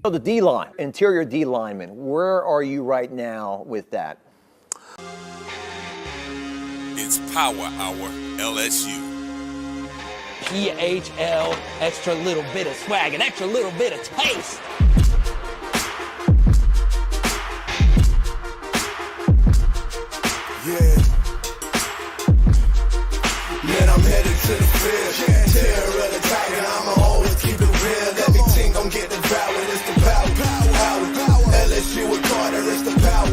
So the D-line, interior D lineman, where are you right now with that? It's Power Hour LSU. PHL, extra little bit of swag, an extra little bit of taste. Yeah. Man, I'm headed to the field. Terror of the tiger, I'ma always keep it real. Everything gon' get devoured, it's the power. LSU with Carter, it's the power.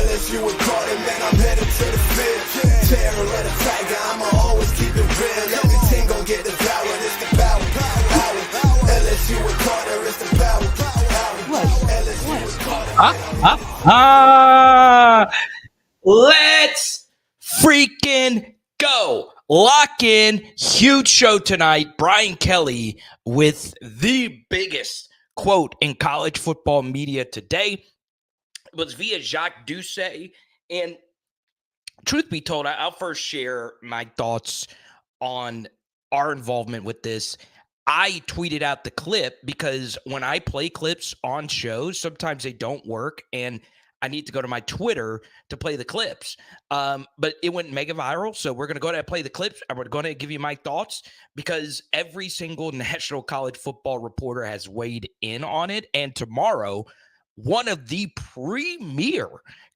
LSU with Carter, man, I'm headed to the field. Terror of the tiger, I'ma always keep it real. Everything gon' get devoured, it's the power. LSU with Carter, it's the power. LSU with Carter. Let's freaking go. Lock in. Huge show tonight. Brian Kelly with the biggest quote in college football media today. It was via Jacques Doucet. And truth be told, I'll first share my thoughts on our involvement with this. I tweeted out the clip because when I play clips on shows, sometimes they don't work, and I need to go to my Twitter to play the clips. But it went mega viral, so we're going to go ahead and play the clips, and we're going to give you my thoughts because every single national college football reporter has weighed in on it, and tomorrow, one of the premier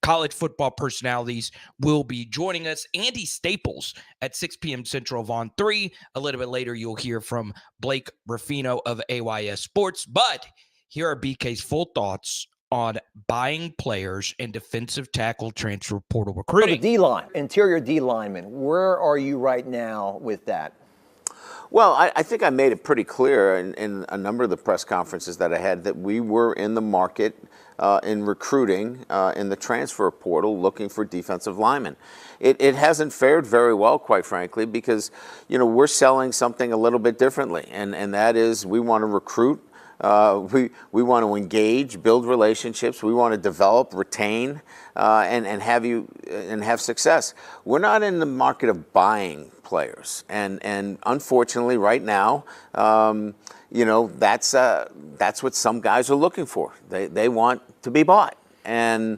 college football personalities will be joining us, Andy Staples, at 6 p.m. Central on 3. A little bit later, you'll hear from Blake Ruffino of AYS Sports. But here are BK's full thoughts on buying players and defensive tackle transfer portal So recruiting. the D-line, interior D lineman, where are you right now with that? Well, I think I made it pretty clear in a number of the press conferences that I had that we were in the market in recruiting in the transfer portal looking for defensive linemen. It hasn't fared very well, quite frankly, because, we're selling something a little bit differently, and that is we want to recruit. We want to engage, build relationships. We want to develop, retain, and have success. We're not in the market of buying players, and unfortunately, right now, that's what some guys are looking for. They want to be bought. And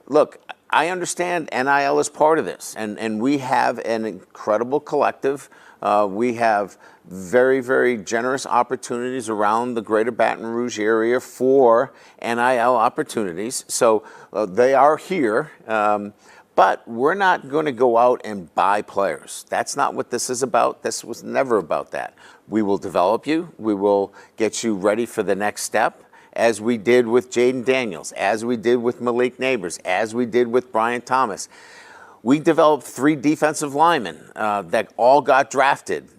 look, I understand NIL is part of this, and we have an incredible collective. We have very, very generous opportunities around the greater Baton Rouge area for NIL opportunities. So they are here, but we're not going to go out and buy players. That's not what this is about. This was never about that. We will develop you. We will get you ready for the next step, as we did with Jaden Daniels, as we did with Malik Neighbors, as we did with Brian Thomas. We developed 3 defensive linemen that all got drafted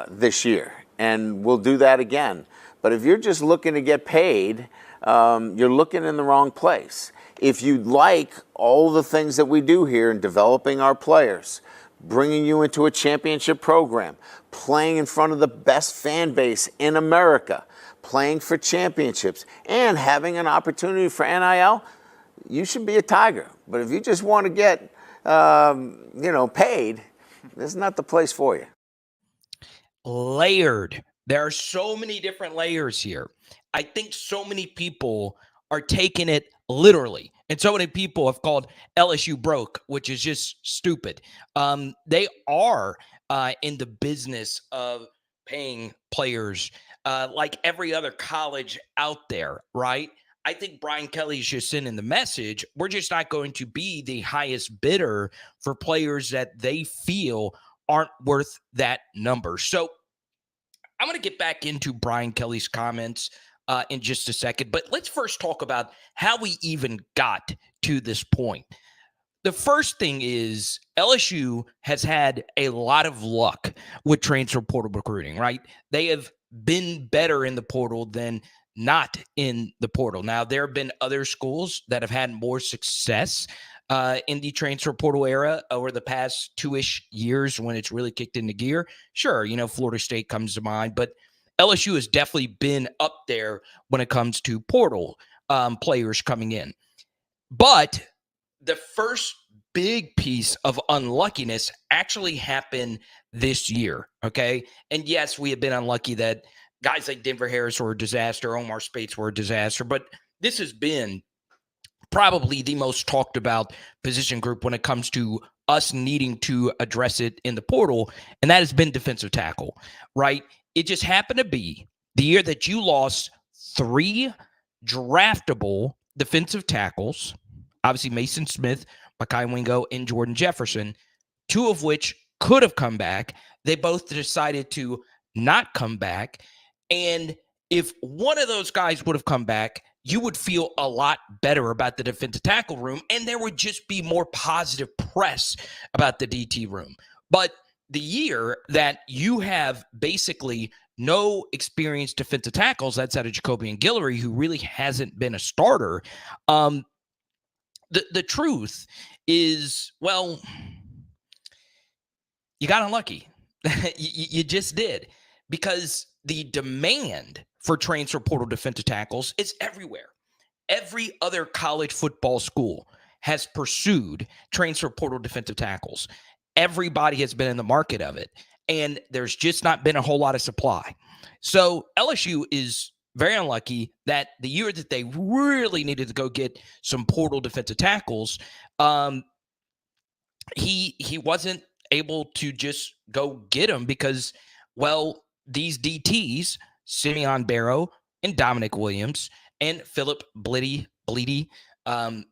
this year, and we'll do that again. But if you're just looking to get paid, you're looking in the wrong place. If you like all the things that we do here in developing our players, bringing you into a championship program, playing in front of the best fan base in America, playing for championships, and having an opportunity for NIL, you should be a Tiger. But if you just want to get paid, this is not the place for you. Layered. There are so many different layers here. I think so many people are taking it literally. And so many people have called LSU broke, which is just stupid. They are in the business of paying players like every other college out there, right? I think Brian Kelly's just sending the message. We're just not going to be the highest bidder for players that they feel aren't worth that number. So I'm going to get back into Brian Kelly's comments in just a second, but let's first talk about how we even got to this point. The first thing is LSU has had a lot of luck with transfer portal recruiting, right? They have been better in the portal than not in the portal. Now, there have been other schools that have had more success in the transfer portal era over the past 2-ish years when it's really kicked into gear. Sure, Florida State comes to mind, but LSU has definitely been up there when it comes to portal players coming in. But the first big piece of unluckiness actually happened this year, okay? And yes, we have been unlucky that guys like Denver Harris were a disaster. Omar Spates were a disaster. But this has been probably the most talked about position group when it comes to us needing to address it in the portal, and that has been defensive tackle, right? It just happened to be the year that you lost 3 draftable defensive tackles, obviously Mason Smith, Mekhi Wingo, and Jordan Jefferson, 2 of which could have come back. They both decided to not come back. And if one of those guys would have come back, you would feel a lot better about the defensive tackle room, and there would just be more positive press about the DT room. But the year that you have basically no experienced defensive tackles outside of Jacoby and Guillory, who really hasn't been a starter, the truth is, well, you got unlucky. You just did, because the demand for transfer portal defensive tackles is everywhere. Every other college football school has pursued transfer portal defensive tackles. Everybody has been in the market of it, and there's just not been a whole lot of supply. So LSU is very unlucky that the year that they really needed to go get some portal defensive tackles, he wasn't able to just go get them because, well, these DTs, Simeon Barrow and Dominic Williams and Philip Bleedy,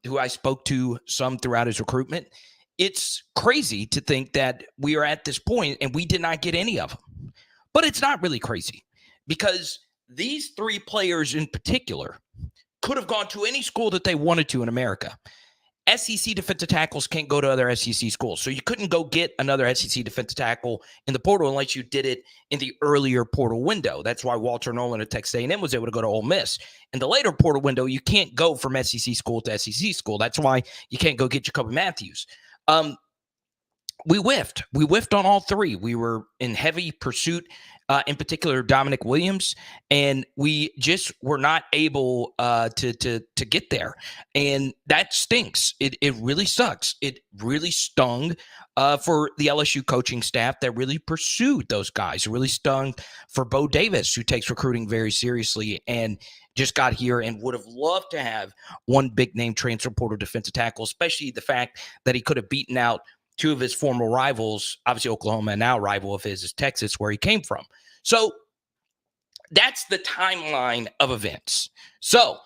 who I spoke to some throughout his recruitment, it's crazy to think that we are at this point and we did not get any of them. But it's not really crazy, because these 3 players in particular could have gone to any school that they wanted to in America. SEC defensive tackles can't go to other SEC schools. So you couldn't go get another SEC defensive tackle in the portal unless you did it in the earlier portal window. That's why Walter Nolan at Texas A&M was able to go to Ole Miss. In the later portal window, you can't go from SEC school to SEC school. That's why you can't go get Jacoby Matthews. We whiffed. We whiffed on all 3. We were in heavy pursuit, in particular Dominic Williams, and we just were not able to get there. And that stinks. It really sucks. It really stung for the LSU coaching staff that really pursued those guys. It really stung for Bo Davis, who takes recruiting very seriously and just got here and would have loved to have one big name transfer portal defensive tackle, especially the fact that he could have beaten out 2 of his former rivals, obviously Oklahoma, and now rival of his is Texas, where he came from. So that's the timeline of events. So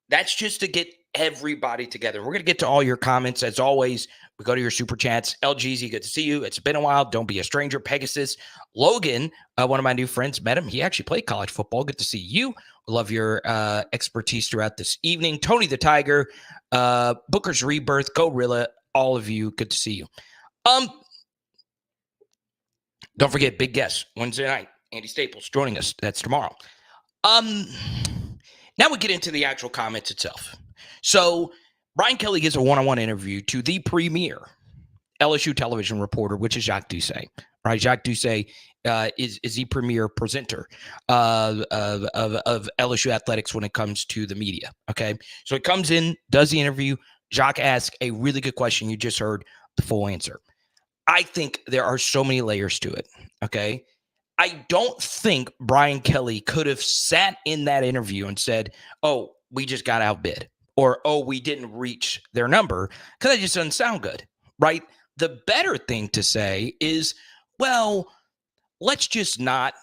that's just to get everybody together. We're going to get to all your comments. As always, we go to your super chats. LGZ, good to see you. It's been a while. Don't be a stranger. Pegasus. Logan, one of my new friends, met him. He actually played college football. Good to see you. Love your expertise throughout this evening. Tony the Tiger, Booker's Rebirth, Gorilla, all of you, good to see you. Don't forget, big guest Wednesday night. Andy Staples joining us. That's tomorrow. Now we get into the actual comments itself. So Brian Kelly gives a one-on-one interview to the premier LSU television reporter, which is Jacques Doucet. Right, Jacques Doucet is the premier presenter of LSU athletics when it comes to the media. Okay, so he comes in, does the interview. Jacques asks a really good question. You just heard the full answer. I think there are so many layers to it, okay? I don't think Brian Kelly could have sat in that interview and said, oh, we just got outbid, or, oh, we didn't reach their number, because that just doesn't sound good, right? The better thing to say is, well, let's just not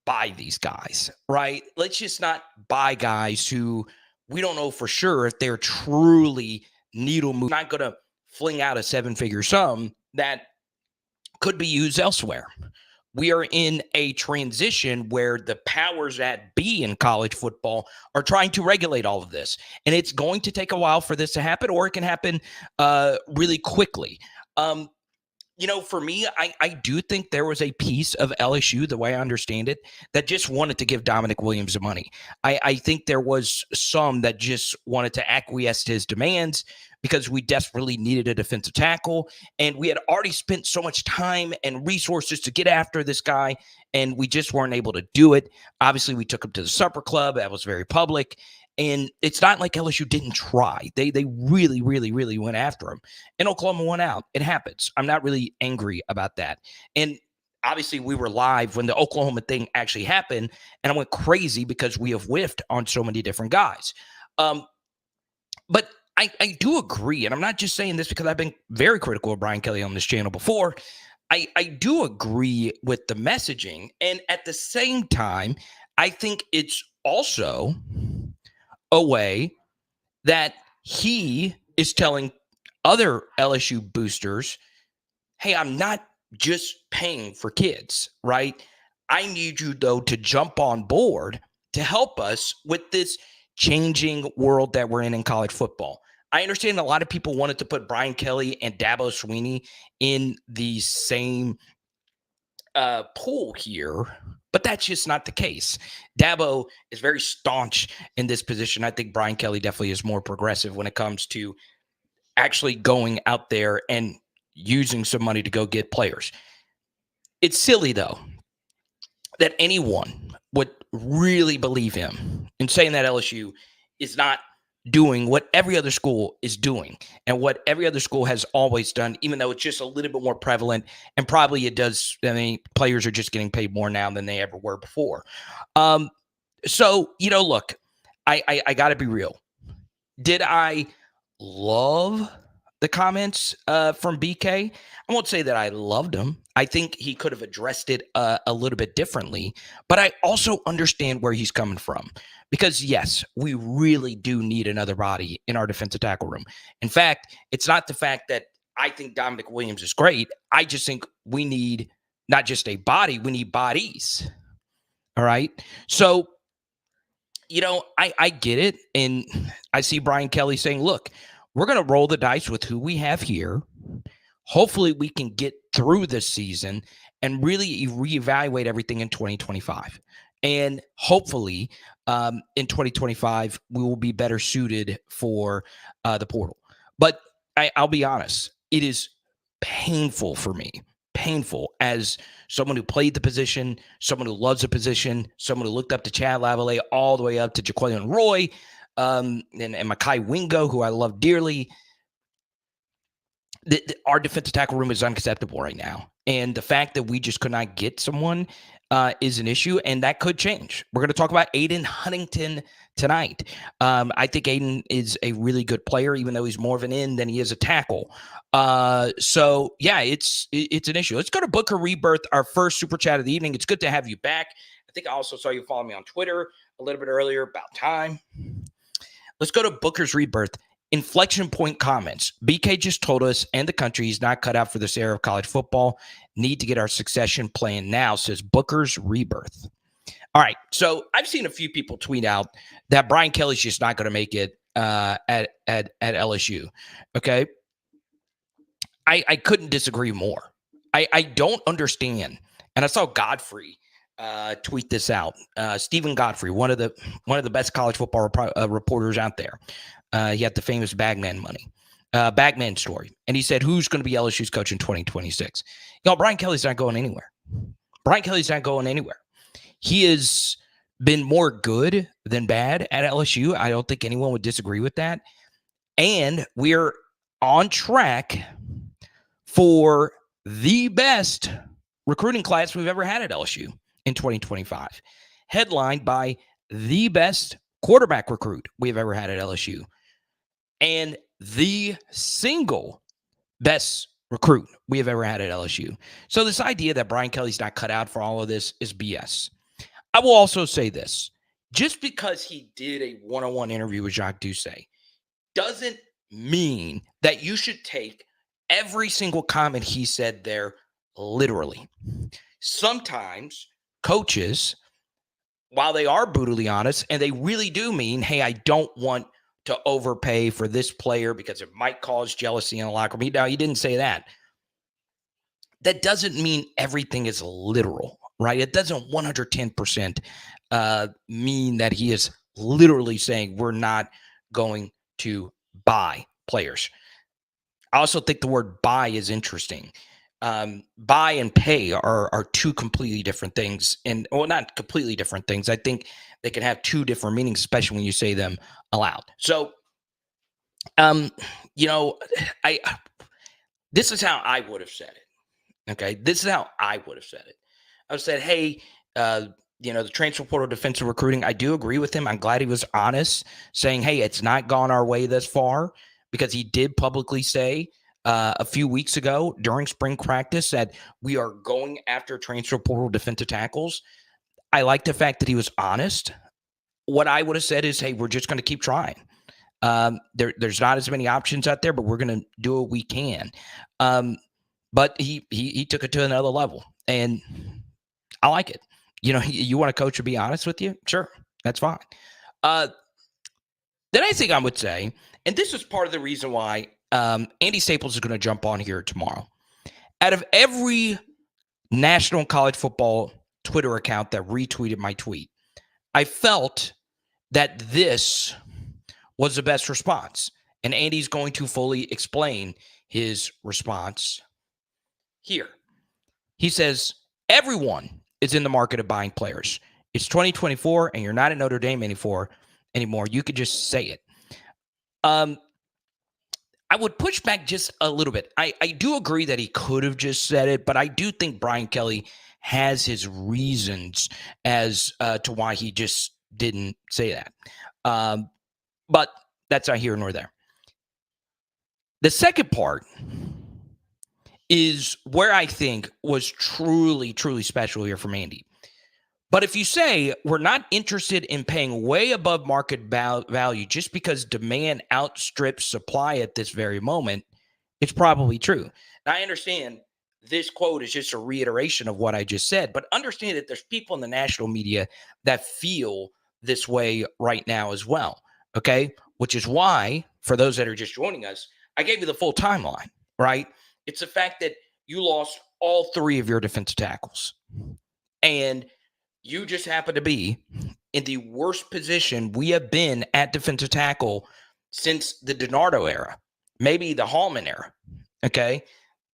buy these guys, right? Let's just not buy guys who we don't know for sure if they're truly needle moving. Not going to fling out a 7-figure sum that could be used elsewhere. We are in a transition where the powers that be in college football are trying to regulate all of this. And it's going to take a while for this to happen, or it can happen really quickly. For me, I do think there was a piece of LSU, the way I understand it, that just wanted to give Dominic Williams the money. I think there was some that just wanted to acquiesce to his demands because we desperately needed a defensive tackle, and we had already spent so much time and resources to get after this guy, and we just weren't able to do it. Obviously, we took him to the supper club. That was very public. And it's not like LSU didn't try. They really, really, really went after him. And Oklahoma won out. It happens. I'm not really angry about that. And obviously we were live when the Oklahoma thing actually happened, and I went crazy because we have whiffed on so many different guys. But I do agree, and I'm not just saying this because I've been very critical of Brian Kelly on this channel before. I do agree with the messaging, and at the same time, I think it's also a way that he is telling other LSU boosters, hey, I'm not just paying for kids, right? I need you, though, to jump on board to help us with this changing world that we're in college football. I understand a lot of people wanted to put Brian Kelly and Dabo Swinney in the same pool here, but that's just not the case. Dabo is very staunch in this position. I think Brian Kelly definitely is more progressive when it comes to actually going out there and using some money to go get players. It's silly, though, that anyone would really believe him in saying that LSU is not doing what every other school is doing and what every other school has always done, even though it's just a little bit more prevalent. And probably it does. I mean, players are just getting paid more now than they ever were before. So, look, I got to be real. Did I love the comments from BK? I won't say that I loved them. I think he could have addressed it a little bit differently, but I also understand where he's coming from. Because, yes, we really do need another body in our defensive tackle room. In fact, it's not the fact that I think Dominic Williams is great. I just think we need not just a body, we need bodies. All right? So, I get it. And I see Brian Kelly saying, look, we're going to roll the dice with who we have here. Hopefully we can get through this season and really reevaluate everything in 2025. And hopefully in 2025, we will be better suited for the portal. But I'll be honest, it is painful for me, painful as someone who played the position, someone who loves the position, someone who looked up to Chad Lavallee all the way up to Jaquelin Roy and Mekhi Wingo, who I love dearly. Our defensive tackle room is unacceptable right now. And the fact that we just could not get someone is an issue, and that could change. We're going to talk about Aiden Huntington tonight. I think Aiden is a really good player, even though he's more of an end than he is a tackle. So, yeah, it's an issue. Let's go to Booker Rebirth, our first super chat of the evening. It's good to have you back. I think I also saw you follow me on Twitter a little bit earlier. About time. Let's go to Booker's Rebirth. Inflection point comments. BK just told us and the country he's not cut out for this era of college football. Need to get our succession plan now, says Booker's Rebirth. All right. So I've seen a few people tweet out that Brian Kelly's just not going to make it at LSU. Okay. I couldn't disagree more. I don't understand. And I saw Godfrey tweet this out. Stephen Godfrey, one of the best college football reporters out there. He had the famous Bagman story. And he said, who's going to be LSU's coach in 2026? Brian Kelly's not going anywhere. Brian Kelly's not going anywhere. He has been more good than bad at LSU. I don't think anyone would disagree with that. And we're on track for the best recruiting class we've ever had at LSU in 2025. Headlined by the best quarterback recruit we've ever had at LSU. And the single best recruit we have ever had at LSU. So this idea that Brian Kelly's not cut out for all of this is BS. I will also say this. Just because he did a one-on-one interview with Jacques Doucet doesn't mean that you should take every single comment he said there literally. Sometimes coaches, while they are brutally honest, and they really do mean, hey, I don't want to overpay for this player because it might cause jealousy in the locker room. Now, he didn't say that. That doesn't mean everything is literal, right? It doesn't 110% mean that he is literally saying we're not going to buy players. I also think the word buy is interesting. Buy and pay are two completely different things. And, well, not completely different things. I think they can have two different meanings, especially when you say them aloud. So, this is how I would have said it. Okay, this is how I would have said it. I would have said, hey, the transfer portal defensive recruiting, I do agree with him. I'm glad he was honest, saying, hey, it's not gone our way thus far, because he did publicly say a few weeks ago during spring practice that we are going after transfer portal defensive tackles. I like the fact that he was honest. What I would have said is, hey, we're just going to keep trying. There's not as many options out there, but we're going to do what we can. But he took it to another level, and I like it. You want a coach to be honest with you? Sure, that's fine. The next thing I would say, and this is part of the reason why Andy Staples is going to jump on here tomorrow. Out of every national college football Twitter account that retweeted my tweet, I felt that this was the best response. And Andy's going to fully explain his response here. He says, everyone is in the market of buying players. It's 2024 and you're not at Notre Dame anymore. You could just say it. I would push back just a little bit. I do agree that he could have just said it, but I do think Brian Kelly has his reasons as to why he just didn't say that. But that's not here nor there. The second part is where I think was truly, truly special here from Andy. But if you say we're not interested in paying way above market value just because demand outstrips supply at this very moment, it's probably true. Now, I understand this quote is just a reiteration of what I just said, but understand that there's people in the national media that feel this way right now as well, okay? Which is why, for those that are just joining us, I gave you the full timeline, right? It's the fact that you lost all three of your defensive tackles. And you just happen to be in the worst position we have been at defensive tackle since the DiNardo era, maybe the Hallman era. Okay,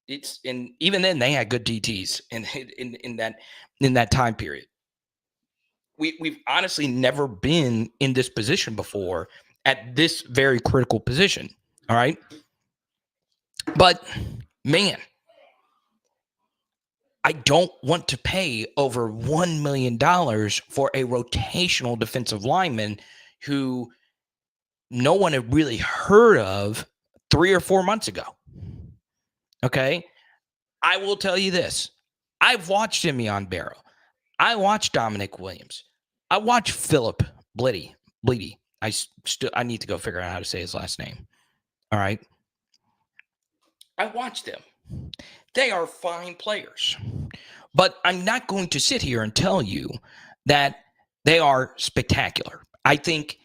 even then they had good DTs in that time period. We've honestly never been in this position before at this very critical position. All right, but man, I don't want to pay over $1 million for a rotational defensive lineman who no one had really heard of 3 or 4 months ago. Okay? I will tell you this. I've watched Simeon Barrow. I watched Dominic Williams. I watched Philip Bleedy. I need to go figure out how to say his last name. All right? I watched them. They are fine players. But I'm not going to sit here and tell you that they are spectacular. I think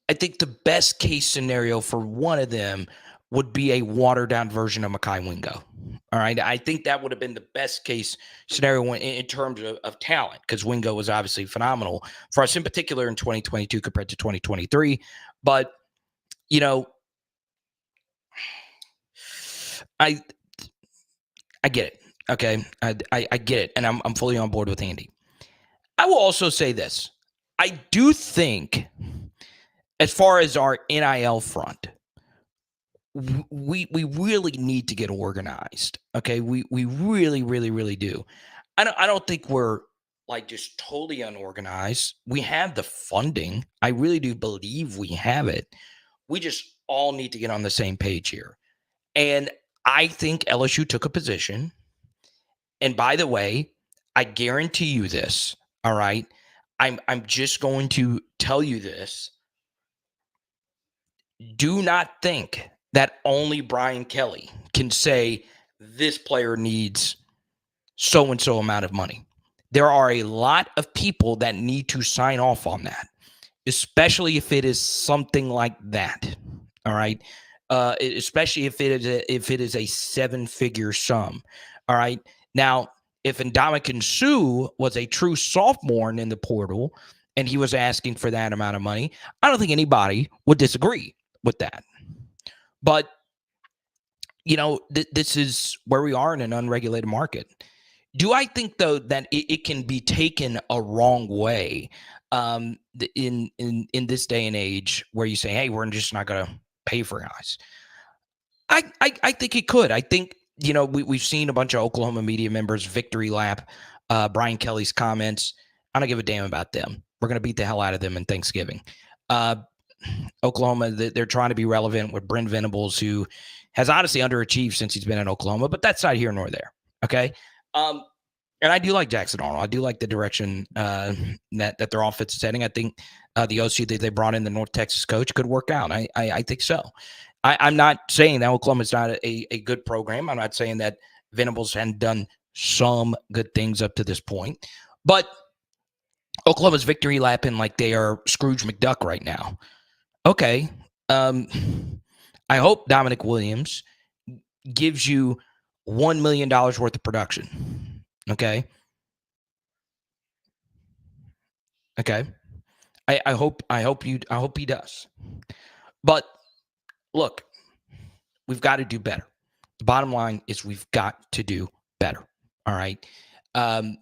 the best case scenario for one of them would be a watered down version of Mekhi Wingo. All right. I think that would have been the best case scenario in terms of talent, because Wingo was obviously phenomenal for us in particular in 2022 compared to 2023. But, I get it. Okay. I get it. And I'm fully on board with Andy. I will also say this. I do think, as far as our NIL front, we really need to get organized. Okay. We really, really, really do. I don't think we're like just totally unorganized. We have the funding. I really do believe we have it. We just all need to get on the same page here. And I think LSU took a position. And by the way, I guarantee you this. All right. I'm just going to tell you this. Do not think that only Brian Kelly can say this player needs so-and-so amount of money. There are a lot of people that need to sign off on that, especially if it is something like that. All right. Especially if it is a 7-figure sum. All right. Now, if Ndamukong Suh was a true sophomore in the portal and he was asking for that amount of money, I don't think anybody would disagree with that. But, this is where we are in an unregulated market. Do I think, though, that it can be taken a wrong way in this day and age where you say, hey, we're just not going to pay for guys? I think it could. I think we've seen a bunch of Oklahoma media members victory lap Brian Kelly's comments. I don't give a damn about them. We're going to beat the hell out of them in Thanksgiving. Oklahoma, they're trying to be relevant with Brent Venables, who has honestly underachieved since he's been in Oklahoma, but that's not here nor there. Okay. And I do like Jackson Arnold. I do like the direction that their offense is heading. I think the OC that they brought in, the North Texas coach, could work out. I think so. I'm not saying that Oklahoma's not a good program. I'm not saying that Venables hadn't done some good things up to this point. But Oklahoma's victory lapping like they are Scrooge McDuck right now. Okay. I hope Dominic Williams gives you $1 million worth of production. Okay. I hope he does. But look, we've got to do better. The bottom line is we've got to do better. All right. And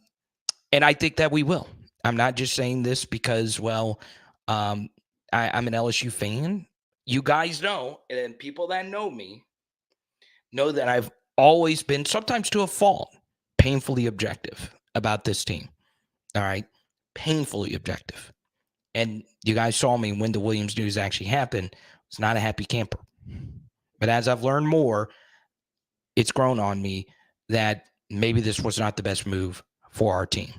I think that we will. I'm not just saying this because, I'm an LSU fan. You guys know, and people that know me know that I've always been, sometimes to a fault, painfully objective about this team. All right. Painfully objective. And you guys saw me when the Williams news actually happened. It's not a happy camper. But as I've learned more, it's grown on me that maybe this was not the best move for our team.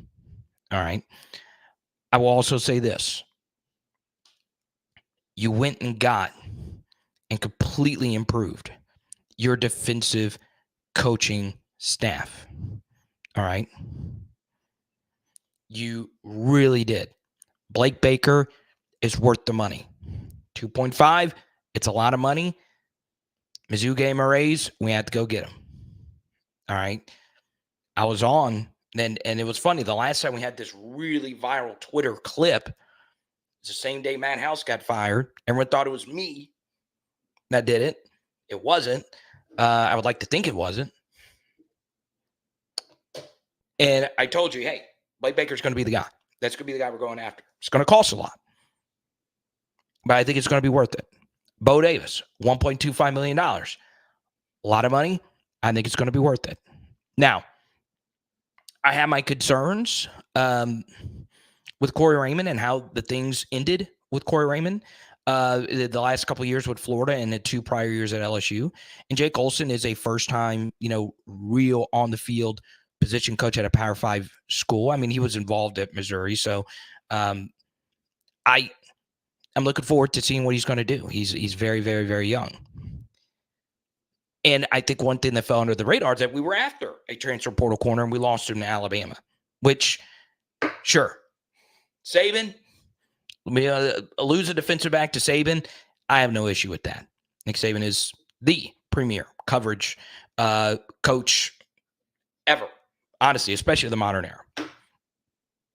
All right. I will also say this. You went and got and completely improved your defensive coaching staff. All right. You really did. Blake Baker is worth the money. 2.5, it's a lot of money. Mizzou gave him a raise. We had to go get him. All right. I was on, and it was funny. The last time we had this really viral Twitter clip, it's the same day Matt House got fired. Everyone thought it was me that did it. It wasn't. I would like to think it wasn't. And I told you, hey, Blake Baker's going to be the guy. That's going to be the guy we're going after. It's going to cost a lot, but I think it's going to be worth it. Bo Davis, $1.25 million. A lot of money. I think it's going to be worth it. Now, I have my concerns with Corey Raymond and how the things ended with Corey Raymond the last couple of years with Florida and the 2 prior years at LSU. And Jake Olson is a first-time, real on-the-field position coach at a Power 5 school. I mean, he was involved at Missouri, so I'm looking forward to seeing what he's going to do. He's very, very, very young. And I think one thing that fell under the radar is that we were after a transfer portal corner and we lost him to Alabama, which, sure, Saban, lose a defensive back to Saban, I have no issue with that. Nick Saban is the premier coverage coach ever, honestly, especially the modern era.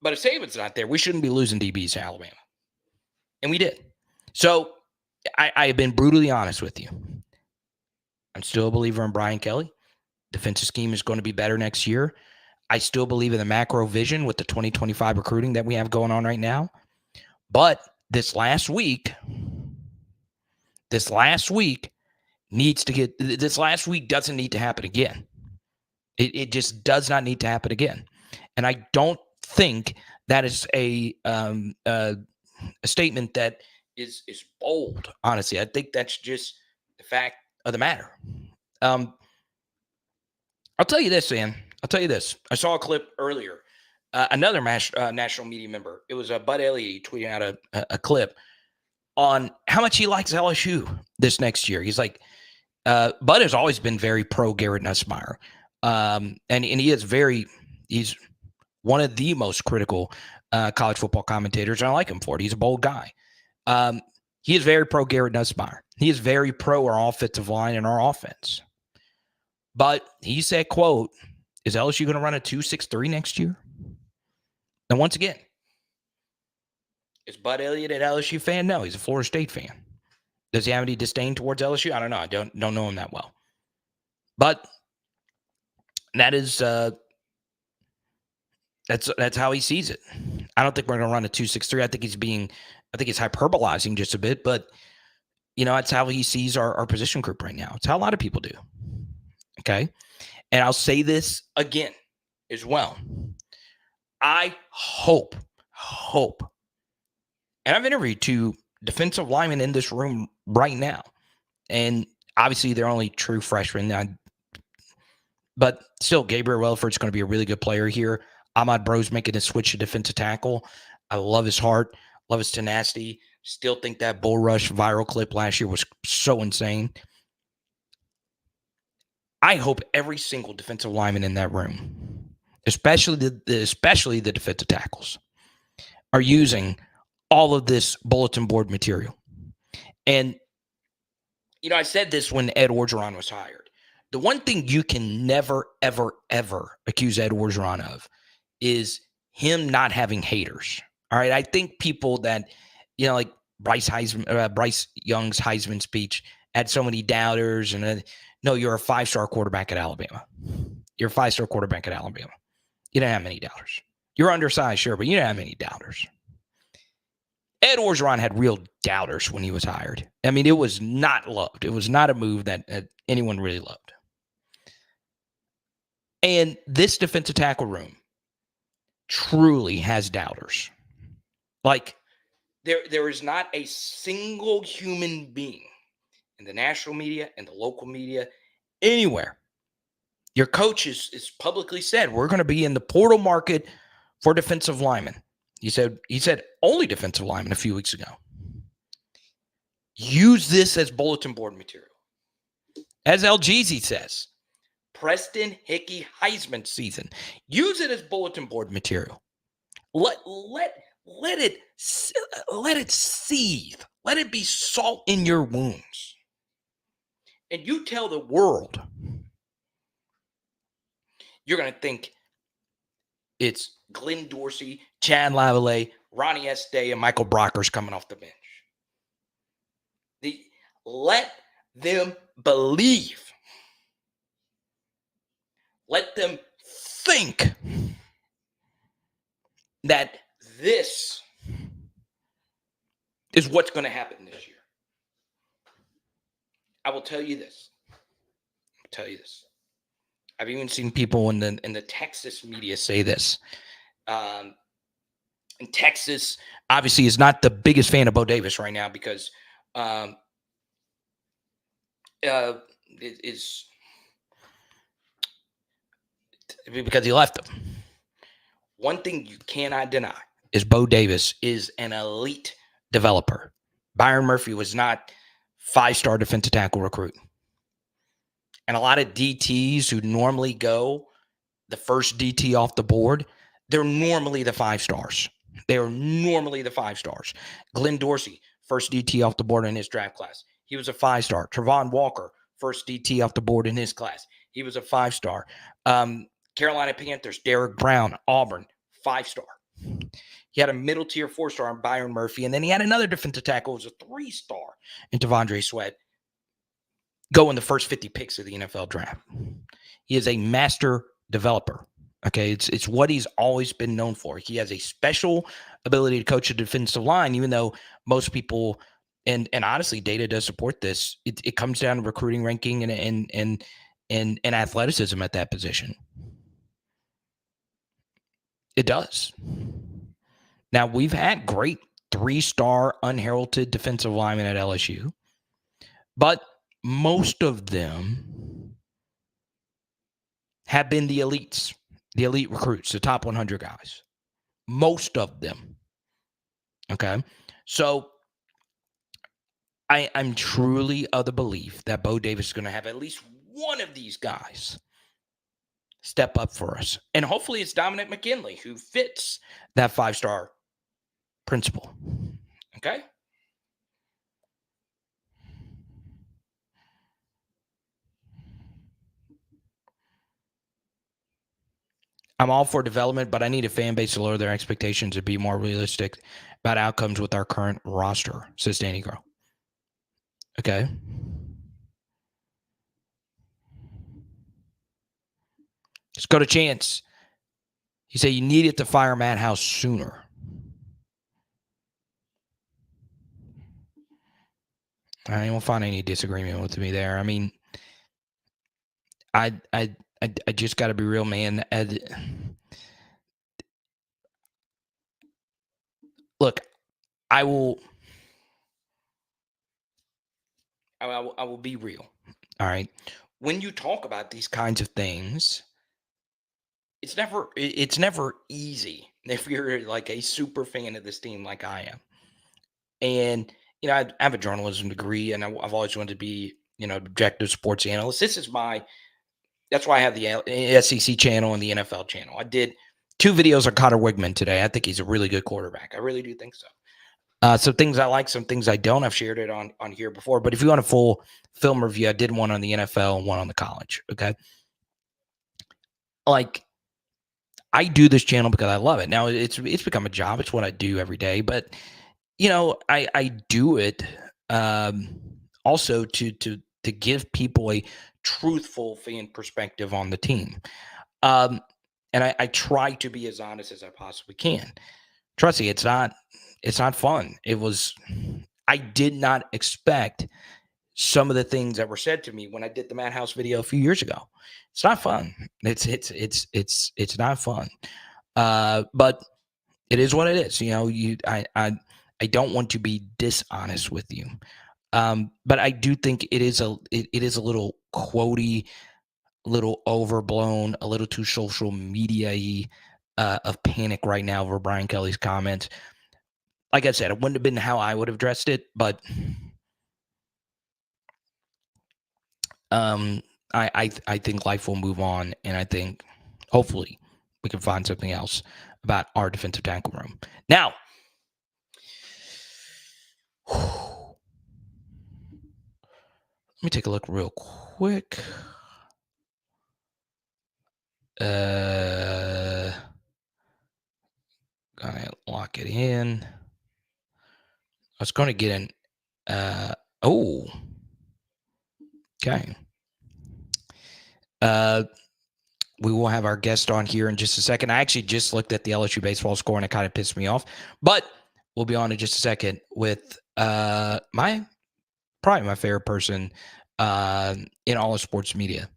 But if Saban's not there, we shouldn't be losing DBs to Alabama. And we did. So I have been brutally honest with you. I'm still a believer in Brian Kelly. Defensive scheme is going to be better next year. I still believe in the macro vision with the 2025 recruiting that we have going on right now. But this last week needs to get, this last week doesn't need to happen again. It just does not need to happen again. And I don't think that is a statement that is bold, honestly. I think that's just the fact of the matter. I'll tell you this, Sam. I'll tell you this. I saw a clip earlier. Another national media member. It was Bud Elliott tweeting out a clip on how much he likes LSU this next year. He's like, Bud has always been very pro Garrett Nussmeier. And he's one of the most critical college football commentators, and I like him for it. He's a bold guy. He is very pro Garrett Nussmeier. He is very pro our offensive line and our offense. But he said, quote, is LSU going to run a 2.63 next year? And once again, is Bud Elliott an LSU fan? No, he's a Florida State fan. Does he have any disdain towards LSU? I don't know. I don't know him that well. But that is that's how he sees it. I don't think we're going to run a 2.63. I think he's hyperbolizing just a bit, but that's how he sees our position group right now. It's how a lot of people do. Okay. And I'll say this again as well. I hope, and I've interviewed 2 defensive linemen in this room right now. And obviously they're only true freshmen. But still, Gabriel Relaford's going to be a really good player here. Ahmad Bro's making a switch to defensive tackle. I love his heart, love his tenacity. Still think that bull rush viral clip last year was so insane. I hope every single defensive lineman in that room, especially the defensive tackles, are using all of this bulletin board material. And, I said this when Ed Orgeron was hired. The one thing you can never, ever, ever accuse Ed Orgeron of is him not having haters. All right. I think people that, like Bryce Young's Heisman speech had so many doubters. And no, you're a 5-star quarterback at Alabama. You're a 5-star quarterback at Alabama. You don't have many doubters. You're undersized, sure, but you don't have many doubters. Ed Orgeron had real doubters when he was hired. I mean, it was not loved. It was not a move that anyone really loved. And this defensive tackle room truly has doubters. Like, there is not a single human being in the national media and the local media, anywhere. Your coach is publicly said, we're going to be in the portal market for defensive linemen. He said only defensive linemen a few weeks ago. Use this as bulletin board material. As LGZ says, Preston Hickey Heisman season. Use it as bulletin board material. Let it seethe. Let it be salt in your wounds. And you tell the world, you're going to think it's Glenn Dorsey, Chad Lavallee, Ronnie Estay, and Michael Brockers coming off the bench. Let them believe. Let them think that this is what's going to happen this year. I will tell you this. I've even seen people in the Texas media say this. And Texas obviously is not the biggest fan of Bo Davis right now because because he left them. One thing you cannot deny is Bo Davis is an elite developer. Byron Murphy was not 5-star defensive tackle recruit. And a lot of DTs who normally go the first DT off the board, they're normally the 5-stars. They're normally the 5-stars. Glenn Dorsey, first DT off the board in his draft class. He was a 5-star. Travon Walker, first DT off the board in his class. He was a 5-star. Carolina Panthers, Derek Brown, Auburn, 5-star. He had a middle tier 4-star in Byron Murphy, and then he had another defensive tackle who was a 3-star in T'Vondre Sweat. Go in the first 50 picks of the NFL draft. He is a master developer. Okay, it's what he's always been known for. He has a special ability to coach a defensive line, even though most people, and honestly, data does support this. It comes down to recruiting ranking and athleticism at that position. It does. Now, we've had great 3-star unheralded defensive linemen at LSU, but most of them have been the elites, the elite recruits, the top 100 guys. Most of them. Okay? So I'm truly of the belief that Bo Davis is going to have at least one of these guys step up for us. And hopefully it's Dominic McKinley who fits that 5-star principle. Okay? I'm all for development, but I need a fan base to lower their expectations and be more realistic about outcomes with our current roster, says Danny Groh. Okay? Let's go to Chance. He said you needed to fire Matt House sooner. I won't find any disagreement with me there. I mean, I just got to be real, man. Look, I will be real. All right. When you talk about these kinds of things, it's never easy if you're like a super fan of this team like I am. And I have a journalism degree, and I've always wanted to be objective sports analyst. That's why I have the SEC channel and the NFL channel. I did 2 videos on Connor Wigman today. I think he's a really good quarterback. I really do think so. Some things I like, some things I don't. I've shared it on here before. But if you want a full film review, I did one on the NFL and one on the college. Okay. Like, I do this channel because I love it. Now it's become a job. It's what I do every day. But I do it also to give people a truthful fan perspective on the team. And I try to be as honest as I possibly can. Trust me, it's not fun. I did not expect some of the things that were said to me when I did the Madhouse video a few years ago. It's not fun. It's not fun. But it is what it is. I don't want to be dishonest with you. But I do think it is a little quotey, a little overblown, a little too social media-y of panic right now over Brian Kelly's comments. Like I said, it wouldn't have been how I would have addressed it, but I think life will move on, and I think hopefully we can find something else about our defensive tackle room. Now, let me take a look real quick. Gonna lock it in. I was going to get in. Okay. We will have our guest on here in just a second. I actually just looked at the LSU baseball score and it kind of pissed me off, but we'll be on in just a second with probably my favorite person in all of sports media.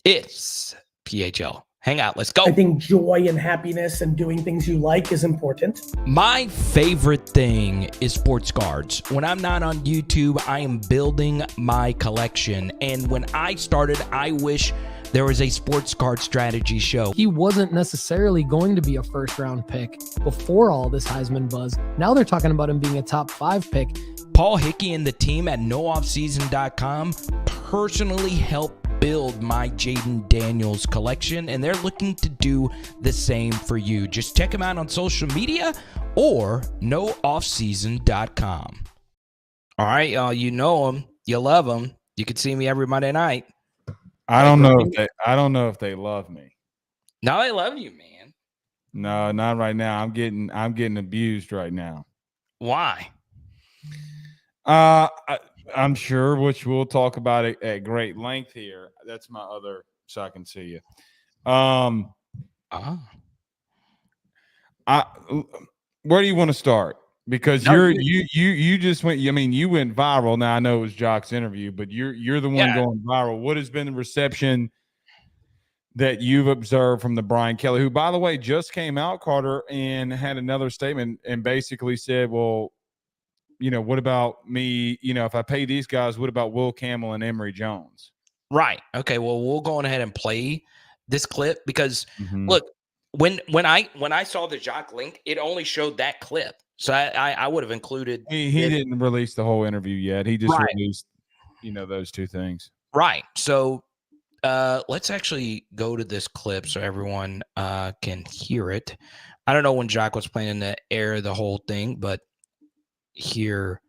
It's PHL. Hang out. Let's go. I think joy and happiness and doing things you like is important. My favorite thing is sports cards. When I'm not on YouTube, I am building my collection. And when I started, I wish there was a sports card strategy show. He wasn't necessarily going to be a first-round pick before all this Heisman buzz. Now they're talking about him being a top 5 pick. Paul Hickey and the team at nooffseason.com personally helped build my Jaden Daniels collection, and they're looking to do the same for you. Just check them out on social media or nooffseason.com. All right, y'all, you know them, you love them. You can see me every Monday night. I don't know if they love me. No, they love you, man. No, not right now. I'm getting abused right now. Why? I'm sure, which we'll talk about it at great length here. That's my other, so I can see you. Where do you want to start? Because you just went. I mean, you went viral. Now I know it was Jock's interview, but you're the one going viral. What has been the reception that you've observed from the Brian Kelly, who, by the way, just came out, Carter, and had another statement and basically said, well, what about me? If I pay these guys, what about Will Campbell and Emory Jones? Right. Okay. Well, we'll go on ahead and play this clip because look, when I saw the Jock link, it only showed that clip. So I would have included. He didn't release the whole interview yet. He just released, those two things. Right. So let's actually go to this clip so everyone can hear it. I don't know when Jock was planning to air the whole thing, but here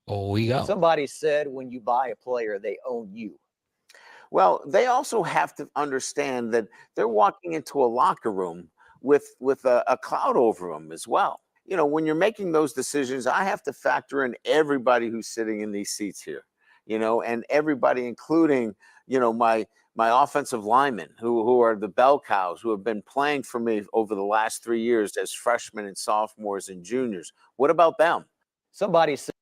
we go. Somebody said when you buy a player, they own you. Well, they also have to understand that they're walking into a locker room with a cloud over them as well. When you're making those decisions, I have to factor in everybody who's sitting in these seats here, and everybody, including, my offensive linemen who are the bell cows who have been playing for me over the last 3 years as freshmen and sophomores and juniors. What about them? Somebody said.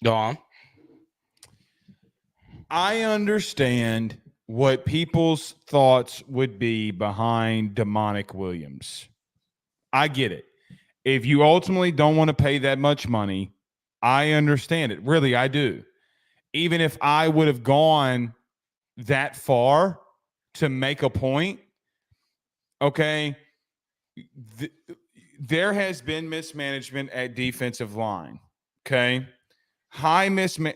Go on. I understand what people's thoughts would be behind Demonic Williams. I get it. If you ultimately don't want to pay that much money, I understand it. Really, I do. Even if I would have gone that far to make a point, okay, there has been mismanagement at defensive line, okay?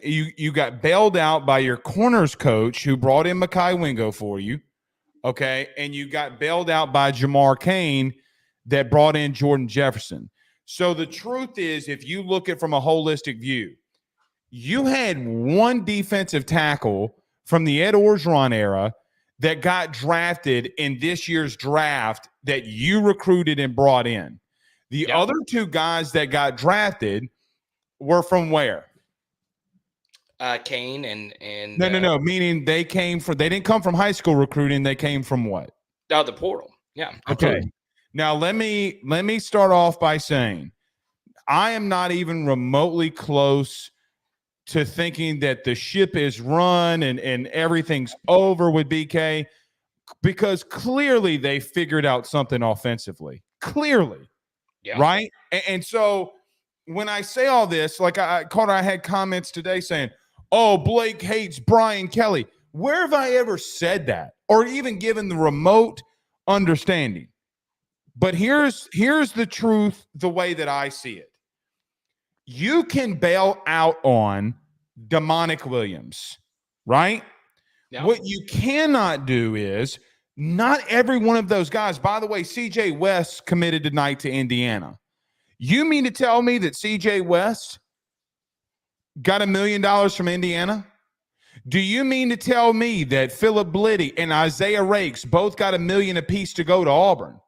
You got bailed out by your corners coach who brought in Mekhi Wingo for you, okay? And you got bailed out by Jamar Cain that brought in Jordan Jefferson. So the truth is, if you look at it from a holistic view, you had one defensive tackle from the Ed Orgeron era that got drafted in this year's draft that you recruited and brought in. The other two guys that got drafted were from where? Kane and No. Meaning they didn't come from high school recruiting. They came from what? the portal. Yeah. Okay. Now let me start off by saying I am not even remotely close to thinking that the ship is run and everything's over with BK, because clearly they figured out something offensively. Clearly. Yeah. Right? And so when I say all this, like I had comments today saying, oh, Blake hates Brian Kelly. Where have I ever said that or even given the remote understanding? But here's the truth, the way that I see it. You can bail out on Demonic Williams, right? Yeah. What you cannot do is not every one of those guys. By the way, CJ West committed tonight to Indiana. You mean to tell me that CJ West got $1 million from Indiana? Do you mean to tell me that Philip Bliddy and Isaiah Rakes both got $1 million apiece to go to Auburn?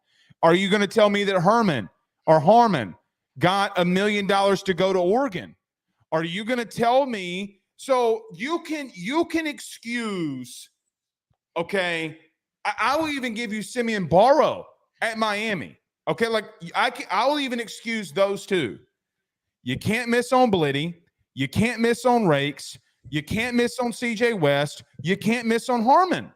Are you going to tell me that Harmon got $1 million to go to Oregon? Are you going to tell me? So you can excuse, okay, I will even give you Simeon Barrow at Miami. Okay, like I will even excuse those two. You can't miss on Bliddy. You can't miss on Rakes. You can't miss on CJ West. You can't miss on Harmon.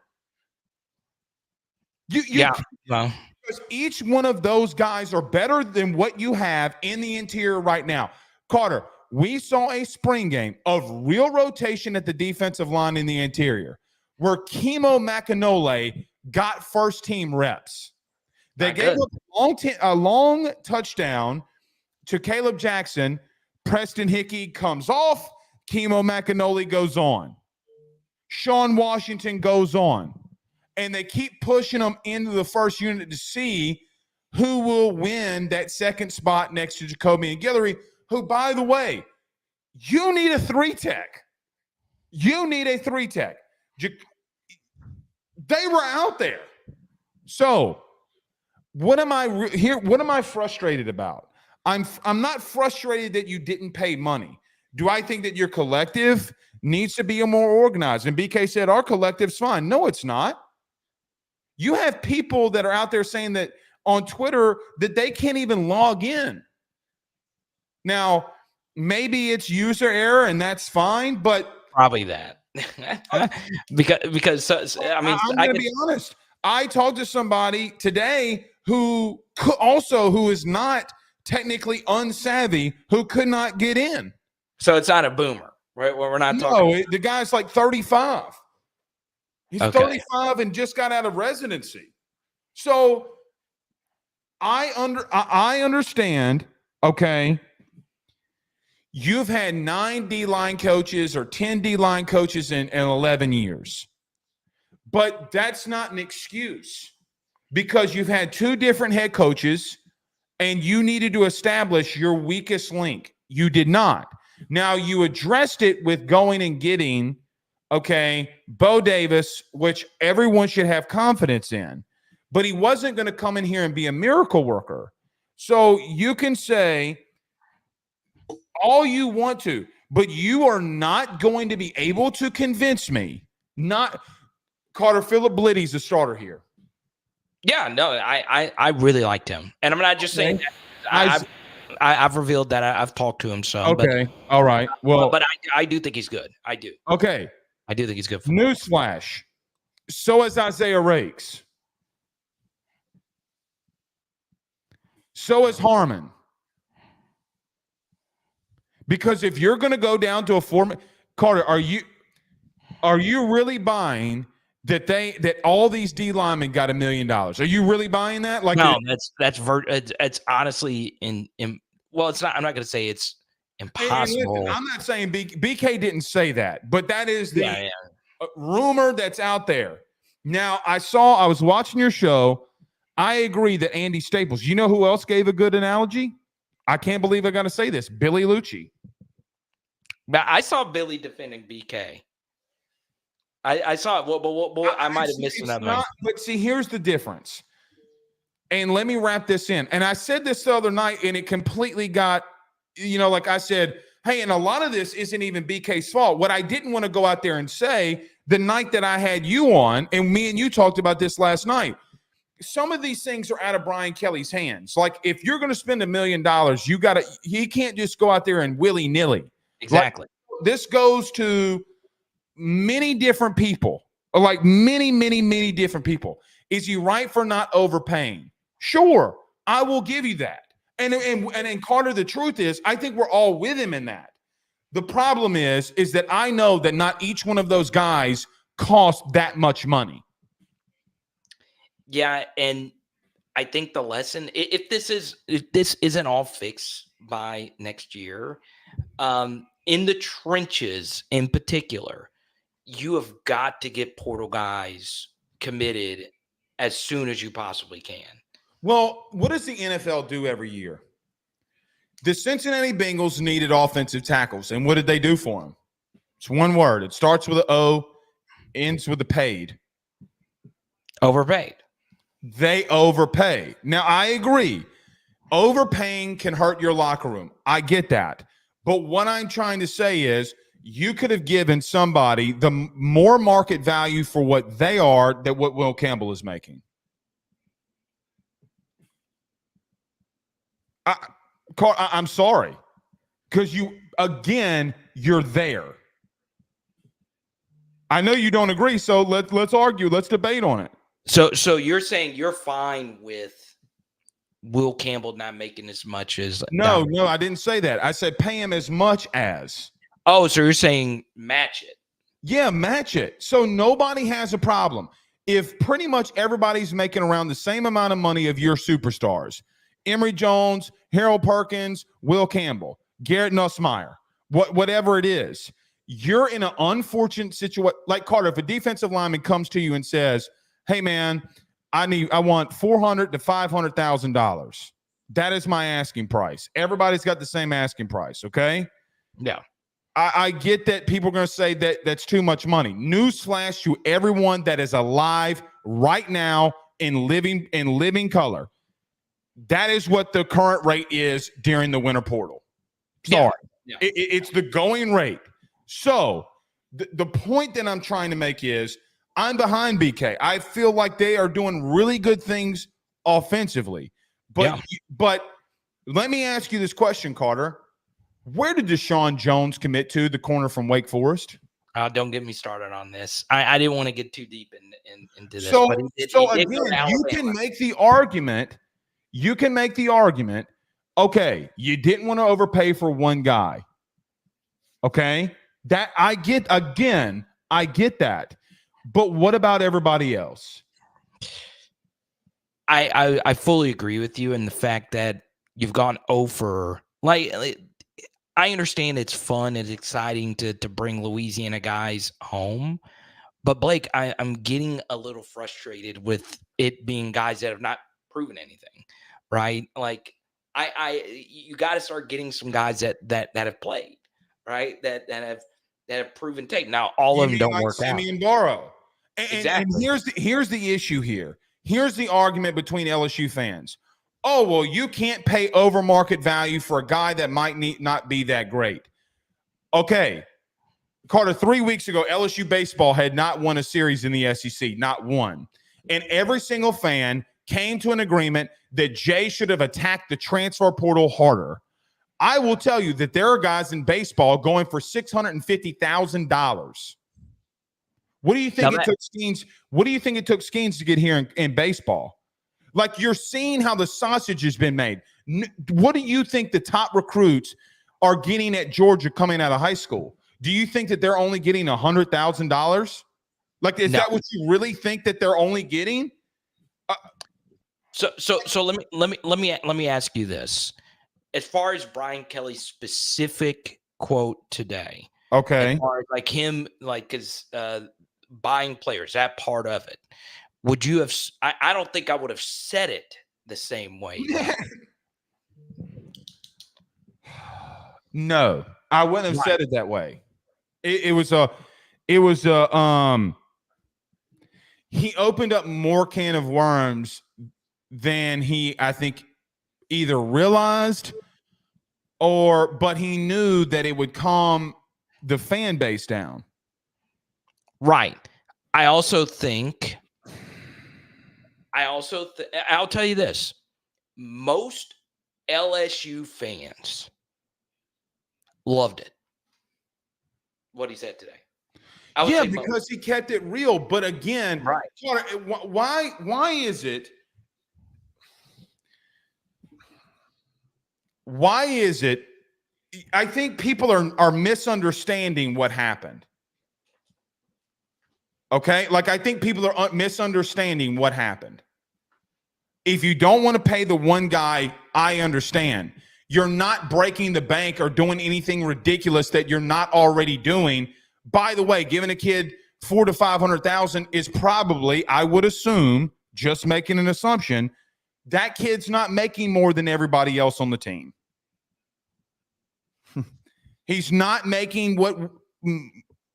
Because each one of those guys are better than what you have in the interior right now. Carter, we saw a spring game of real rotation at the defensive line in the interior where Kimo Macanole got first-team reps. They gave up a long touchdown to Caleb Jackson. Preston Hickey comes off. Kimo Macanole goes on. Sean Washington goes on. And they keep pushing them into the first unit to see who will win that second spot next to Jacoby and Guillory, who, by the way, you need a three-tech. You need a three-tech. They were out there. So what am I frustrated about? I'm not frustrated that you didn't pay money. Do I think that your collective needs to be more organized? And BK said our collective's fine. No, it's not. You have people that are out there saying that on Twitter that they can't even log in. Now, maybe it's user error and that's fine, but probably that. because I mean, I'm going to be honest. I talked to somebody today who is not technically unsavvy, who could not get in. So it's not a boomer, right? We're not talking. No, the guy's like 35. He's 35 and just got out of residency. So I understand, okay, you've had 9 D-line coaches or 10 D-line coaches in 11 years. But that's not an excuse because you've had 2 different head coaches and you needed to establish your weakest link. You did not. Now, you addressed it with going and getting – okay, Bo Davis, which everyone should have confidence in, but he wasn't going to come in here and be a miracle worker. So you can say all you want to, but you are not going to be able to convince me. Not Carter. Philip Bliddy's the starter here. Yeah, no, I really liked him, and I'm not just saying that. I've revealed that I've talked to him some. Okay. All right. Well, but I do think he's good. I do. Okay. I do think he's good. Newsflash. So is Isaiah Rakes. So is Harmon. Because if you're going to go down to a format, Carter, are you really buying that all these D linemen got $1 million? Are you really buying that? Like, no, it's honestly well, it's not. I'm not going to say it's impossible. Listen, I'm not saying BK didn't say that, but that is the rumor that's out there. Now, I was watching your show. I agree that Andy Staples. You know who else gave a good analogy? I can't believe I got to say this. Billy Lucci. I saw Billy defending BK. I saw it. Well, I might have missed another one. But see, here's the difference. And let me wrap this in. And I said this the other night, and it completely got, like I said, hey, and a lot of this isn't even BK's fault. What I didn't want to go out there and say the night that I had you on, and me and you talked about this last night, some of these things are out of Brian Kelly's hands. Like, if you're going to spend $1 million, he can't just go out there and willy-nilly. Exactly. Like, this goes to many different people, like many different people. Is he right for not overpaying? Sure, I will give you that. And Carter, the truth is, I think we're all with him in that. The problem is that I know that not each one of those guys cost that much money. Yeah, and I think the lesson, if this isn't all fixed by next year, in the trenches in particular, you have got to get portal guys committed as soon as you possibly can. Well, what does the NFL do every year? The Cincinnati Bengals needed offensive tackles, and what did they do for them? It's one word. It starts with an O, ends with a paid. Overpaid. They overpay. Now, I agree. Overpaying can hurt your locker room. I get that. But what I'm trying to say is you could have given somebody the more market value for what they are than what Will Campbell is making. I'm sorry. Because you're there. I know you don't agree, so let's argue. Let's debate on it. So you're saying you're fine with Will Campbell not making as much as No, I didn't say that. I said pay him as much as. Oh, so you're saying match it. Yeah, match it. So nobody has a problem. If pretty much everybody's making around the same amount of money of your superstars, Emory Jones, Harold Perkins, Will Campbell, Garrett Nussmeier, whatever it is, you're in an unfortunate situation. Like, Carter, if a defensive lineman comes to you and says, hey, man, I want $400,000 to $500,000. That is my asking price. Everybody's got the same asking price, okay? Yeah. I get that people are going to say that that's too much money. Newsflash to everyone that is alive right now in living color. That is what the current rate is during the winter portal. Sorry. Yeah. It's the going rate. So the point that I'm trying to make is I'm behind BK. I feel like they are doing really good things offensively. But let me ask you this question, Carter. Where did Deshaun Jones commit to, the corner from Wake Forest? Don't get me started on this. I didn't want to get too deep into this. So, but you can make the argument. You can make the argument, okay, you didn't want to overpay for one guy. Okay? That I get that. But what about everybody else? I fully agree with you in the fact that you've gone over. Like, I understand it's fun, it's exciting to bring Louisiana guys home. But Blake, I'm getting a little frustrated with it being guys that have not proven anything, right? Like, you got to start getting some guys that have played, right? That have proven tape. Now, all of them don't work out. Simeon Barrow. Exactly. And here's the issue here. Here's the argument between LSU fans. Oh, well, you can't pay over market value for a guy that might not be that great. Okay. Carter, 3 weeks ago, LSU baseball had not won a series in the SEC, not one. And every single fan came to an agreement that Jay should have attacked the transfer portal harder. I will tell you that there are guys in baseball going for $650,000. What do you think it took Skeens? What do you think it took Skeens to get here in baseball? Like, you're seeing how the sausage has been made. What do you think the top recruits are getting at Georgia coming out of high school? Do you think that they're only getting $100,000? Like, is that what you really think that they're only getting? So let me ask you this. As far as Brian Kelly's specific quote today, okay, as far as like him, like his buying players, that part of it, would you have? I don't think I would have said it the same way. No, I wouldn't have said it that way. It was he opened up more can of worms than he, I think, either realized but he knew that it would calm the fan base down. Right. I'll tell you this. Most LSU fans loved it. What he said today. Yeah, because he kept it real. But again, right. Why is it? Why is it? I think people are misunderstanding what happened. Okay? Like, I think people are misunderstanding what happened. If you don't want to pay the one guy, I understand. You're not breaking the bank or doing anything ridiculous that you're not already doing. By the way, giving a kid $400,000 to $500,000 is probably, I would assume, just making an assumption, that kid's not making more than everybody else on the team. He's not making what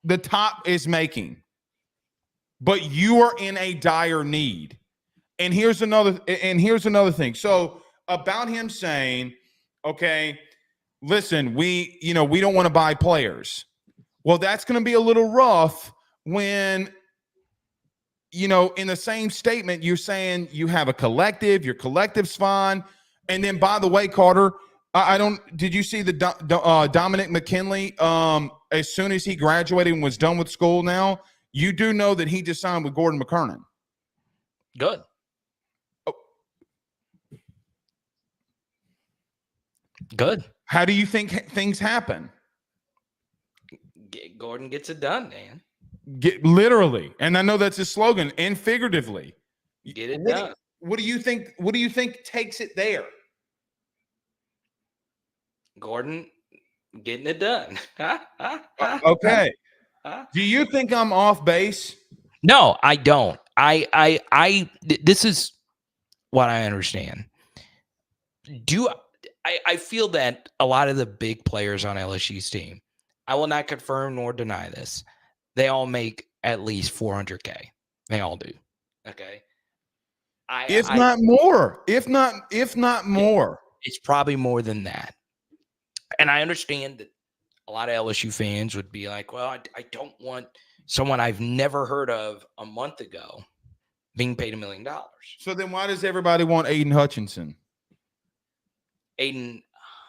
the top is making. But you are in a dire need. And here's another thing. So about him saying, okay, listen, we don't want to buy players. Well, that's going to be a little rough when, in the same statement, you're saying you have a collective, your collective's fine. And then, by the way, Carter, did you see the Dominic McKinley, as soon as he graduated and was done with school now, you do know that he just signed with Gordon McKernan. Good. Oh. Good. How do you think things happen? Gordon gets it done, man. Literally. And I know that's his slogan, and figuratively. Get it done. What do you think takes it there? Gordon getting it done. Okay. Do you think I'm off base? No, I don't. This is what I understand. I feel that a lot of the big players on LSU's team, I will not confirm nor deny this, they all make at least $400K. They all do. Okay. If not more. If not more. It's probably more than that. And I understand that a lot of LSU fans would be like, well, I don't want someone I've never heard of a month ago being paid $1 million. So then why does everybody want Aiden Hutchinson? Aiden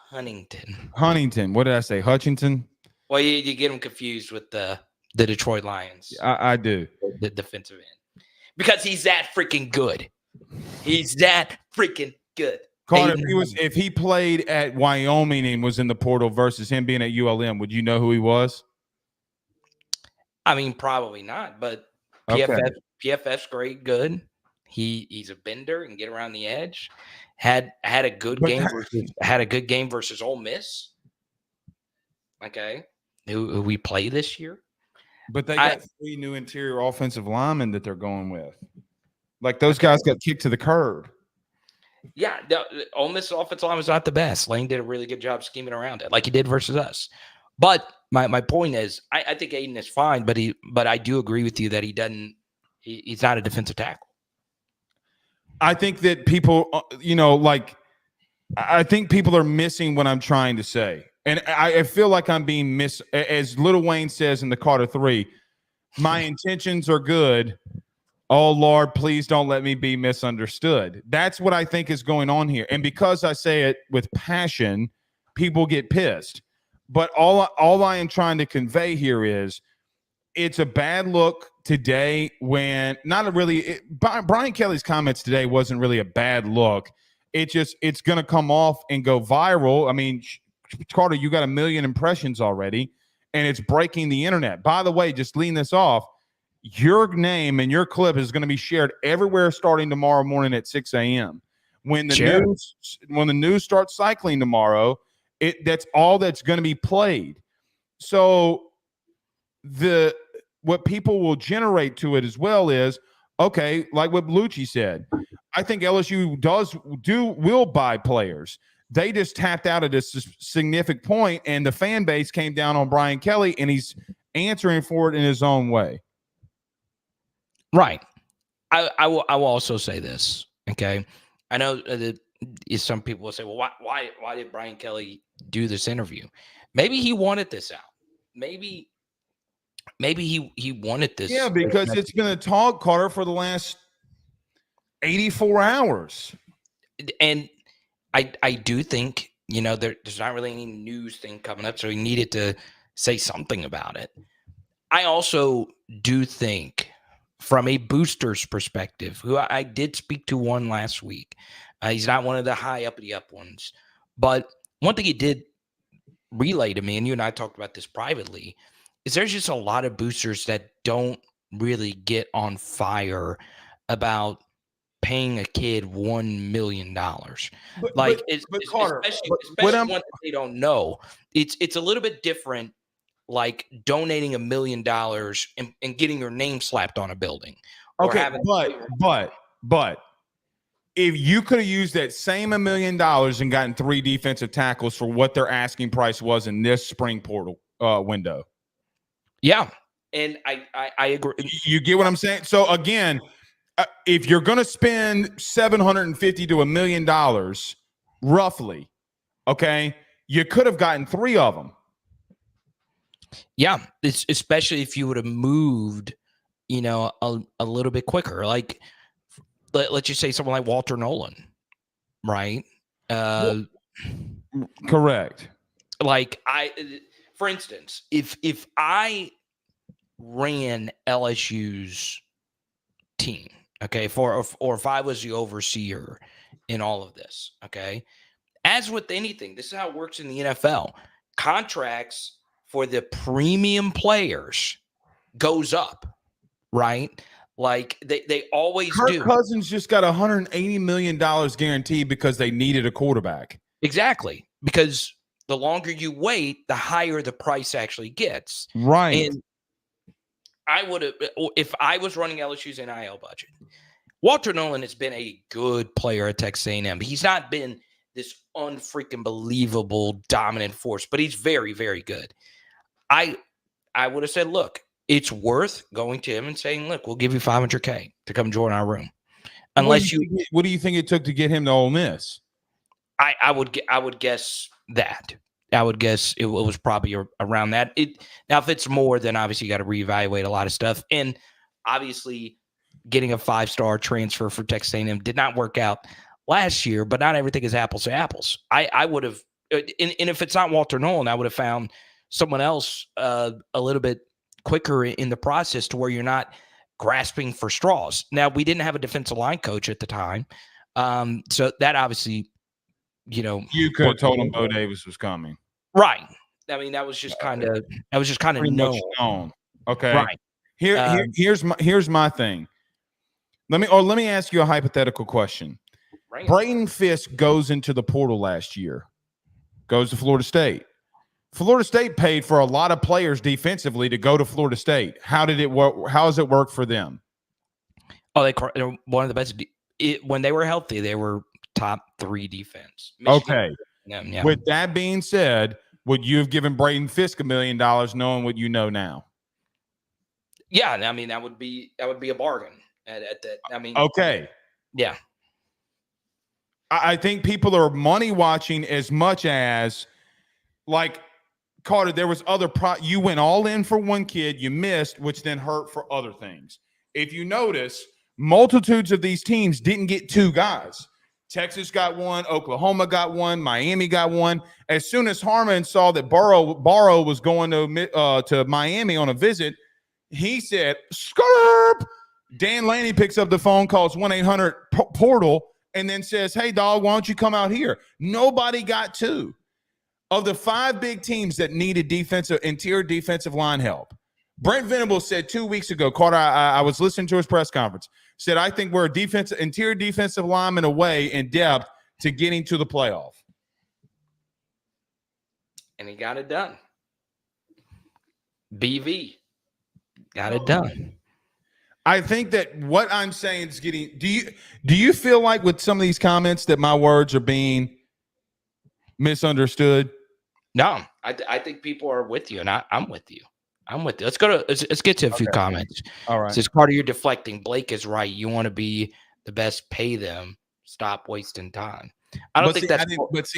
Huntington. Huntington. What did I say? Hutchinson? Well, you get them confused with the Detroit Lions. I do. The defensive end. Because he's that freaking good. He's that freaking good. Carter, if he played at Wyoming and was in the portal versus him being at ULM, would you know who he was? I mean, probably not, but PFF's great, good. He's a bender and get around the edge. Had a good game versus Ole Miss. Okay, who we play this year. But they got 3 new interior offensive linemen that they're going with. Like, those guys got kicked to the curb. Yeah, the Ole Miss offensive line was not the best. Lane did a really good job scheming around it, like he did versus us. But my point is, I think Aiden is fine, but I do agree with you that he's not a defensive tackle. I think that people, I think people are missing what I'm trying to say. And I feel like I'm being as Lil Wayne says in the Carter 3, my intentions are good. Oh, Lord, please don't let me be misunderstood. That's what I think is going on here. And because I say it with passion, people get pissed. But all I am trying to convey here is it's a bad look today when Brian Kelly's comments today wasn't really a bad look. It's going to come off and go viral. I mean, Carter, you got 1 million impressions already, and it's breaking the internet. By the way, just lean this off. Your name and your clip is going to be shared everywhere starting tomorrow morning at 6 a.m. When the news starts cycling tomorrow, that's all that's going to be played. So what people will generate to it as well is, okay, like what Bellucci said, I think LSU will buy players. They just tapped out at a significant point, and the fan base came down on Brian Kelly, and he's answering for it in his own way. Right. I will also say this. Okay. I know that some people will say, well, why did Brian Kelly do this interview? Maybe he wanted this out. Maybe he wanted this. Yeah, because it's been a talk, Carter, for the last 84 hours. And I do think, there's not really any news thing coming up, so he needed to say something about it. I also do think, from a booster's perspective, who I did speak to one last week, he's not one of the high uppity up ones, but one thing he did relay to me, and you and I talked about this privately, is there's just a lot of boosters that don't really get on fire about paying a kid $1 million. But Carter, especially one that they don't know. It's a little bit different, like donating $1 million and getting your name slapped on a building. Okay, but if you could have used that same $1 million and gotten 3 defensive tackles for what their asking price was in this spring portal window. Yeah, and I agree. You get what I'm saying? So again, if you're going to spend $750 to $1 million, roughly, okay, you could have gotten 3 of them. Yeah, it's especially if you would have moved, a little bit quicker. Like, let's just say someone like Walter Nolan, right? Correct. Like for instance, if I ran LSU's team, okay, or if I was the overseer in all of this, okay, as with anything, this is how it works in the NFL. Contracts for the premium players goes up, right? Like they always do. Kirk Cousins just got $180 million guaranteed because they needed a quarterback. Exactly. Because the longer you wait, the higher the price actually gets. Right. And I would have, if I was running LSU's NIL budget, Walter Nolan has been a good player at Texas A&M. He's not been this unfreaking believable dominant force, but he's very, very good. I would have said, look, it's worth going to him and saying, look, we'll give you $500K to come join our room. Unless what do you think it took to get him to Ole Miss? I would guess that. I would guess it was probably around that. Now, if it's more, then obviously you got to reevaluate a lot of stuff. And obviously getting a 5-star transfer for Texas A&M did not work out last year, but not everything is apples to apples. I would have, and if it's not Walter Nolan, I would have found someone else a little bit quicker in the process to where you're not grasping for straws. Now, we didn't have a defensive line coach at the time. So that obviously, you could have told him Bo Davis was coming. Right. I mean, that was just kind of known. Okay. Right. Here's my thing. Let me ask you a hypothetical question. Right. Brayton Fisk goes into the portal last year, goes to Florida State. Florida State paid for a lot of players defensively to go to Florida State. How did it work? How does it work for them? Oh, they're one of the best. When they were healthy, they were top 3 defense. Michigan, okay. Yeah. With that being said, would you have given Brayton Fisk $1 million knowing what you know now? Yeah, I mean that would be a bargain at that. I mean, okay. Yeah. I think people are money watching as much as, like, Carter, there was other you went all in for one kid, you missed, which then hurt for other things. If you notice, multitudes of these teams didn't get 2 guys. Texas got one. Oklahoma got one. Miami got one. As soon as Harmon saw that Barrow was going to Miami on a visit, he said, "Skirp." Dan Lanning picks up the phone, calls 1-800-PORTAL, and then says, "Hey, dog, why don't you come out here?" Nobody got two. Of the 5 big teams that needed interior defensive line help, Brent Venables said 2 weeks ago, Carter, I was listening to his press conference, said, "I think we're interior defensive lineman away in depth to getting to the playoff." And he got it done. BV got it done. I think that what I'm saying is getting. Do you feel like with some of these comments that my words are being misunderstood? No, I think people are with you, and I'm with you. I'm with you. Let's get to a few comments. All right. Says Carter, you're deflecting. Blake is right. You want to be the best. Pay them. Stop wasting time. I don't think that's.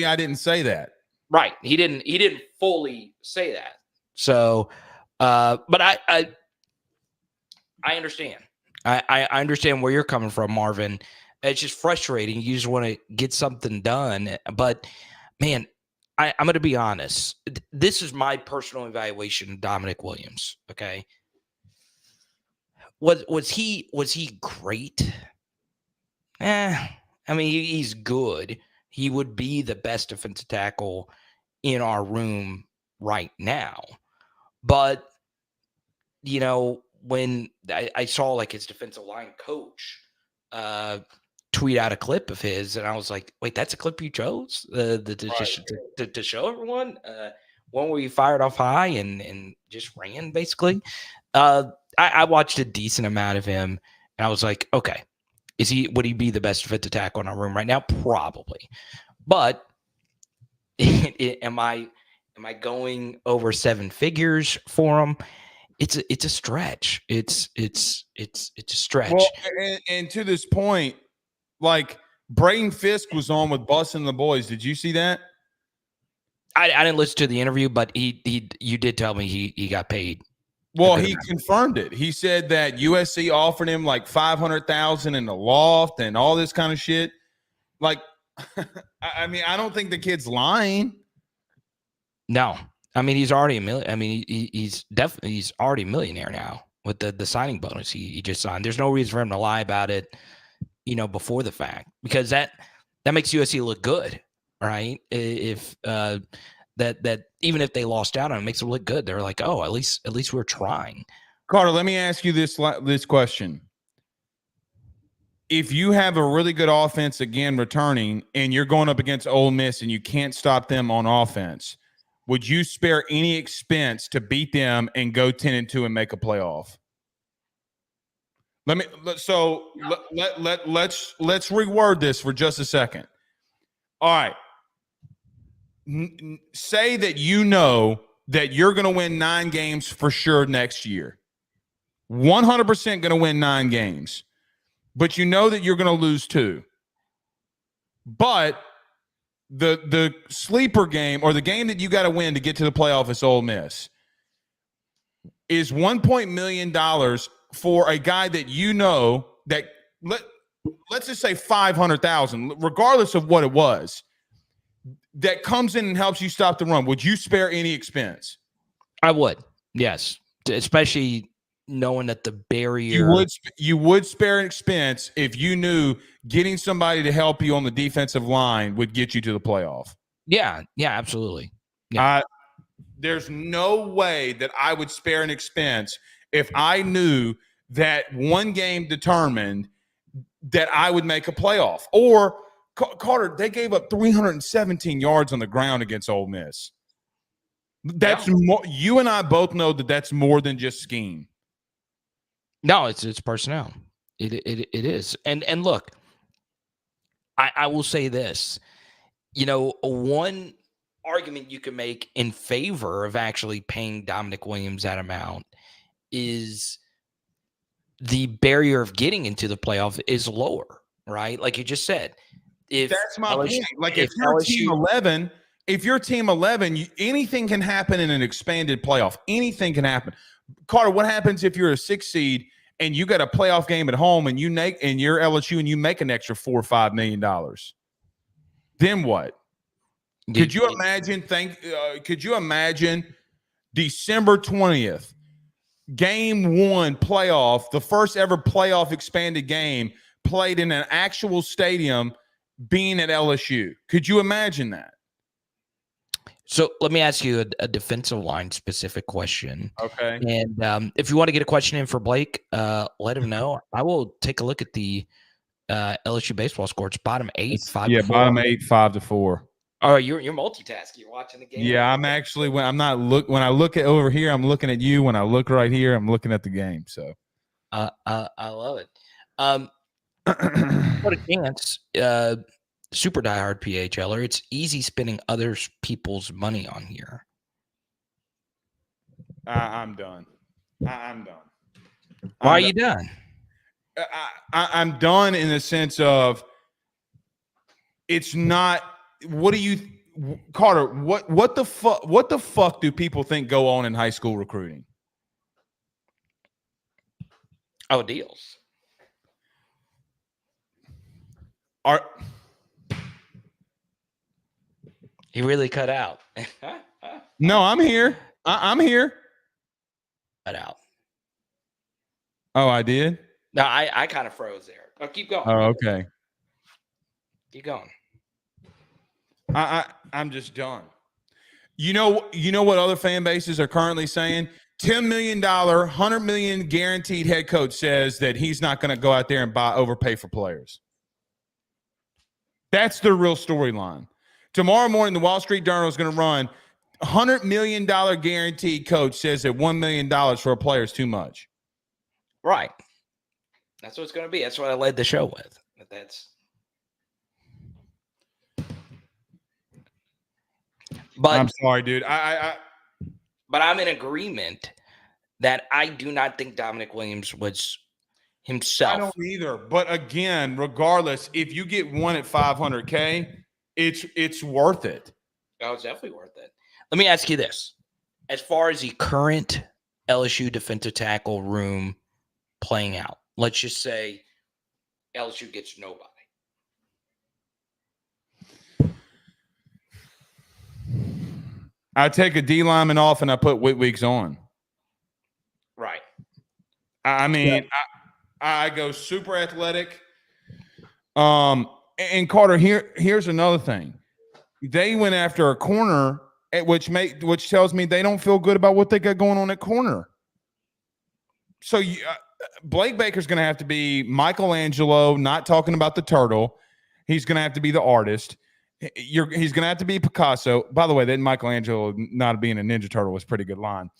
I didn't say that. Right. He didn't fully say that. So, but I understand. I understand where you're coming from, Marvin. It's just frustrating. You just want to get something done, but man. I'm going to be honest. This is my personal evaluation of Dominic Williams. Okay, was he great? I mean, he's good. He would be the best defensive tackle in our room right now. But when I saw like his defensive line coach tweet out a clip of his, and I was like, wait, that's a clip you chose to show everyone? One where you fired off high and just ran, basically. I watched a decent amount of him, and I was like, okay, would he be the best defensive tackle in our room right now? Probably. But am I going over 7 figures for him? It's a stretch. It's a stretch. Well, and to this point, like Braden Fisk was on with Bus and the Boys. Did you see that? I didn't listen to the interview, but you did tell me he got paid. Well, he confirmed it. He said that USC offered him like $500,000 in the loft and all this kind of shit. Like, I mean, I don't think the kid's lying. No, I mean he's already a million. I mean he's already a millionaire now with the signing bonus he just signed. There's no reason for him to lie about it. Before the fact, because that makes USC look good, right? If that even if they lost out on it, makes them look good. They're like, oh, at least we're trying. Carter, let me ask you this question: if you have a really good offense again returning, and you're going up against Ole Miss, and you can't stop them on offense, would you spare any expense to beat them and go 10-2 and make a playoff? Let's reword this for just a second. All right. Say that you know that you're going to win 9 games for sure next year. 100% going to win 9 games. But you know that you're going to lose 2. But the sleeper game, or the game that you got to win to get to the playoff, is Ole Miss, is $1 million for a guy that you know that let's just say $500,000, regardless of what it was, that comes in and helps you stop the run. Would you spare any expense? I would, yes, especially knowing that the barrier. You would spare an expense if you knew getting somebody to help you on the defensive line would get you to the playoff. Yeah, absolutely. Yeah. There's no way that I would spare an expense if I knew that one game determined that I would make a playoff. Or, Carter, they gave up 317 yards on the ground against Ole Miss. That's more. You and I both know that that's more than just scheme. No, it's personnel. It is. And look, I will say this. One argument you can make in favor of actually paying Dominic Williams that amount is the barrier of getting into the playoff is lower, right? Like you just said. That's my point. Like if you're team 11, anything can happen in an expanded playoff. Anything can happen. Carter, what happens if you're a 6 seed and you got a playoff game at home and you're LSU and you make an extra $4 or $5 million? Then what? Could you imagine? Could you imagine December 20th, Game 1 playoff, the first ever playoff expanded game played in an actual stadium, being at LSU? Could you imagine that? So let me ask you a defensive line specific question. Okay. And if you want to get a question in for Blake, let him know. I will take a look at the LSU baseball score. It's bottom 8, 5 to 4. Bottom 8, 5-4. Oh, you're multitasking. You're watching the game. Yeah, I'm actually when I look at over here, I'm looking at you. When I look right here, I'm looking at the game. So I love it. What a chance. Super diehard PHLer. It's easy spending other people's money on here. I'm done. I'm done. Why are you done? I'm done in the sense of it's not. What do you, Carter? What the fuck? What the fuck do people think go on in high school recruiting? Oh, deals. He really cut out. No, I'm here. I'm here. Cut out. Oh, I did? No, I kind of froze there. Oh, keep going. Oh, okay. Keep going. I'm just done. You know what other fan bases are currently saying? $10 million, $100 million guaranteed head coach says that he's not going to go out there and overpay for players. That's the real storyline. Tomorrow morning, the Wall Street Journal is going to run $100 million guaranteed coach says that $1 million for a player is too much. Right. That's what it's going to be. That's what I led the show with. But I'm sorry, dude. But I'm in agreement that I do not think Dominic Williams was himself. I don't either. But again, regardless, if you get one at $500K, it's worth it. Oh, it's definitely worth it. Let me ask you this. As far as the current LSU defensive tackle room playing out, let's just say LSU gets nobody. I take a D lineman off and I put Whitweeks on. Right. I mean, I go super athletic. And Carter, here's another thing. They went after a corner, which tells me they don't feel good about what they got going on at corner. So Blake Baker's going to have to be Michelangelo, not talking about the turtle. He's going to have to be the artist. He's going to have to be Picasso. By the way, that Michelangelo not being a Ninja Turtle was a pretty good line.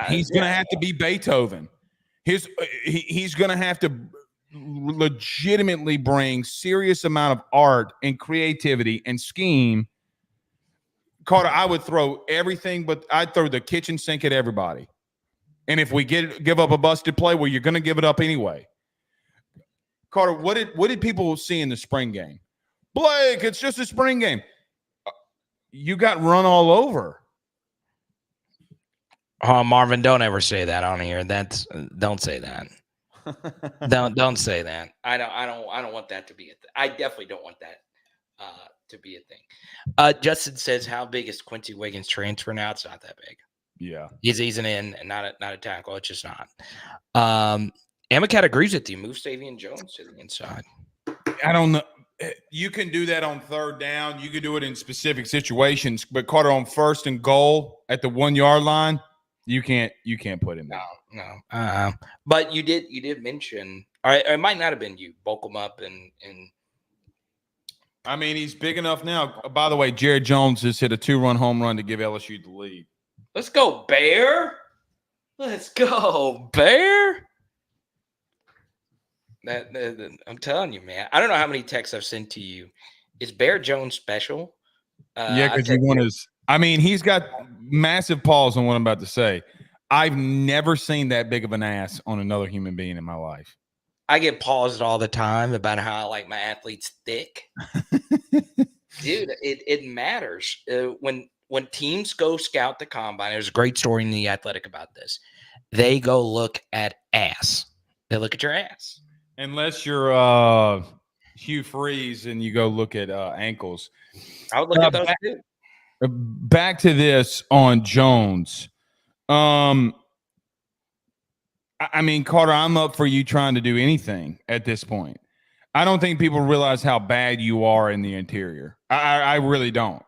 He's going to have to be Beethoven. He's going to have to legitimately bring serious amount of art and creativity and scheme. Carter, I would throw everything, but I'd throw the kitchen sink at everybody. And if we give up a busted play, well, you're going to give it up anyway. Carter, what did people see in the spring game? Blake, it's just a spring game. You got run all over. Oh, Marvin, don't ever say that on here. Don't say that. don't say that. I don't want that to be a thing. I definitely don't want that to be a thing. Justin says, how big is Quincy Wiggins' transfer now? It's not that big. Yeah. He's an in and not a tackle. It's just not. Amacat agrees with you. Move Savion Jones to the inside. I don't know. You can do that on third down. You can do it in specific situations. But Carter, on first and goal at the 1 yard line, you can't put him there. No. But you did mention, or it might not have been you. Bulk him up and. I mean, he's big enough now. By the way, Jared Jones just hit a 2-run home run to give LSU the lead. Let's go, Bear. Let's go, Bear. I'm telling you, man. I don't know how many texts I've sent to you. Is Bear Jones special? Yeah, because you want his. I mean, he's got massive paws on what I'm about to say. I've never seen that big of an ass on another human being in my life. I get paused all the time about how I like my athletes thick. Dude, it matters. When teams go scout the combine, there's a great story in The Athletic about this. They go look at ass. They look at your ass. Unless you're Hugh Freeze and you go look at ankles. I would look at those too. Back to this on Jones. I mean, Carter, I'm up for you trying to do anything at this point. I don't think people realize how bad you are in the interior. I really don't.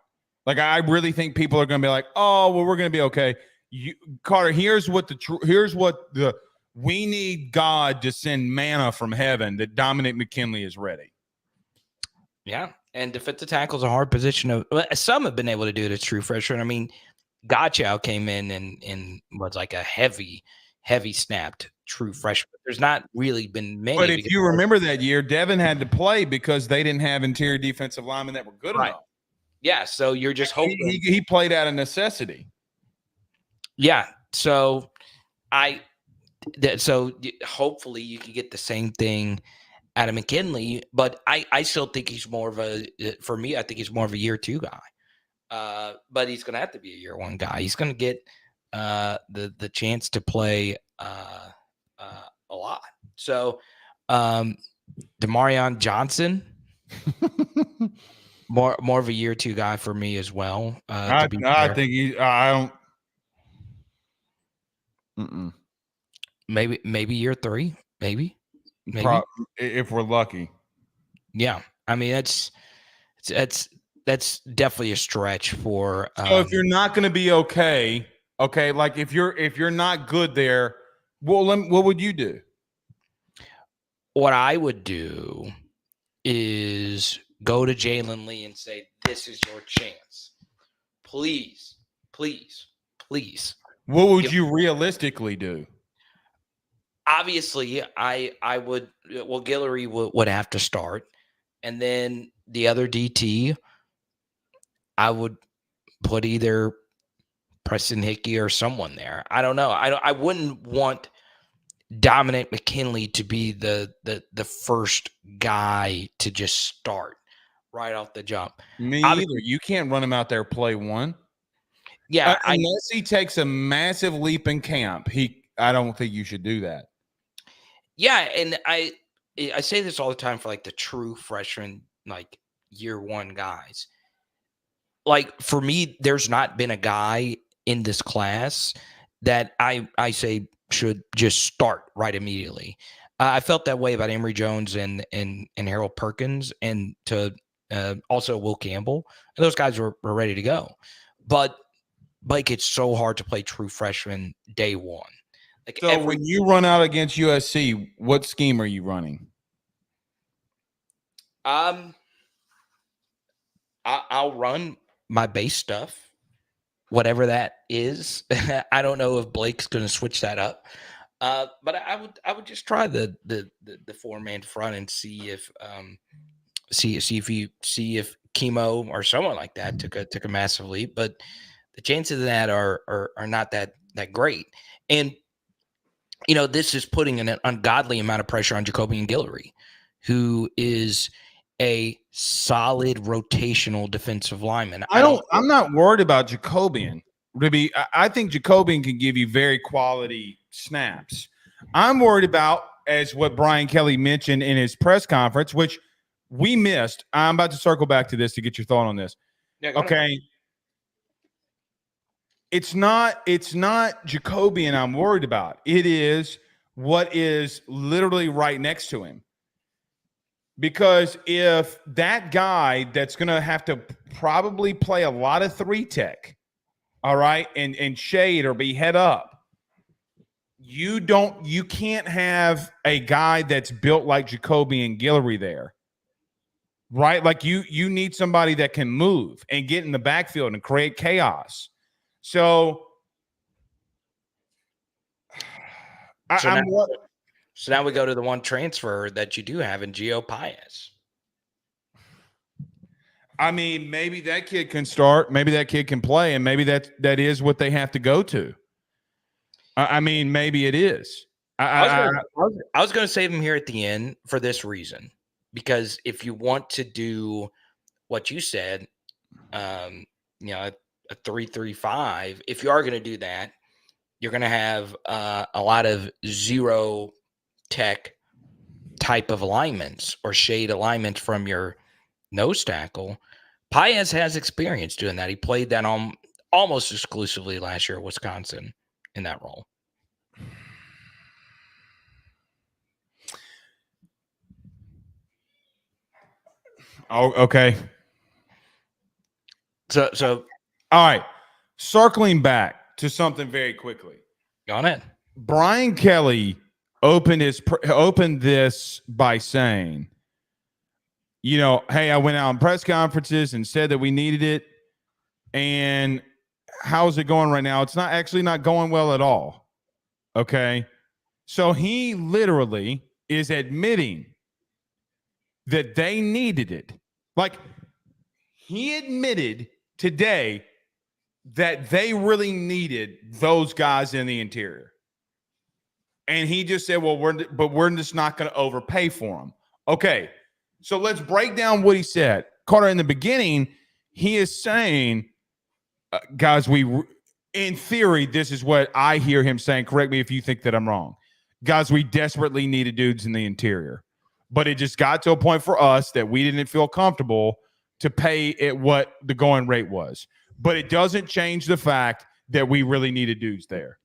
Like, I really think people are going to be like, oh, well, we're going to be okay. Carter, here's what we need God to send manna from heaven that Dominic McKinley is ready. Yeah. And defensive tackle is a hard position. Some have been able to do it as true freshman. I mean, Gotchow came in and was like a heavy snapped true freshman. There's not really been many. But if you remember that year, Devin had to play because they didn't have interior defensive linemen that were good enough. Yeah, so you're just hoping. He played out of necessity. Yeah, so hopefully you can get the same thing out of McKinley, but I still think he's more of I think he's more of a year 2 guy. But he's going to have to be a year 1 guy. He's going to get the chance to play a lot. So Demarion Johnson, more of a year 2 guy for me as well. I think I don't. Maybe year 3, maybe. If we're lucky. Yeah, I mean that's definitely a stretch for. So if you're not going to be okay, like if you're not good there, what would you do? What I would do is go to Jalen Lee and say, "This is your chance. Please, please, please." What would you realistically do? Obviously, I would. Well, Guillory would have to start, and then the other DT, I would put either Preston Hickey or someone there. I don't know. I wouldn't want Dominic McKinley to be the first guy to just start right off the jump. Me either. You can't run him out there play 1. Yeah, unless he takes a massive leap in camp, I don't think you should do that. Yeah, and I say this all the time for like the true freshman, like year 1 guys. Like for me, there's not been a guy in this class that I say should just start right immediately. I felt that way about Emory Jones and Harold Perkins and to also Will Campbell. And those guys were ready to go. But like it's so hard to play true freshman day 1. Like so when you run out against USC, what scheme are you running? I'll run my base stuff, whatever that is. I don't know if Blake's going to switch that up, but I would just try the 4-man front and see if Chemo or someone like that took a massive leap. But the chances of that are not that great. And this is putting an ungodly amount of pressure on Jacobian Guillory, who is a solid rotational defensive lineman. I'm not worried about Jacobian. I think Jacobian can give you very quality snaps. I'm worried about, as what Brian Kelly mentioned in his press conference, which we missed. I'm about to circle back to this to get your thought on this. Yeah, okay. It's not Jacobian I'm worried about. It is what is literally right next to him. Because if that guy that's going to have to probably play a lot of 3-tech, all right, and shade or be head up, you can't have a guy that's built like Jacobian Guillory there. Right? Like you need somebody that can move and get in the backfield and create chaos. So now we go to the one transfer that you do have in Gio Paez. I mean, maybe that kid can start. Maybe that kid can play, and maybe that is what they have to go to. I mean, maybe it is. I was going to save him here at the end for this reason, because if you want to do what you said, a 3-3-5, if you are going to do that, you're going to have a lot of 0-tech type of alignments or shade alignment from your nose tackle. Paez has experience doing that. He played that almost exclusively last year at Wisconsin in that role. Oh, okay. So all right. Circling back to something very quickly. Go on in. Brian Kelly opened this by saying, hey, I went out in press conferences and said that we needed it. And how's it going right now? It's not going well at all. Okay. So he literally is admitting that they needed it. Like, he admitted today that they really needed those guys in the interior. And he just said, well, we're just not going to overpay for them. Okay. So let's break down what he said. Carter, in the beginning, he is saying, guys, in theory, this is what I hear him saying. Correct me if you think that I'm wrong. Guys, we desperately needed dudes in the interior. But it just got to a point for us that we didn't feel comfortable to pay it what the going rate was. But it doesn't change the fact that we really needed dudes there.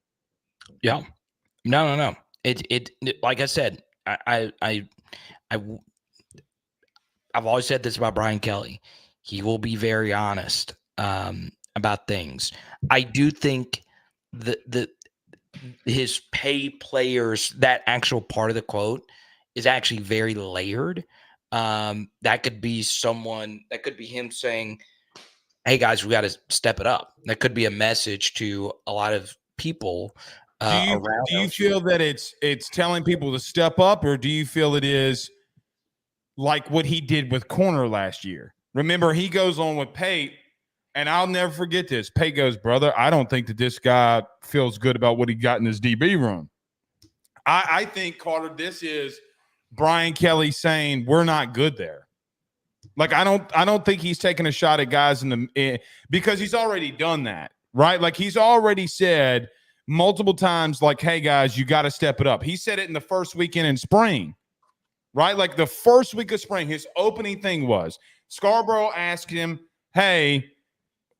Yeah. No. It like I said, I've always said this about Brian Kelly. He will be very honest about things. I do think that his pay players, that actual part of the quote is actually very layered. That could be him saying, hey guys, we got to step it up. That could be a message to a lot of people. Do you feel that it's telling people to step up, or do you feel it is like what he did with corner last year? Remember, he goes on with Pate, and I'll never forget this. Pate goes, brother, I don't think that this guy feels good about what he got in his DB room. I think, Carter, this is Brian Kelly saying we're not good there. Like, I don't think he's taking a shot at guys because he's already done that, right? Like, he's already said multiple times, like, hey guys, you got to step it up. He said it in the first weekend in spring, right? Like, the first week of spring, his opening thing was Scarborough asked him, hey,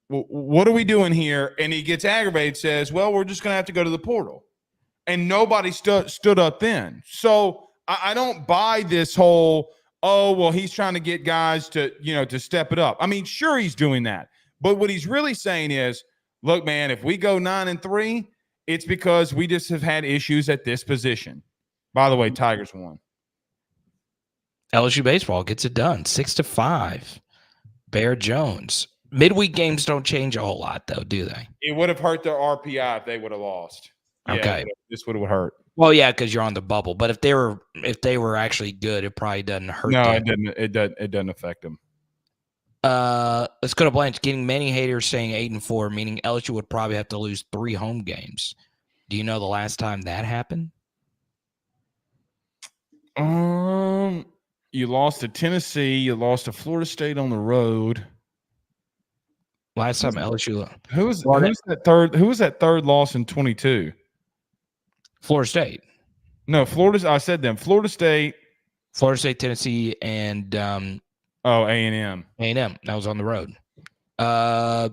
what are we doing here? And he gets aggravated, says, well, we're just going to have to go to the portal. And nobody stood up then. So I don't buy this whole, oh, well, he's trying to get guys to step it up. I mean, sure, he's doing that. But what he's really saying is, look, man, if we go 9-3, it's because we just have had issues at this position. By the way, Tigers won. LSU baseball gets it done, 6-5. Bear Jones. Midweek games don't change a whole lot, though, do they? It would have hurt their RPI if they would have lost. Okay, yeah, this would have hurt. Well, yeah, because you're on the bubble. But if they were actually good, it probably doesn't hurt. No, them. it doesn't affect them. Let's go to Blanche. Getting many haters saying 8-4, meaning LSU would probably have to lose 3 home games. Do you know the last time that happened? You lost to Tennessee. You lost to Florida State on the road. Last time LSU. Who's that third? Who was that third loss in 22? Florida State. No, Florida. I said them. Florida State, Tennessee, and A&M. A&M. That was on the road. What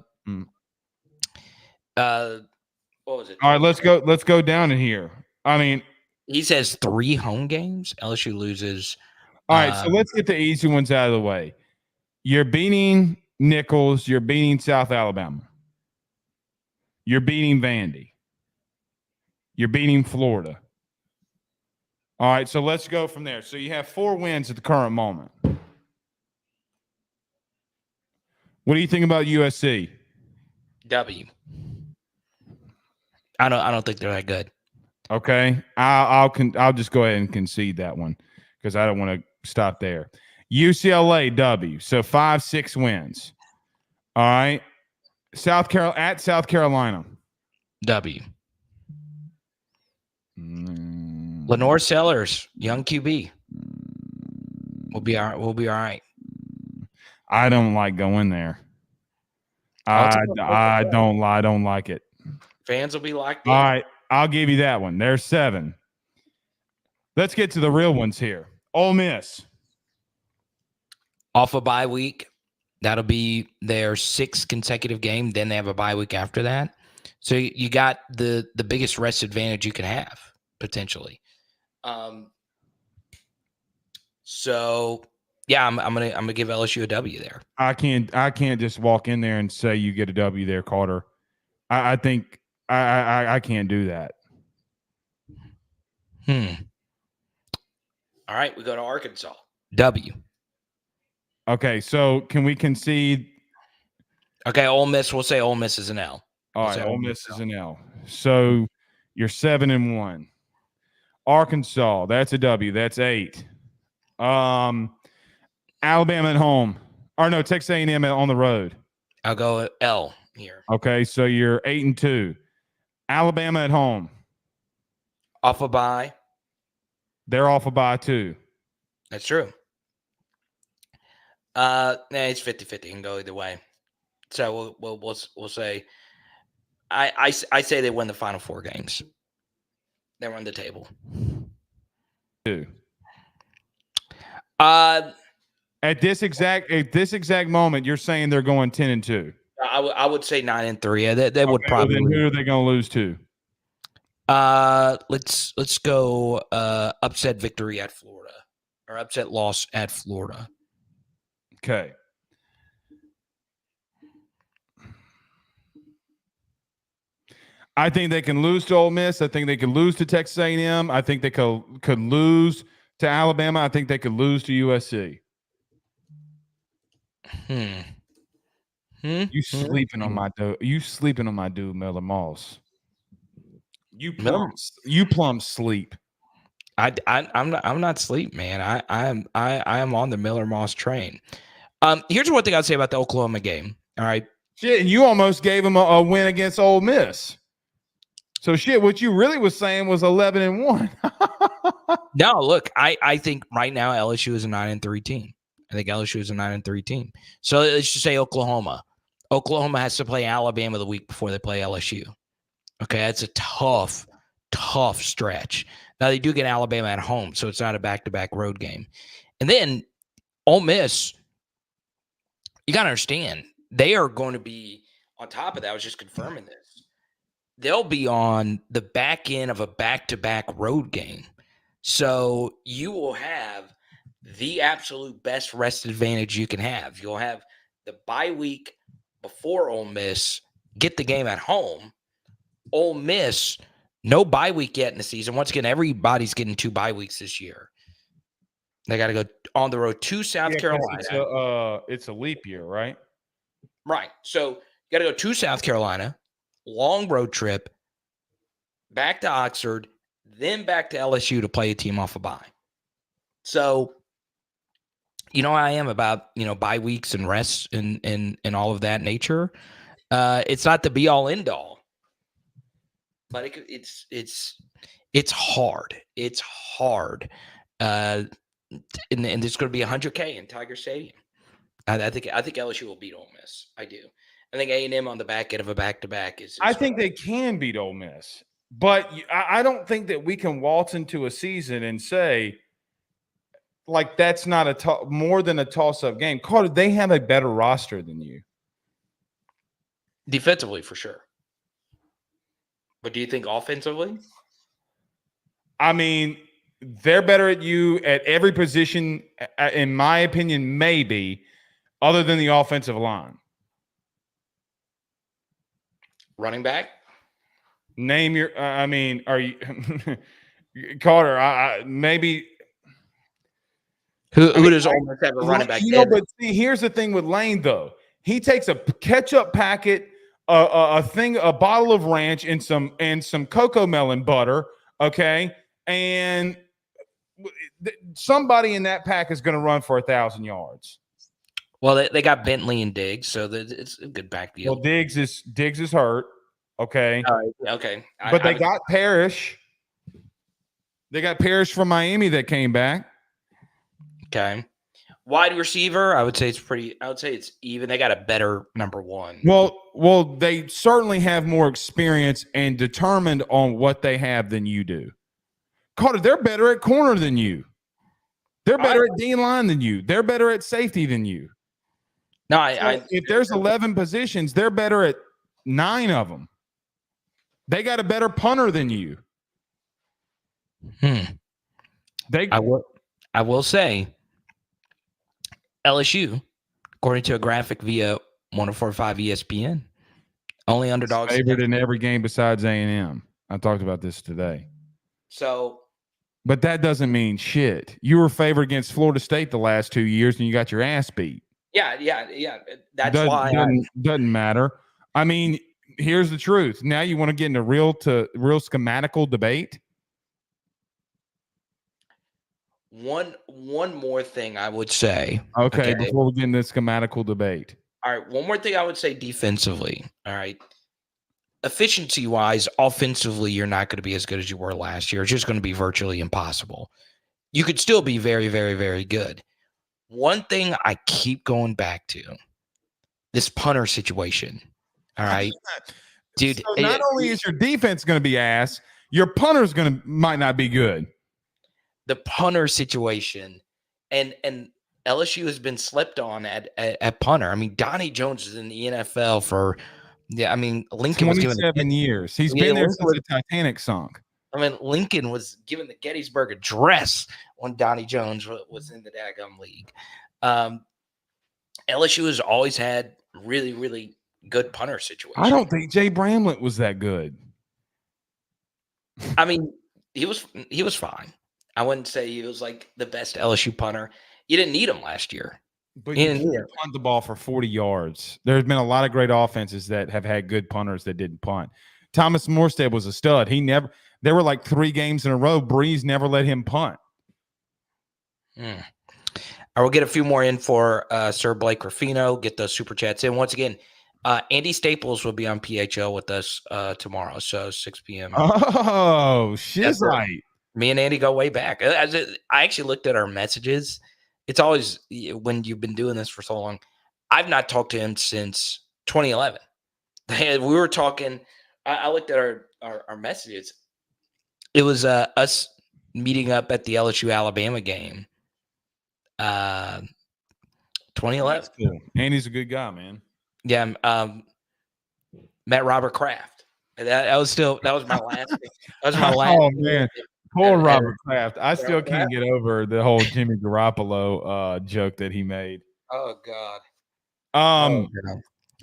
was it? All right, let's go down in here. I mean, he says 3 home games. LSU loses. All right, so let's get the easy ones out of the way. You're beating Nichols. You're beating South Alabama. You're beating Vandy. You're beating Florida. All right, so let's go from there. So you have 4 wins at the current moment. What do you think about USC? W. I don't think they're that good. Okay, I'll just go ahead and concede that one because I don't want to stop there. UCLA W. So 5-6 wins. All right. South Carolina. W. Lenore Sellers, young QB. We'll be all right. I don't like going there. I don't like it. Fans will be locked in. All right, I'll give you that one. There's 7. Let's get to the real ones here. Ole Miss. Off a bye week. That'll be their 6th consecutive game. Then they have a bye week after that. So you got the biggest rest advantage you can have potentially. So yeah, I'm gonna give LSU a W there. I can't just walk in there and say you get a W there, Carter. I think I can't do that. All right, we go to Arkansas. W. Okay, so can we concede? Okay, Ole Miss. We'll say Ole Miss is an L. All right, Ole Miss is an L. So you're 7-1. Arkansas, that's a W. That's 8. Alabama at home. Or no, Texas A&M on the road. I'll go L here. Okay, so you're 8-2. Alabama at home. Off a bye. They're off a bye too. That's true. It's 50-50. It can go either way. So we'll say I say they win the final 4 games. They run the table. 2. At this exact moment, you're saying they're going 10-2. I would say 9-3. They would probably. Well, then who are they going to lose to? Let's go upset victory at Florida or upset loss at Florida. Okay. I think they can lose to Ole Miss. I think they can lose to Texas A&M. I think they could lose to Alabama. I think they could lose to USC. You sleeping on my dude? You sleeping on my dude, Miller Moss? You plum sleep. I'm not sleep, man. I am on the Miller Moss train. Here's one thing I'd say about the Oklahoma game. All right. Shit, you almost gave him a win against Ole Miss. So shit, what you really was saying was 11-1. No, look, I think right now LSU is a 9-3 team. I think LSU is a 9-3 team. So let's just say Oklahoma. Oklahoma has to play Alabama the week before they play LSU. Okay, that's a tough stretch. Now they do get Alabama at home, so it's not a back-to-back road game. And then Ole Miss, you got to understand, they are going to be on top of that. I was just confirming this. They'll be on the back end of a back-to-back road game. So you will have the absolute best rest advantage you can have. You'll have the bye week before Ole Miss, get the game at home. Ole Miss, no bye week yet in the season. Once again, everybody's getting 2 bye weeks this year. They got to go on the road to South Carolina. It's a leap year, right? Right. So you got to go to South Carolina, long road trip, back to Oxford, then back to LSU to play a team off a bye. So, you know, I am about, bye weeks and rests and all of that nature. It's not the be all end all, but it's hard. It's hard. And there's going to be 100K in Tiger Stadium. I think LSU will beat Ole Miss. I do. I think A&M on the back end of a back-to-back is I think they can beat Ole Miss, but I don't think that we can waltz into a season and say, like, that's not more than a toss-up game. Carter, they have a better roster than you. Defensively, for sure. But do you think offensively? I mean, they're better at you at every position, in my opinion, maybe, other than the offensive line. Running back? Name your are you Carter, maybe who does Ole Miss have a running back? But see, here's the thing with Lane, though. He takes a ketchup packet, a bottle of ranch, and some cocoa melon butter, okay? And somebody in that pack is going to run for 1,000 yards. Well, they got Bentley and Diggs, so it's a good backfield. Well, Diggs is hurt, okay? Okay. But they got Parrish. They got Parrish from Miami that came back. Okay. Wide receiver, I would say it's even. They got a better number one. Well, they certainly have more experience and determined on what they have than you do. Carter, they're better at corner than you. They're better at D line than you. They're better at safety than you. No, If there's 11 positions, they're better at 9 of them. They got a better punter than you. I will say LSU, according to a graphic via 104.5 ESPN, only underdogs favored in every game besides A&M. I talked about this today. So, but that doesn't mean shit. You were favored against Florida State the last 2 years, and you got your ass beat. Yeah. That's Doesn't matter. I mean, here's the truth. Now you want to get into real schematical debate. One more thing I would say. Okay, before we get into schematical debate. All right, one more thing I would say defensively. All right. Efficiency-wise, offensively, you're not going to be as good as you were last year. It's just going to be virtually impossible. You could still be very, very, very good. One thing I keep going back to, this punter situation. All right. Dude. So not only is your defense going to be ass, your punter's might not be good. The punter situation, and LSU has been slept on at punter. I mean, Donnie Jones is in the NFL for, Lincoln was given 27 years. He's been there since the Titanic sunk. I mean, Lincoln was given the Gettysburg Address when Donnie Jones was in the daggum league. LSU has always had really, really good punter situations. I don't think Jay Bramlett was that good. I mean, he was fine. I wouldn't say he was like the best LSU punter. You didn't need him last year. But you can't punt the ball for 40 yards. There's been a lot of great offenses that have had good punters that didn't punt. Thomas Morstead was a stud. There were like 3 games in a row. Breeze never let him punt. I will get a few more in for Sir Blake Ruffino. Get those super chats in. Once again, Andy Staples will be on PHL with us tomorrow, so 6 p.m. Oh, shit's right. Me and Andy go way back. I actually looked at our messages. It's always, when you've been doing this for so long, I've not talked to him since 2011. We were talking. I looked at our messages. It was us meeting up at the LSU Alabama game. 2011. Cool. Andy's a good guy, man. Yeah. Met Robert Kraft. That was my last thing. That was my last. Oh man. Poor Robert Kraft. I still can't get over the whole Jimmy Garoppolo joke that he made. Oh God.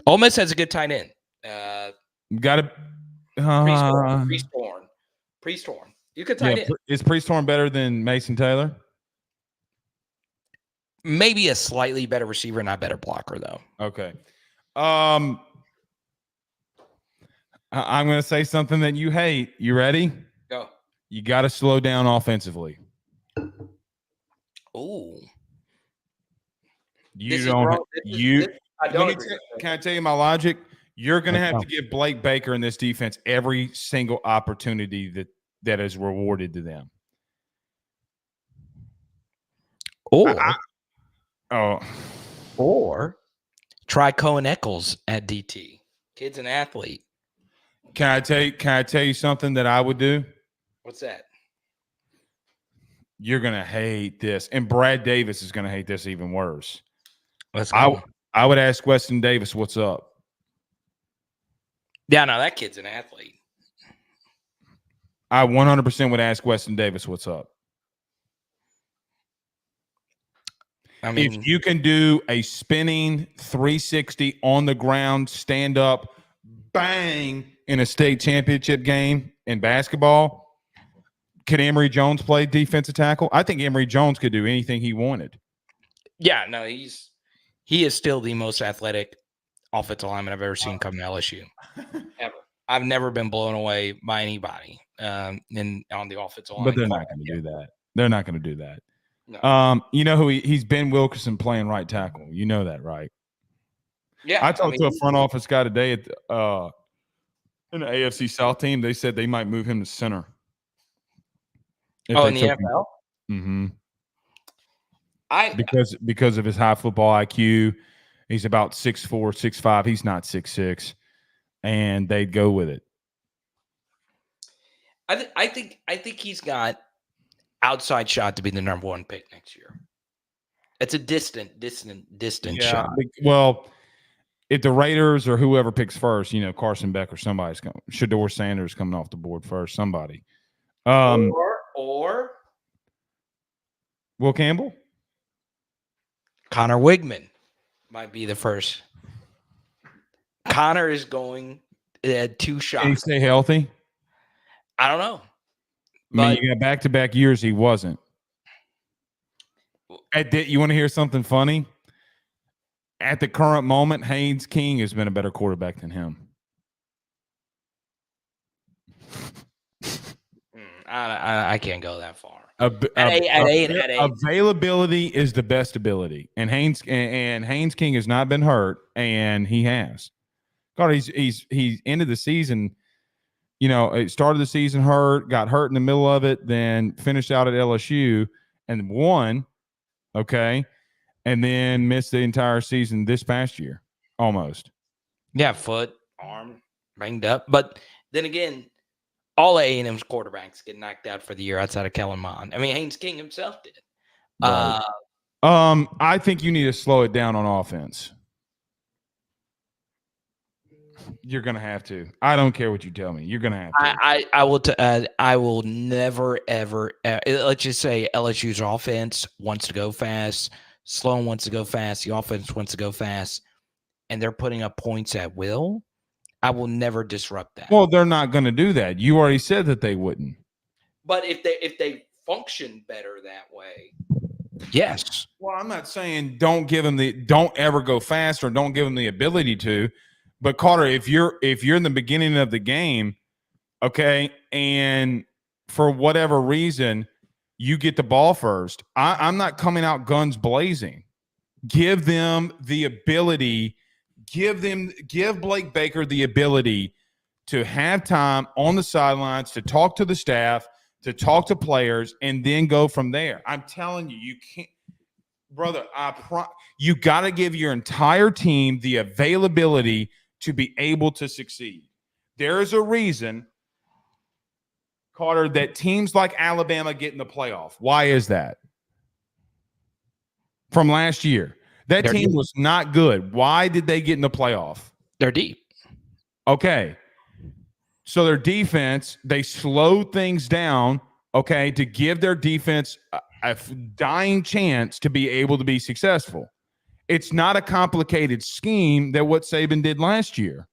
Ole Miss has a good tight end. Got to Priesthorn. You could tight end. Is Priesthorn better than Mason Taylor? Maybe a slightly better receiver, not better blocker though. Okay. I'm going to say something that you hate. You ready? Go. You got to slow down offensively. Ooh. Can I tell you my logic? You're going to have to give Blake Baker and this defense every single opportunity that is rewarded to them. Or try Cohen Eccles at DT. Kid's an athlete. Can I tell you something that I would do? What's that? You're going to hate this. And Brad Davis is going to hate this even worse. Let's go. I would ask Weston Davis, what's up? Yeah, no, that kid's an athlete. I 100% would ask Weston Davis, what's up? I mean, if you can do a spinning 360 on the ground, stand up, bang, in a state championship game in basketball, could Emory Jones play defensive tackle? I think Emory Jones could do anything he wanted. Yeah, no, he is still the most athletic offensive lineman I've ever seen come to LSU. Ever. I've never been blown away by anybody on the offensive line. But they're not going to do that. They're not going to do that. No. You know who he's Ben Wilkerson playing right tackle. You know that, right? Yeah. I talked to a front office guy today at in the AFC South team. They said they might move him to center. In the NFL? Mm-hmm. Because of his high football IQ. He's about 6'4", 6'5". He's not 6'6", and they'd go with it. I think he's got outside shot to be the number 1 pick next year. It's a distant shot. Well, if the Raiders or whoever picks first, Carson Beck or somebody's coming. Shador Sanders coming off the board first. Somebody. Or Will Campbell? Connor Wigman might be the first. Connor is going at 2 shots. Can he stay healthy? I don't know. I mean, you got back-to-back years he wasn't. You want to hear something funny? At the current moment, Haynes King has been a better quarterback than him. I can't go that far. Availability is the best ability, and Haynes King has not been hurt, and he has. God, he's ended the season. It started the season hurt, got hurt in the middle of it, then finished out at LSU and won. Okay, and then missed the entire season this past year, almost. Yeah, foot, arm, banged up, but then again. All A&M's quarterbacks get knocked out for the year outside of Kellen Mond. I mean, Haynes King himself did. Right. I think you need to slow it down on offense. You're going to have to. I don't care what you tell me. You're going to have to. I will never, ever, let's just say LSU's offense wants to go fast. Sloan wants to go fast. The offense wants to go fast. And they're putting up points at will. I will never disrupt that. Well, they're not going to do that. You already said that they wouldn't. But if they function better that way, yes. Well, I'm not saying don't ever go fast or don't give them the ability to. But Carter, if you're in the beginning of the game, okay, and for whatever reason you get the ball first, I'm not coming out guns blazing. Give them the ability. Give Blake Baker the ability to have time on the sidelines to talk to the staff, to talk to players, and then go from there. I'm telling you, you can't, brother. You got to give your entire team the availability to be able to succeed. There is a reason, Carter, that teams like Alabama get in the playoff. Why is that? From last year. That They're team deep. was not good. Why did they get in the playoff? They're deep. Okay. So their defense, they slowed things down, okay, to give their defense a dying chance to be able to be successful. It's not a complicated scheme that what Saban did last year.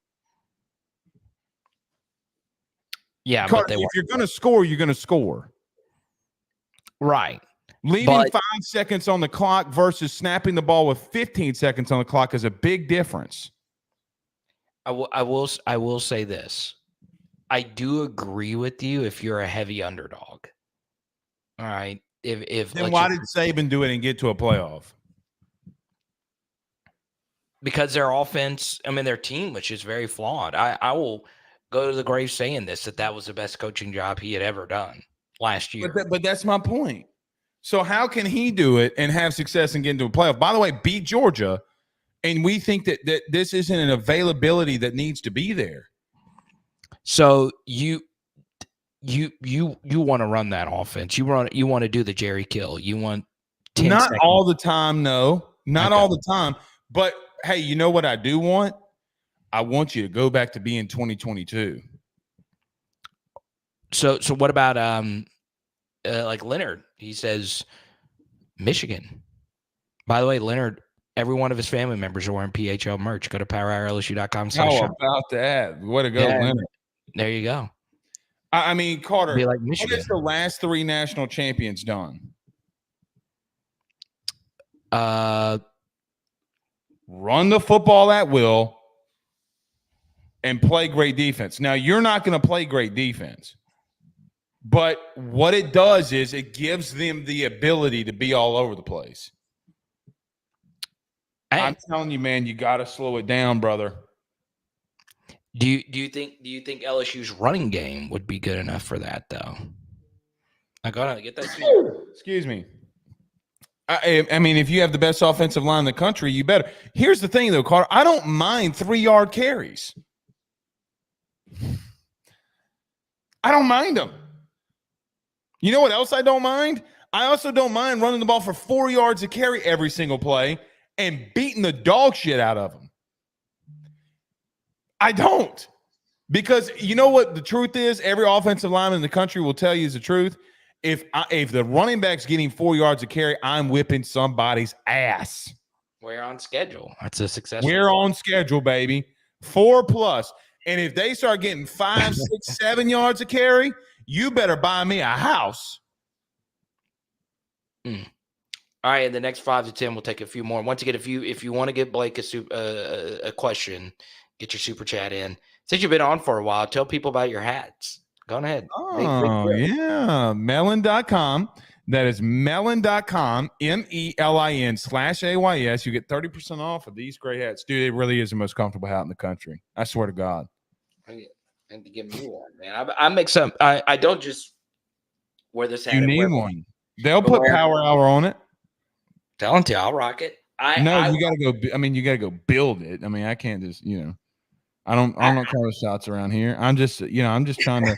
Yeah, Carter, but if you're going to score, you're going to score. Right. Leaving 5 seconds on the clock versus snapping the ball with 15 seconds on the clock is a big difference. I will say this. I do agree with you if you're a heavy underdog. All right. Then why did Saban do it and get to a playoff? Because their offense, their team, which is very flawed. I will go to the grave saying this, that was the best coaching job he had ever done last year. But that's my point. So how can he do it and have success and get into a playoff? By the way, beat Georgia, and we think that this isn't an availability that needs to be there. So you want to run that offense. You want to do the Jerry Kill. You want 10 not seconds. all the time, no. Not Okay. all the time. But hey, you know what I do want? I want you to go back to being 2022. So what about like Leonard? He says Michigan. By the way, Leonard, every one of his family members are wearing PHL merch. Go to powerhourlsu.com. How about that? Way to go, Leonard. There you go. I mean, Carter, Be like what Michigan. has the last 3 national champions done? Run the football at will and play great defense. Now, you're not going to play great defense. But what it does is it gives them the ability to be all over the place. I'm telling you, man, you got to slow it down, brother. Do you think LSU's running game would be good enough for that though? I gotta get that. Excuse me. I mean, if you have the best offensive line in the country, you better. Here's the thing, though, Carter. I don't mind 3-yard carries. I don't mind them. You know what else I don't mind? I also don't mind running the ball for 4 yards of carry every single play and beating the dog shit out of them. I don't. Because you know what the truth is? Every offensive lineman in the country will tell you is the truth. If the running back's getting 4 yards of carry, I'm whipping somebody's ass. We're on schedule. That's a success. We're on schedule, baby. 4+. And if they start getting 5, 6, 7 yards of carry, you better buy me a house. All right, in the next 5 to 10, we'll take a few more. Once again, if you want to get Blake a question, get your super chat in. Since you've been on for a while, tell people about your hats. Go ahead. Oh, yeah. Melon.com. That is melon.com, MELIN/AYS. You get 30% off of these great hats. Dude, it really is the most comfortable hat in the country. I swear to God. And to give me one, man. I make some. I don't just wear this hat. You need one. They'll put Power Hour on it. Telling you, I'll rock it. You gotta go. I mean, you gotta go build it. I mean, I can't just, I don't call the shots around here. I'm just trying to.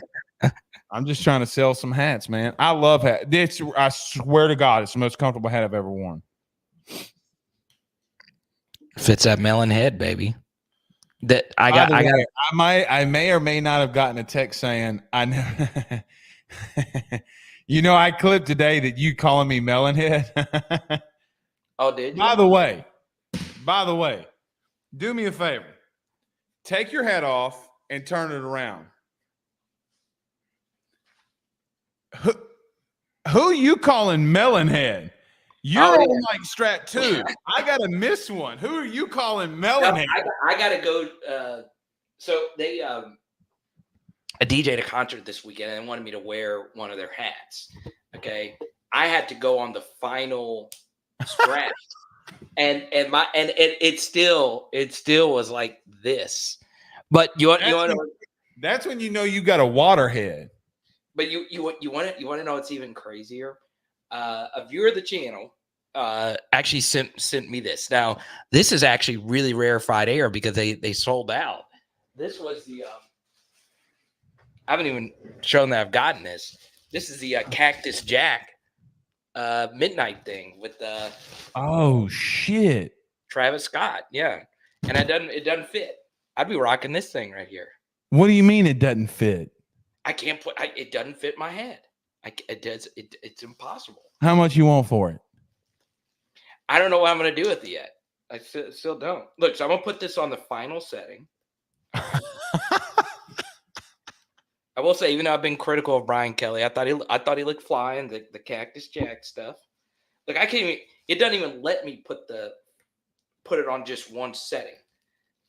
I'm just trying to sell some hats, man. I love hats. I swear to God, it's the most comfortable hat I've ever worn. Fits that melon head, baby. That I may or may not have gotten a text saying I know. I clipped today that you calling me melon head. Oh, did you? By the way, do me a favor. Take your hat off and turn it around. Who you calling Melonhead? You're on like strat 2. I gotta miss one. Who are you calling Melonhead? I gotta go. So they a DJ'd a concert this weekend and wanted me to wear one of their hats. Okay, I had to go on the final strat, and it still was like this. But that's when you know you got a water head. But you want to know what's even crazier? A viewer of the channel actually sent me this. Now, this is actually really rarefied air because they sold out. This was the I haven't even shown that I've gotten this. This is the Cactus Jack midnight thing with the oh shit, Travis Scott. Yeah, and it doesn't fit. I'd be rocking this thing right here. What do you mean it doesn't fit? I can't put. It doesn't fit my head. It's impossible. How much you want for it? I don't know what I'm going to do with it yet. I still don't. Look, so I'm going to put this on the final setting. I will say, even though I've been critical of Brian Kelly, I thought he looked fly in the Cactus Jack stuff. Look, I can't even. It doesn't even let me put it on just one setting.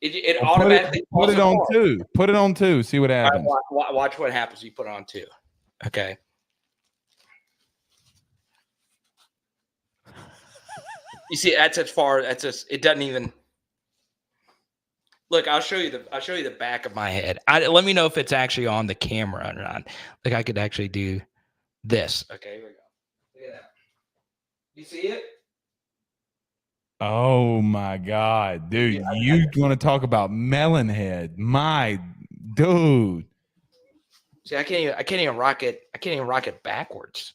It automatically put it on 2. Put it on 2. See what happens. Right, watch what happens. You put it on 2. Okay. You see, that's as far. That's just. It doesn't even. Look, I'll show you the back of my head. Let me know if it's actually on the camera or not. Like I could actually do this. Okay, here we go. Look at that. You see it? Oh my God, dude! You want to talk about melon head? My dude. See, I can't even rock it. I can't even rock it backwards.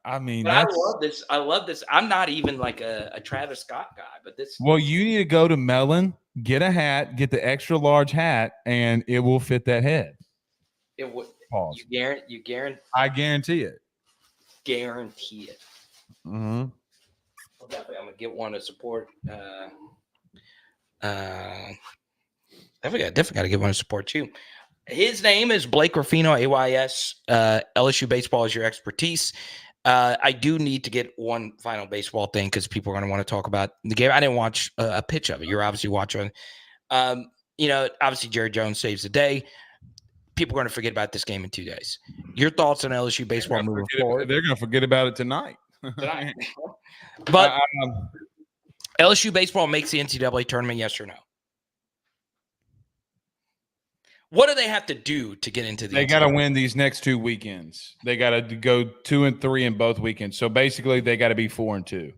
I mean, I love this. I love this. I'm not even like a Travis Scott guy, but this. Well, you need to go to Melon, get a hat, get the extra large hat, and it will fit that head. It would. Pause. You guarantee. I guarantee it. Guarantee it. Mm-hmm. Well, definitely, I'm gonna get one to support. Definitely got to get one to support you. His name is Blake Ruffino, AYS. LSU baseball is your expertise. I do need to get one final baseball thing because people are going to want to talk about the game. I didn't watch a pitch of it. You're obviously watching. Obviously Jerry Jones saves the day. People are going to forget about this game in 2 days. Your thoughts on LSU baseball moving forward? They're going to forget about it tonight. But LSU baseball makes the NCAA tournament, yes or no? What do they have to do to get into the They got to win these next 2 weekends. They got to go 2 and 3 in both weekends. So basically they got to be 4 and 2.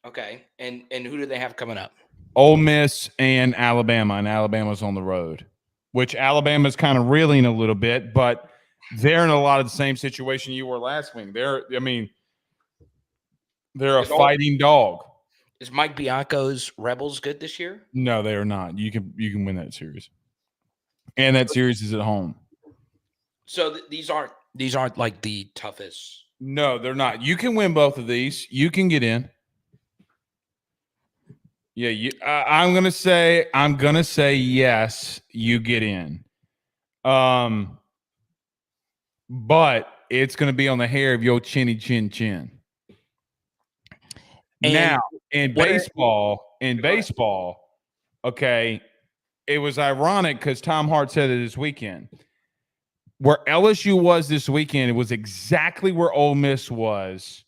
Okay. And who do they have coming up? Ole Miss and Alabama's on the road, which Alabama's kind of reeling a little bit, but they're in a lot of the same situation you were last week. They're a fighting dog. Is Mike Bianco's Rebels good this year? No, they are not. You can win that series, and that series is at home. So these aren't like the toughest. No, they're not. You can win both of these. You can get in. Yeah, I'm gonna say yes. You get in. But it's gonna be on the hair of your chinny chin chin. And now in baseball, okay, it was ironic because Tom Hart said it this weekend. Where LSU was this weekend, it was exactly where Ole Miss was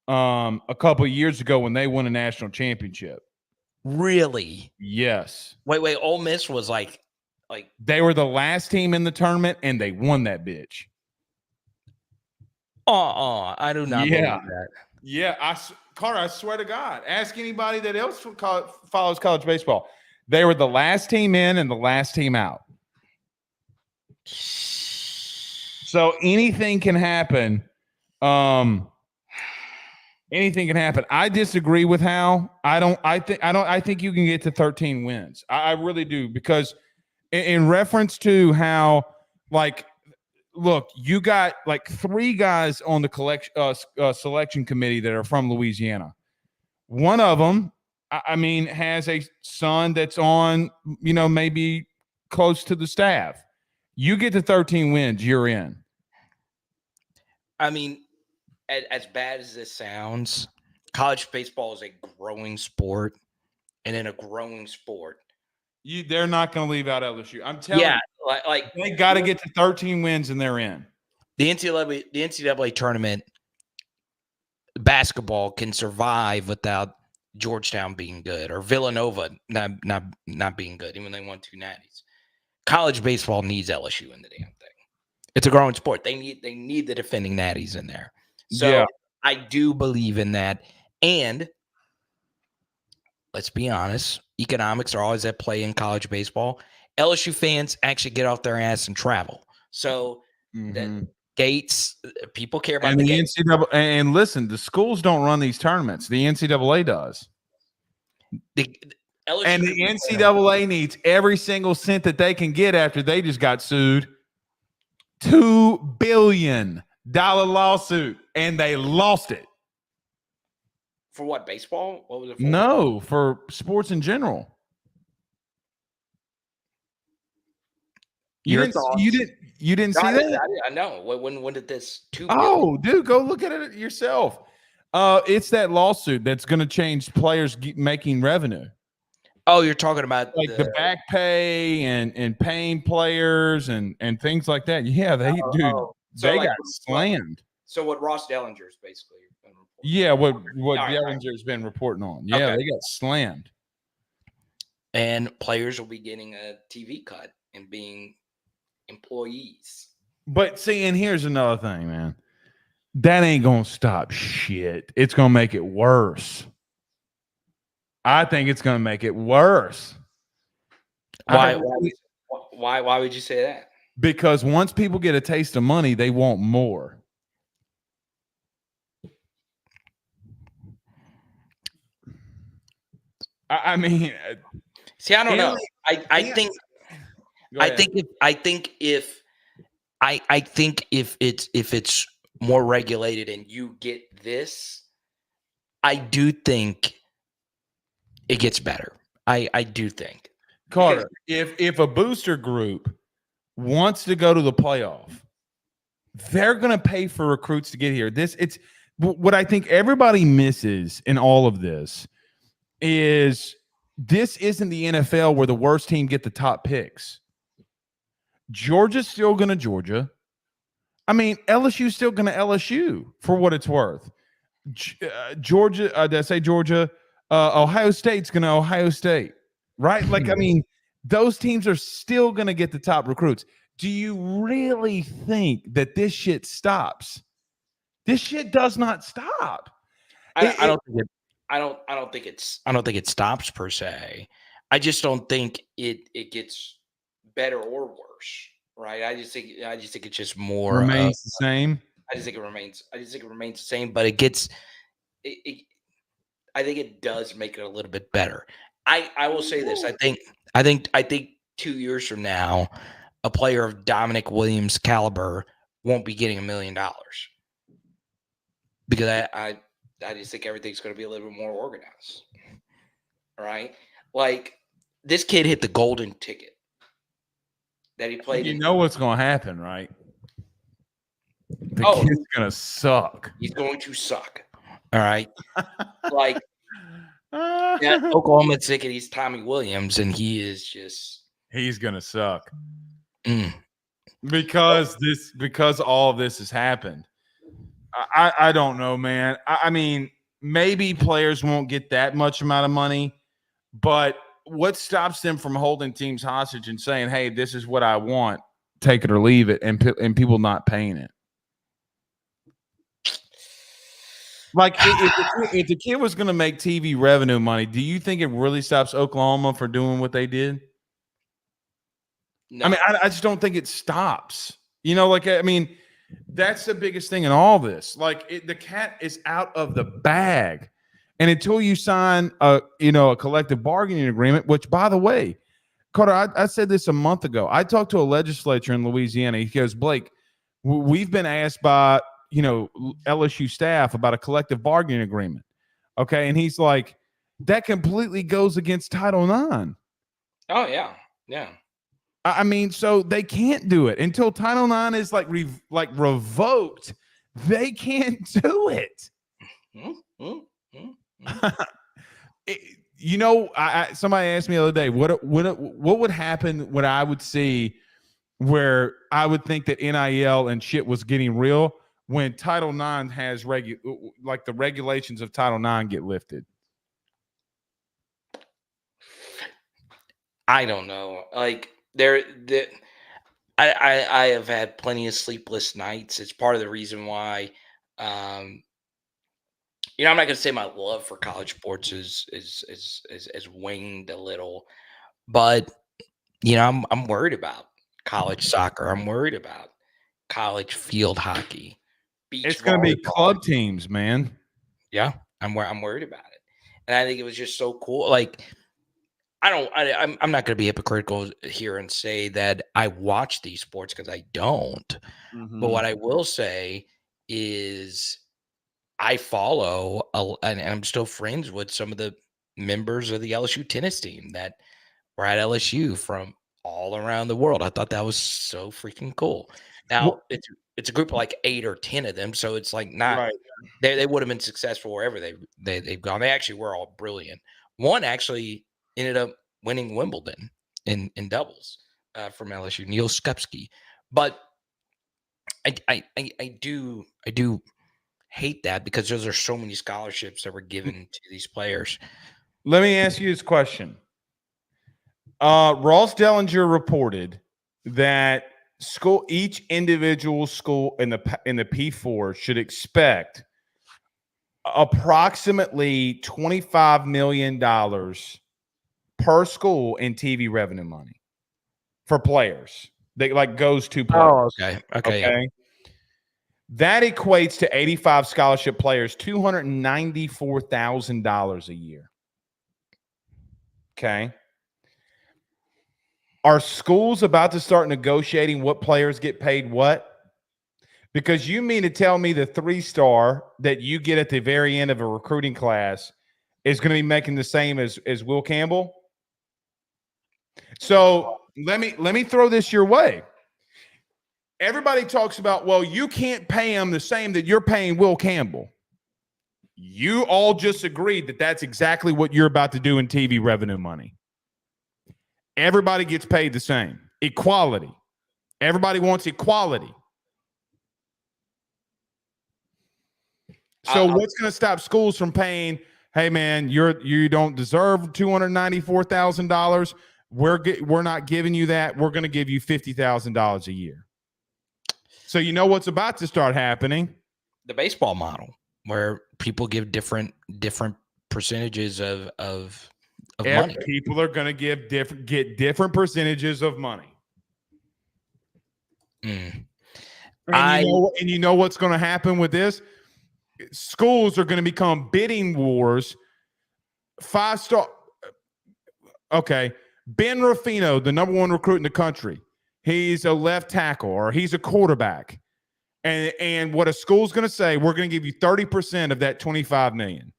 a couple of years ago when they won a national championship. Really? Yes. Wait. Ole Miss was like they were the last team in the tournament and they won that bitch. I do not believe that. Yeah, Carter, I swear to God, ask anybody that else follows college baseball. They were the last team in and the last team out. So anything can happen. Anything can happen. I disagree with Hal. I think you can get to 13 wins. I really do, because in reference to how, like, look, you got like 3 guys on the selection committee that are from Louisiana. One of them, has a son that's on, maybe close to the staff. You get to 13 wins, you're in. I mean, as bad as this sounds, college baseball is a growing sport, and in a growing sport, they're not going to leave out LSU. I'm telling you, like they got to get to 13 wins and they're in. The NCAA tournament basketball can survive without Georgetown being good or Villanova not being good, even though they won 2 natties. College baseball needs LSU in the damn thing. It's a growing sport. They need the defending natties in there. So yeah. I do believe in that. And let's be honest, economics are always at play in college baseball. LSU fans actually get off their ass and travel. So the gates, people care about the gates. NCAA, and listen, the schools don't run these tournaments. The NCAA does. The NCAA needs every single cent that they can get after they just got sued. $2 billion lawsuit, and they lost it. For what, baseball? What was it for? No, for sports in general. You didn't see that? I know. When did this $2 billion? Oh, dude, go look at it yourself. It's that lawsuit that's going to change players making revenue. Oh, you're talking about like the back pay and paying players and things like that. Yeah, they got slammed. So what Ross Dellinger's basically been reporting. Yeah, what Dellinger's been reporting on. Yeah, okay. They got slammed. And players will be getting a TV cut and being employees. But see, and here's another thing, man. That ain't gonna stop shit. It's gonna make it worse. I think it's going to make it worse. Why would you say that? Because once people get a taste of money, they want more. I mean, see, I don't know. I think if it's more regulated and you get this, I do think it gets better. I do think. Carter, if a booster group wants to go to the playoff, they're going to pay for recruits to get here. It's what I think everybody misses in all of this is this isn't the NFL where the worst team get the top picks. Georgia's still going to Georgia. I mean, LSU's still going to LSU for what it's worth. Georgia, did I say Georgia? Ohio State's going to Ohio State, right? Like, I mean, those teams are still going to get the top recruits. Do you really think that this shit stops? This shit does not stop. I don't think it stops per se. I just don't think it gets better or worse, right? I just think it's just more Remains the same. I just think it remains the same, but it gets it I think it does make it a little bit better. I will say this. I think 2 years from now, a player of Dominic Williams' caliber won't be getting $1 million because I just think everything's going to be a little bit more organized. Right? Like this kid hit the golden ticket that he played. You know what's going to happen, right? The Oh, kid's going to suck. he's going to suck. All right. Like that Oklahoma ticket, he's Tommy Williams, and he is just He's going to suck. mm. Because all of this has happened. I don't know, man. I mean, maybe players won't get that much amount of money, but what stops them from holding teams hostage and saying, hey, this is what I want, take it or leave it, and people not paying it? Like, if the kid was going to make TV revenue money, do you think it really stops Oklahoma from doing what they did? No. I mean, I just don't think it stops. You know, like, I mean, that's the biggest thing in all this. Like, the cat is out of the bag. And until you sign a collective bargaining agreement, which, by the way, Carter, I said this a month ago. I talked to a legislature in Louisiana. He goes, Blake, we've been asked by, LSU staff about a collective bargaining agreement. Okay. And he's like, that completely goes against Title IX. Oh, yeah. Yeah. I mean, so they can't do it until Title IX is revoked. They can't do it. Somebody asked me the other day, what would happen when I would see where I would think that NIL and shit was getting real when Title IX has the regulations of Title IX get lifted. I don't know. Like I have had plenty of sleepless nights. It's part of the reason why I'm not going to say my love for college sports is waned a little, but I'm worried about college soccer. I'm worried about college field hockey. It's going to be club teams, man. Yeah, I'm worried about it, and I think it was just so cool. Like, I'm not going to be hypocritical here and say that I watch these sports because I don't. Mm-hmm. But what I will say is I follow and I'm still friends with some of the members of the LSU tennis team that were at LSU from all around the world. I thought that was so freaking cool. Now it's a group of like 8 or 10 of them, so it's like not right. They would have been successful wherever they've gone. They actually were all brilliant. One actually ended up winning Wimbledon in doubles from LSU, Neil Skupski. But I do hate that because there are so many scholarships that were given to these players. Let me ask you this question. Ross Dellinger reported that each individual school in the P4 should expect approximately $25 million per school in TV revenue money for players. They goes to players. Oh, okay. Yeah. That equates to 85 scholarship players, $294,000 a year. Okay. Are schools about to start negotiating what players get paid what? Because you mean to tell me the 3-star that you get at the very end of a recruiting class is going to be making the same as Will Campbell? So let me throw this your way. Everybody talks about, well, you can't pay him the same that you're paying Will Campbell. You all just agreed that that's exactly what you're about to do in TV revenue money. Everybody gets paid the same. Equality. Everybody wants equality. So what's going to stop schools from paying, hey, man, you don't deserve $294,000. We're not giving you that. We're going to give you $50,000 a year. So you know what's about to start happening? The baseball model, where people give different percentages of money. People are going to get different percentages of money. Mm. And you know what's going to happen with this? Schools are going to become bidding wars. 5-star. Okay. Ben Ruffino, the number 1 recruit in the country. He's a left tackle or he's a quarterback. And what a school's going to say, we're going to give you 30% of that $25 million.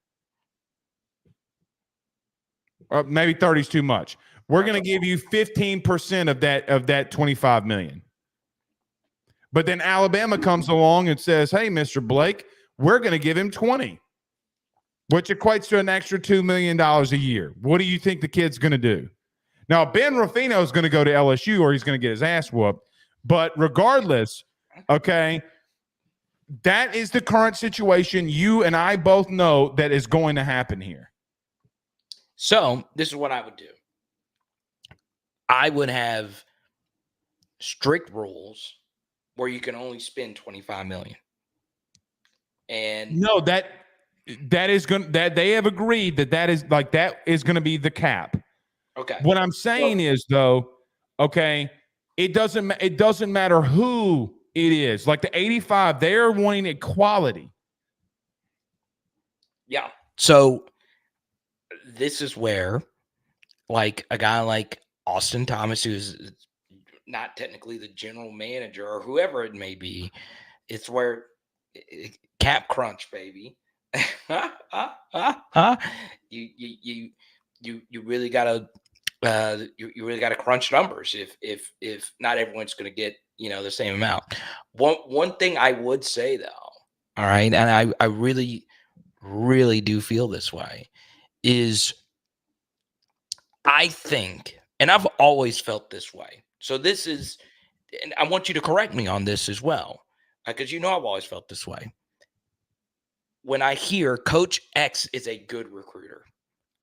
Or maybe 30 is too much. We're going to give you 15% of that $25 million. But then Alabama comes along and says, hey, Mr. Blake, we're going to give him 20, which equates to an extra $2 million a year. What do you think the kid's going to do? Now, Ben Ruffino is going to go to LSU or he's going to get his ass whooped. But regardless, okay, that is the current situation. You and I both know that is going to happen here. So this is what I would do. I would have strict rules where you can only spend $25 million. And no, that is going that they have agreed that is going to be the cap. Okay. What I'm saying is though, okay, it doesn't matter who it is. Like the 85, they're wanting equality. Yeah. So this is where, like, a guy like Austin Thomas, who's not technically the general manager or whoever it may be, it's where cap crunch, baby. You really gotta you really gotta crunch numbers if not everyone's gonna get the same amount. One thing I would say though, all right, and I really do feel this way, is I think, and I've always felt this way. So this is, and I want you to correct me on this as well, because I've always felt this way. When I hear Coach X is a good recruiter,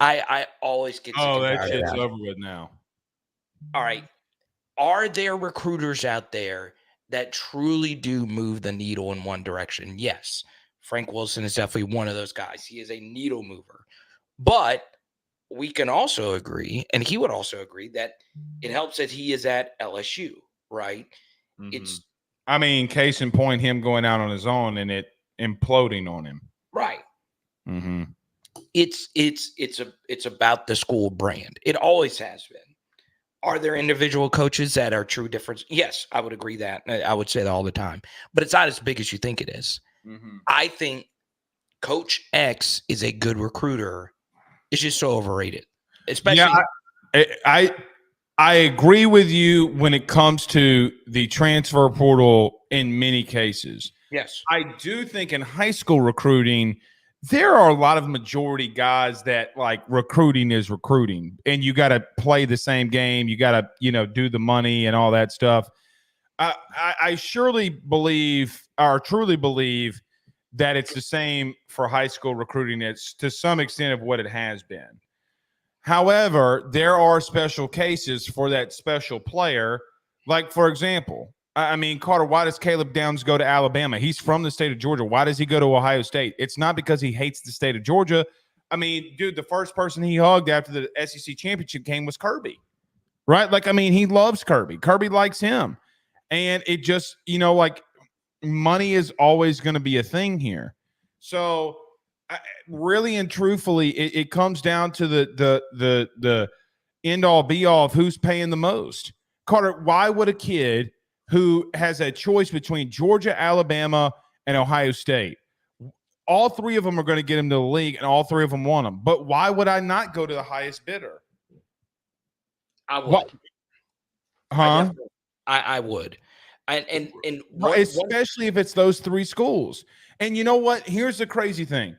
I always get that shit's over with now. All right. Are there recruiters out there that truly do move the needle in one direction? Yes. Frank Wilson is definitely one of those guys. He is a needle mover. But we can also agree, and he would also agree, that it helps that he is at LSU, right? Mm-hmm. Case in point, him going out on his own and it imploding on him. Right. Mm-hmm. It's about the school brand. It always has been. Are there individual coaches that are true difference? Yes, I would agree that. I would say that all the time. But it's not as big as you think it is. Mm-hmm. I think Coach X is a good recruiter. It's just so overrated. Especially, I agree with you when it comes to the transfer portal in many cases. Yes. I do think in high school recruiting, there are a lot of majority guys that like recruiting is recruiting, and you got to play the same game. You got to, do the money and all that stuff. I surely believe, or truly believe, that it's the same for high school recruiting. It's to some extent of what it has been. However, there are special cases for that special player. Like, for example, Carter, why does Caleb Downs go to Alabama? He's from the state of Georgia. Why does he go to Ohio State? It's not because he hates the state of Georgia. Dude, the first person he hugged after the SEC championship game was Kirby, right? He loves Kirby. Kirby likes him. And it just, money is always going to be a thing here. So really and truthfully, it comes down to the end all be all of who's paying the most. Carter, why would a kid who has a choice between Georgia, Alabama, and Ohio State, all three of them are going to get him to the league, and all three of them want him. But why would I not go to the highest bidder? I would. Huh? I would. And especially if it's those three schools. And you know what? Here's the crazy thing.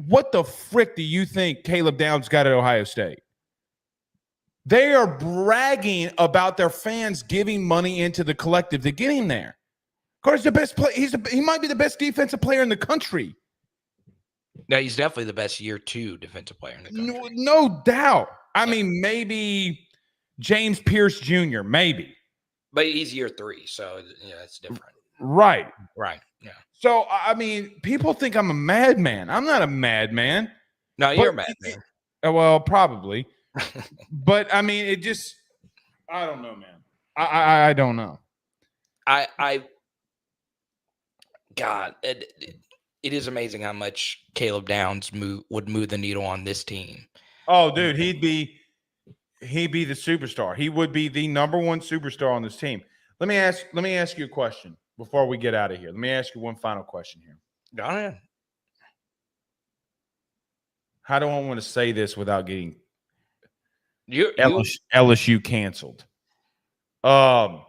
What the frick do you think Caleb Downs got at Ohio State? They are bragging about their fans giving money into the collective to get him there. Of course, the best play. He might be the best defensive player in the country. No, he's definitely the best year 2 defensive player in the country. No doubt. Maybe James Pierce Jr. Maybe, but he's year 3, so it's different. Right. Yeah. So people think I'm a madman. I'm not a madman. No, you're a madman. Well, probably. But it just, I don't know, man. I don't know. God, it is amazing how much Caleb Downs would move the needle on this team. Oh, dude, he'd be the superstar. He would be the number one superstar on this team. Let me ask you a question before we get out of here. Let me ask you one final question here. Go ahead. How do I want to say this without getting You LSU canceled? I'm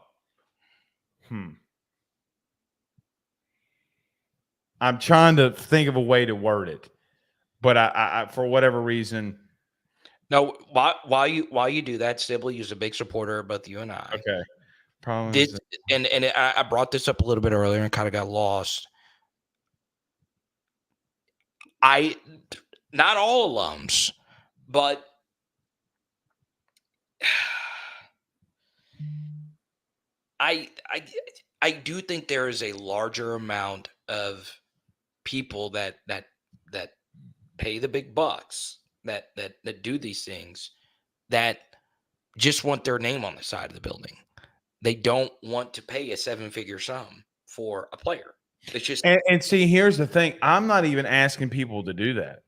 trying to think of a way to word it, but I for whatever reason. No, while you do that, Sibley is a big supporter of both you and I. Okay. I brought this up a little bit earlier and kind of got lost. Not all alums, but I do think there is a larger amount of people that pay the big bucks that do these things that just want their name on the side of the building. They don't want to pay a 7-figure sum for a player. It's just and see, here's the thing. I'm not even asking people to do that.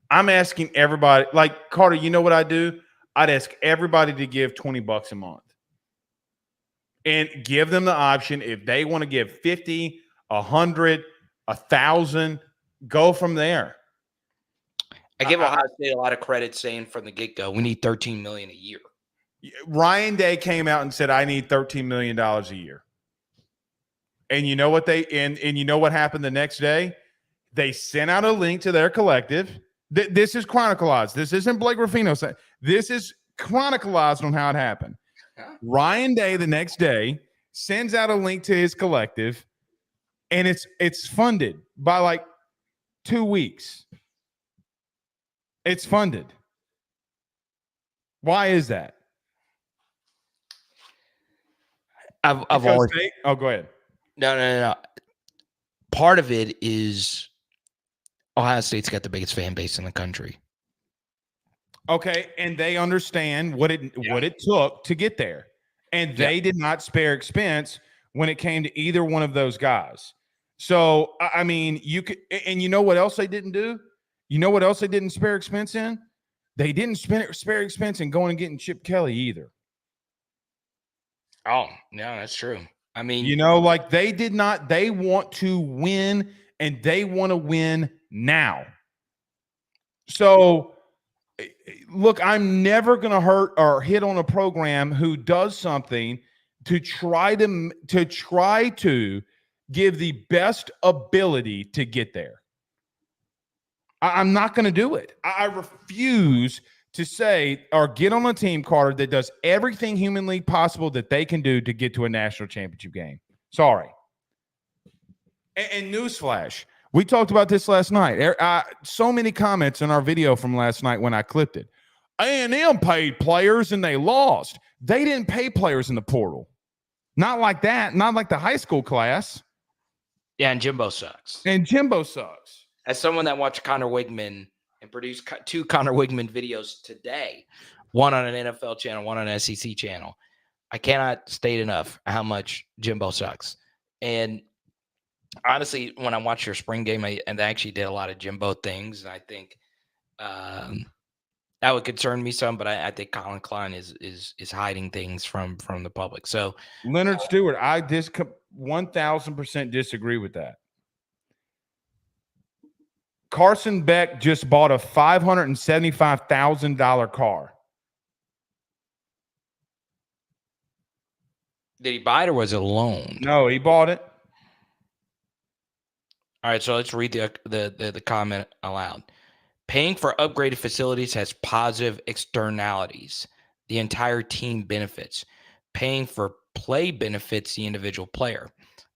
I'm asking everybody, like Carter, you know what I do? I'd ask everybody to give $20 a month and give them the option. If they want to give 50, 100, 1,000, go from there. I give Ohio State a lot of credit saying from the get-go, we need $13 million a year. Ryan Day came out and said, I need $13 million a year. And you know what and you know what happened the next day? They sent out a link to their collective. This is chronicalized. This isn't Blake Ruffino saying. This is chronicalized on how it happened. Ryan Day the next day sends out a link to his collective, and it's funded by like 2 weeks. It's funded. Why is that? I've always. Oh, go ahead. No. Part of it is Ohio State's got the biggest fan base in the country. Okay, and they understand what it took to get there, and they did not spare expense when it came to either one of those guys. So I mean, you could, and you know what else they didn't do? You know what else they didn't spare expense in? They didn't spare expense in going and getting Chip Kelly either. Oh, no, that's true. I mean, you know, like they did not. They want to win, and they want to win now. So, look, I'm never going to hurt or hit on a program who does something to try to give the best ability to get there. I'm not going to do it. I refuse to say or get on a team, Carter, that does everything humanly possible that they can do to get to a national championship game. Sorry. And newsflash, we talked about this last night. So many comments in our video from last night when I clipped it. A&M paid players and they lost. They didn't pay players in the portal. Not like that. Not like the high school class. Yeah, and Jimbo sucks. As someone that watched Connor Wigman and produced 2 Connor Wigman videos today, one on an NFL channel, one on an SEC channel, I cannot state enough how much Jimbo sucks. And honestly, when I watched your spring game, I actually did a lot of Jimbo things, and I think that would concern me some. But I think Colin Klein is hiding things from the public. So Leonard Stewart, I 1,000% disagree with that. Carson Beck just bought a $575,000 car. Did he buy it or was it a loan? No, he bought it. All right, so let's read the comment aloud. Paying for upgraded facilities has positive externalities. The entire team benefits. Paying for play benefits the individual player.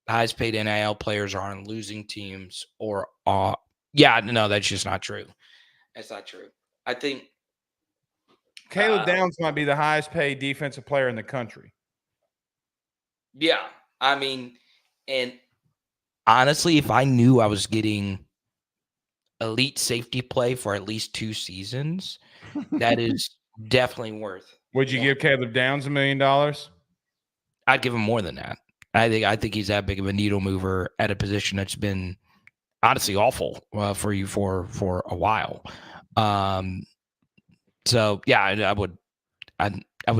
The highest paid NIL players are on losing teams or are. Yeah, no, that's just not true. That's not true. I think Caleb Downs might be the highest paid defensive player in the country. Yeah, I mean, and honestly, if I knew I was getting elite safety play for at least 2 seasons, that is definitely worth. Would you give Caleb Downs $1 million? I'd give him more than that. I think he's that big of a needle mover at a position that's been honestly awful for you for a while. So yeah, I would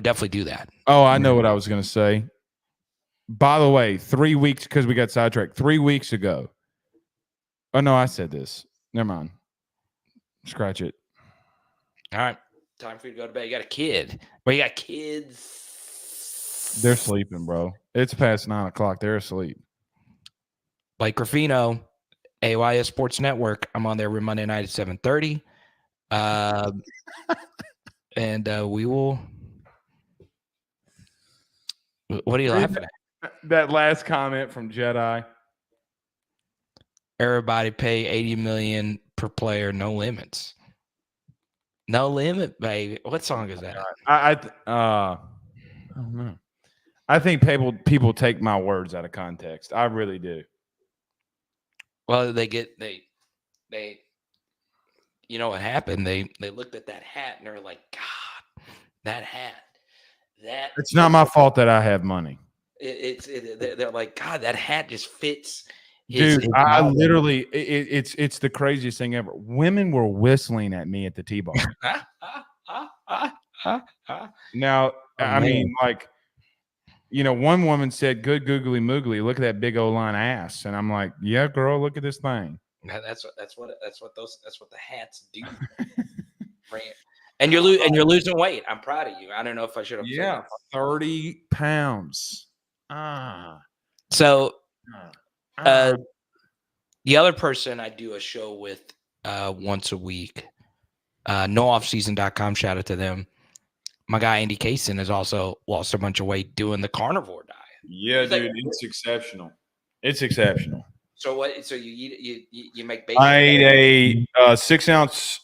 definitely do that. Oh, I know what I was going to say. By the way, 3 weeks, because we got sidetracked, 3 weeks ago. Oh, no, I said this. Never mind. Scratch it. All right. Time for you to go to bed. You got a kid. Well, you got kids. They're sleeping, bro. It's past 9 o'clock. They're asleep. Like Ruffino, AYS Sports Network. I'm on there every Monday night at 7:30. And we will. What are you laughing at? That last comment from Jedi. Everybody pay $80 million per player, no limits. No limit, baby. What song is that? I don't know. I think people take my words out of context. I really do. Well, they you know what happened? They looked at that hat and they're like, God, that hat. It's not my fault that I have money. They're like, God, that hat just fits. Dude, I literally, it's the craziest thing ever. Women were whistling at me at the T-bar. Now, I mean, like, one woman said, "Good googly moogly, look at that big old line ass," and I'm like, "Yeah, girl, look at this thing." That's what the hats do. And you're losing weight. I'm proud of you. I don't know if I should have. Yeah, 30 pounds. So. The other person I do a show with once a week, nooffseason.com, shout out to them. My guy Andy Kaysen has also lost a bunch of weight doing the carnivore diet. Yeah, dude, it's exceptional. It's exceptional. So what? So you make bacon? I ate a 6-ounce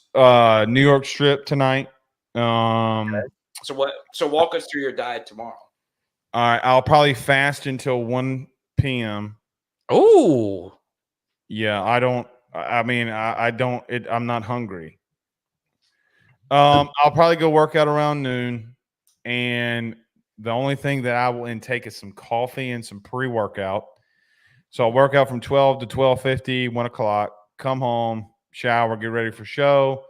New York strip tonight. Okay. So what? So walk us through your diet tomorrow. All right, I'll probably fast until 1 p.m. Oh, yeah. I'm not hungry. I'll probably go work out around noon, and the only thing that I will intake is some coffee and some pre-workout. So I'll work out from 12 to 12:50, 1 o'clock, come home, shower, get ready for show.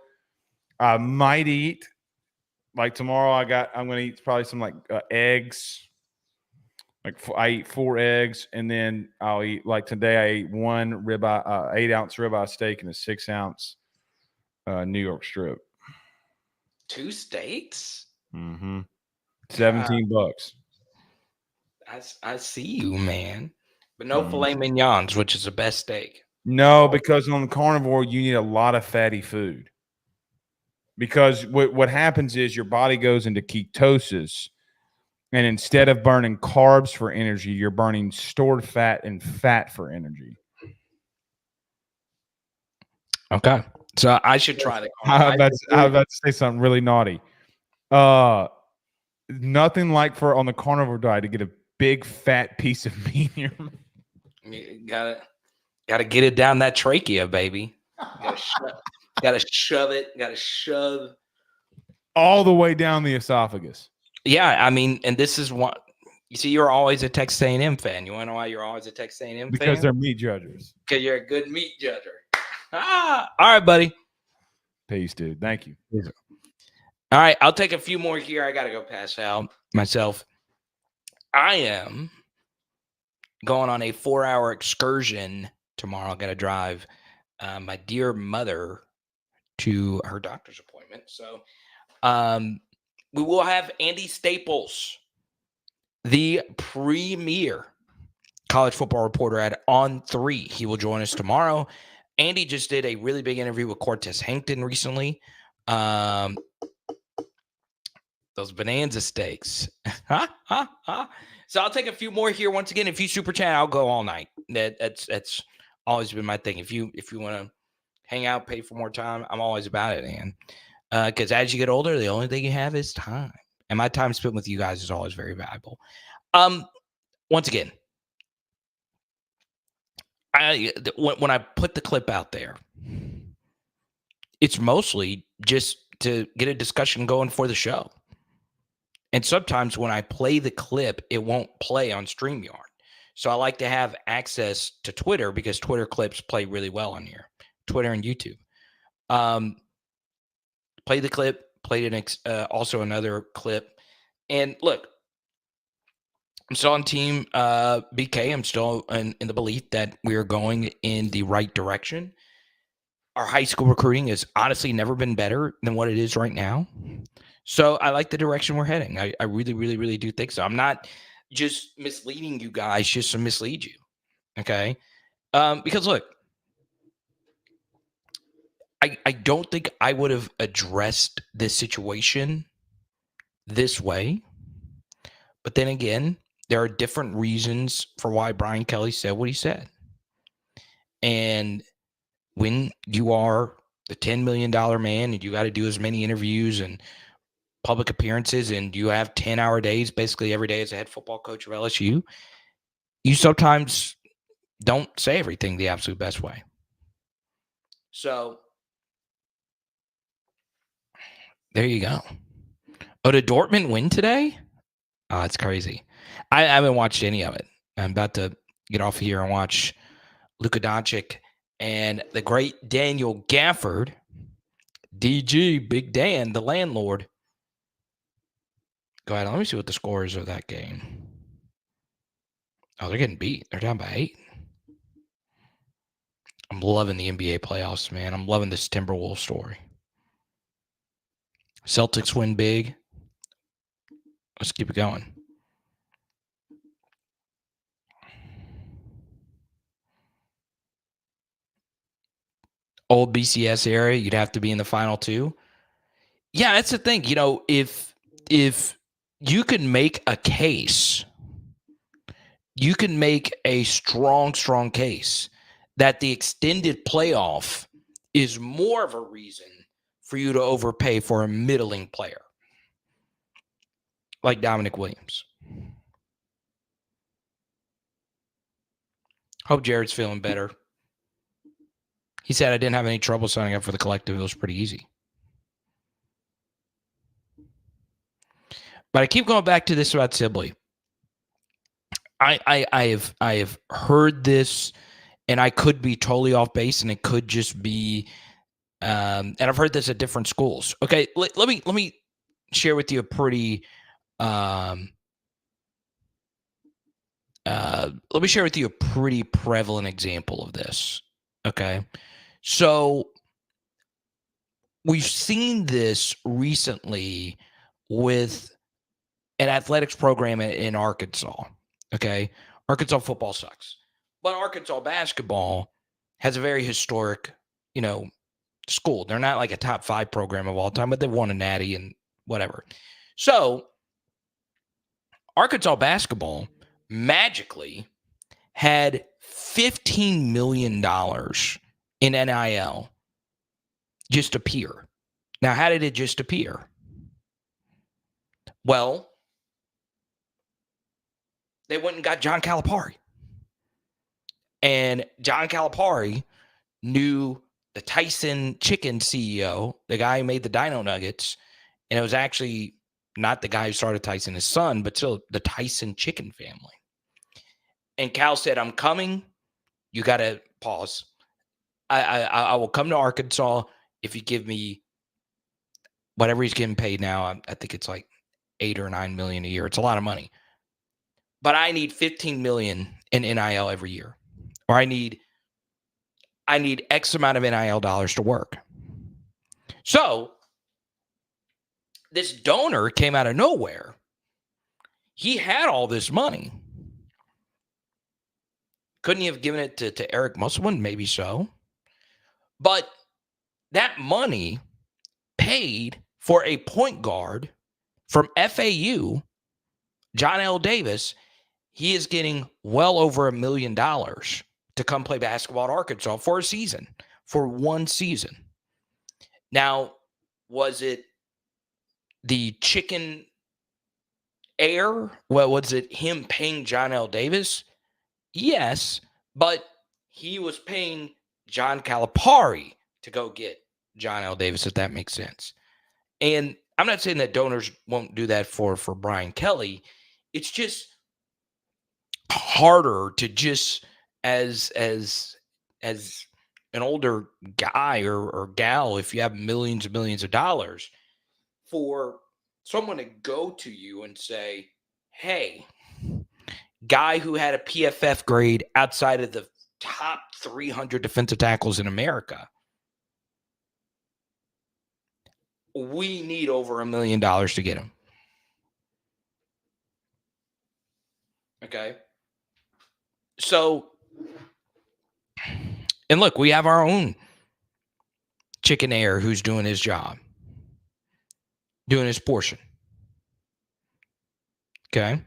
I might eat, like tomorrow I'm going to eat probably some eggs. Like I eat 4 eggs, and then I'll eat, like today I ate 1 ribeye, 8-ounce ribeye steak and a 6-ounce New York strip. 2 steaks? Mm-hmm. $17. I see you, man. But no filet mignons, which is the best steak. No, because on the carnivore, you need a lot of fatty food. Because what happens is your body goes into ketosis, and instead of burning carbs for energy, you're burning stored fat and fat for energy. Okay. So I should try the I was about to say something really naughty. Nothing like on the carnivore diet to get a big fat piece of meat in your mouth. You gotta get it down that trachea, baby. Gotta shove it. Gotta shove all the way down the esophagus. Yeah, I mean, and this is what you see. You're always a Texas A&M fan. You want to know why you're always a Texas A&M fan? Because they're meat judgers. Because you're a good meat judger. All right, buddy. Peace, dude. Thank you. All right, I'll take a few more here. I gotta go pass out myself. I am going on a 4-hour excursion tomorrow. I got to drive my dear mother to her doctor's appointment. So we will have Andy Staples, the premier college football reporter at On 3. He will join us tomorrow. Andy just did a really big interview with Cortez Hankton recently. Those bonanza steaks. So I'll take a few more here. Once again, if you super chat, I'll go all night. That's always been my thing. If you want to hang out, pay for more time, I'm always about it, man. Because as you get older, the only thing you have is time. And my time spent with you guys is always very valuable. Once again, when I put the clip out there, it's mostly just to get a discussion going for the show. And sometimes when I play the clip, it won't play on StreamYard. So I like to have access to Twitter because Twitter clips play really well on here. Twitter and YouTube. Play the clip, played also another clip. And look, I'm still on team BK. I'm still in the belief that we are going in the right direction. Our high school recruiting has honestly never been better than what it is right now. So I like the direction we're heading. I really, really, really do think so. I'm not just misleading you guys just to mislead you. Okay? Because look, I don't think I would have addressed this situation this way. But then again, there are different reasons for why Brian Kelly said what he said. And when you are the $10 million man and you got to do as many interviews and public appearances and you have 10-hour days basically every day as a head football coach of LSU, you sometimes don't say everything the absolute best way. So there you go. Oh, did Dortmund win today? Oh, it's crazy. I haven't watched any of it. I'm about to get off here and watch Luka Doncic and the great Daniel Gafford, DG, Big Dan, the landlord. Go ahead. Let me see what the score is of that game. Oh, they're getting beat. They're down by 8. I'm loving the NBA playoffs, man. I'm loving this Timberwolves story. Celtics win big. Let's keep it going. Old BCS area, you'd have to be in the final 2. Yeah, that's the thing. You know, if you can make a case, you can make a strong case that the extended playoff is more of a reason for you to overpay for a middling player like Dominic Williams. Hope Jared's feeling better. He said, I didn't have any trouble signing up for the collective. It was pretty easy. But I keep going back to this about Sibley. I have heard this, and I could be totally off base, and it could just be, and I've heard this at different schools. Okay, let me share with you a pretty, let me share with you a pretty prevalent example of this. Okay, so we've seen this recently with an athletics program in Arkansas. Okay. Arkansas football sucks, but Arkansas basketball has a very historic, school. They're not like a top 5 program of all time, but they've won a natty and whatever. So Arkansas basketball magically had $15 million in NIL just appear. Now, how did it just appear? Well, they went and got John Calipari. And John Calipari knew the Tyson Chicken CEO, the guy who made the Dino Nuggets. And it was actually not the guy who started Tyson, his son, but still the Tyson Chicken family. And Cal said, I'm coming. You got to pause. I will come to Arkansas if you give me whatever he's getting paid now. I think it's like $8 or $9 million a year. It's a lot of money. But I need $15 million in NIL every year. Or I need X amount of NIL dollars to work. So this donor came out of nowhere. He had all this money. Couldn't he have given it to Eric Musselman? Maybe so. But that money paid for a point guard from FAU, John L. Davis. He is getting well over $1 million to come play basketball at Arkansas for a season, for one season. Now, was it the chicken heir? Well, was it him paying John L. Davis? Yes, but he was paying John Calipari to go get John L. Davis, if that makes sense. And I'm not saying that donors won't do that for Brian Kelly. It's just harder to just as an older guy or gal, if you have millions and millions of dollars, for someone to go to you and say, hey, guy who had a PFF grade outside of the top 300 defensive tackles in America, we need over $1 million to get him. Okay. So, and look, we have our own chicken air who's doing his job, doing his portion. Okay.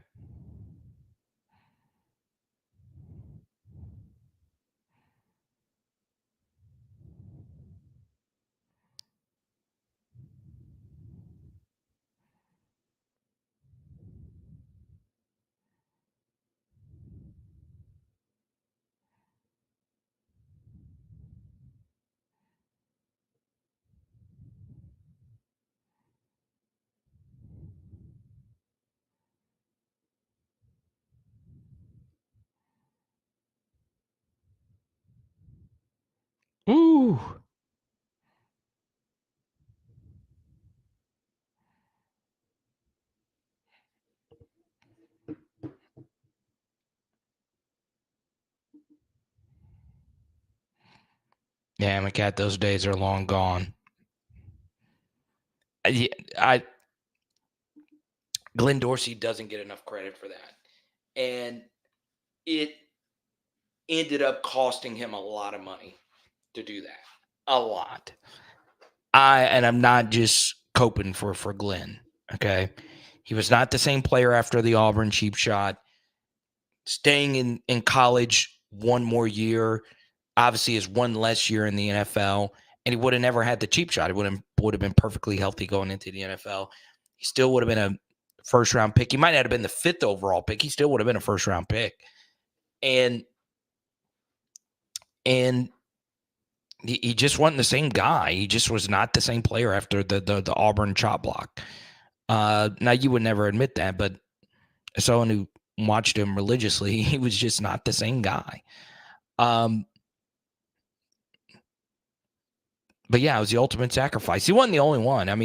Ooh. Yeah, McCat, those days are long gone. Glenn Dorsey doesn't get enough credit for that. And it ended up costing him a lot of money to do that. A lot. I'm not just coping for Glenn. Okay. He was not the same player after the Auburn cheap shot. Staying in college one more year, obviously is one less year in the NFL, and he would have never had the cheap shot. He would have been perfectly healthy going into the NFL. He still would have been a first-round pick. He might not have been the 5th overall pick. He still would have been a first-round pick. And he just wasn't the same guy. He just was not the same player after the Auburn chop block. Now, you would never admit that, but as someone who watched him religiously, he was just not the same guy. But yeah, it was the ultimate sacrifice. He wasn't the only one. And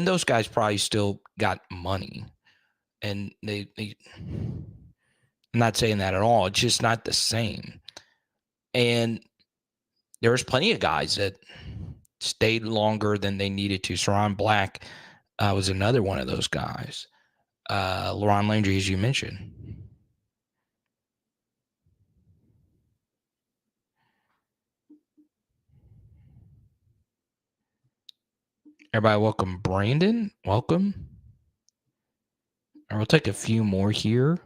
those guys probably still got money, and they I'm not saying that at all. It's just not the same. And there was plenty of guys that stayed longer than they needed to. Saron Black was another one of those guys. LaRon Landry, as you mentioned. Everybody, welcome Brandon. Welcome. And we'll take a few more here.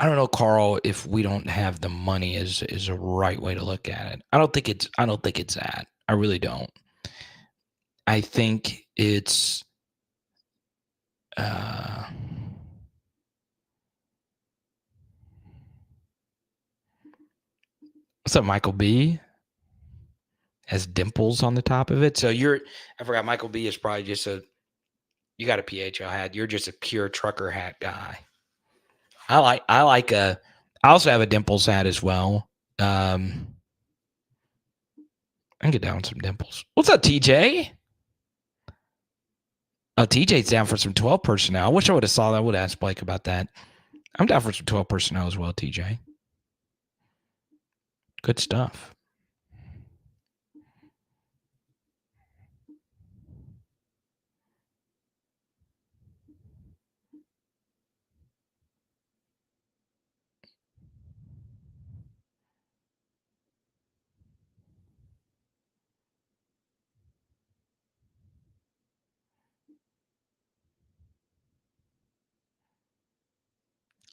I don't know, Carl, if we don't have the money is a right way to look at it. I don't think it's that. I really don't. I think it's what's up, Michael B? Has dimples on the top of it. So I forgot Michael B is probably just you got a PHL hat. You're just a pure trucker hat guy. I also have a dimples hat as well. I can get down with some dimples. What's up, TJ? Oh, TJ's down for some 12 personnel. I wish I would have saw that. I would have asked Blake about that. I'm down for some 12 personnel as well, TJ. Good stuff.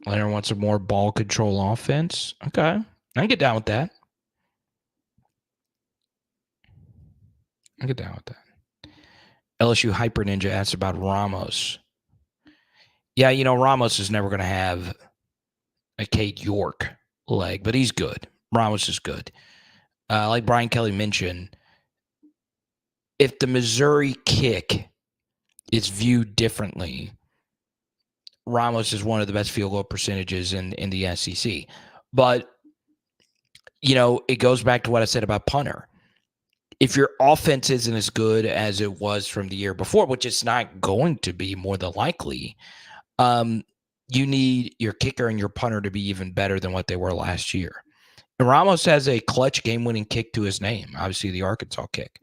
Leonard wants a more ball control offense. Okay. I can get down with that. LSU Hyper Ninja asks about Ramos. Yeah, Ramos is never going to have a Cade York leg, but he's good. Ramos is good. Like Brian Kelly mentioned, if the Missouri kick is viewed differently, Ramos is one of the best field goal percentages in the SEC. But, it goes back to what I said about punter. If your offense isn't as good as it was from the year before, which it's not going to be more than likely, you need your kicker and your punter to be even better than what they were last year. And Ramos has a clutch game-winning kick to his name, obviously the Arkansas kick.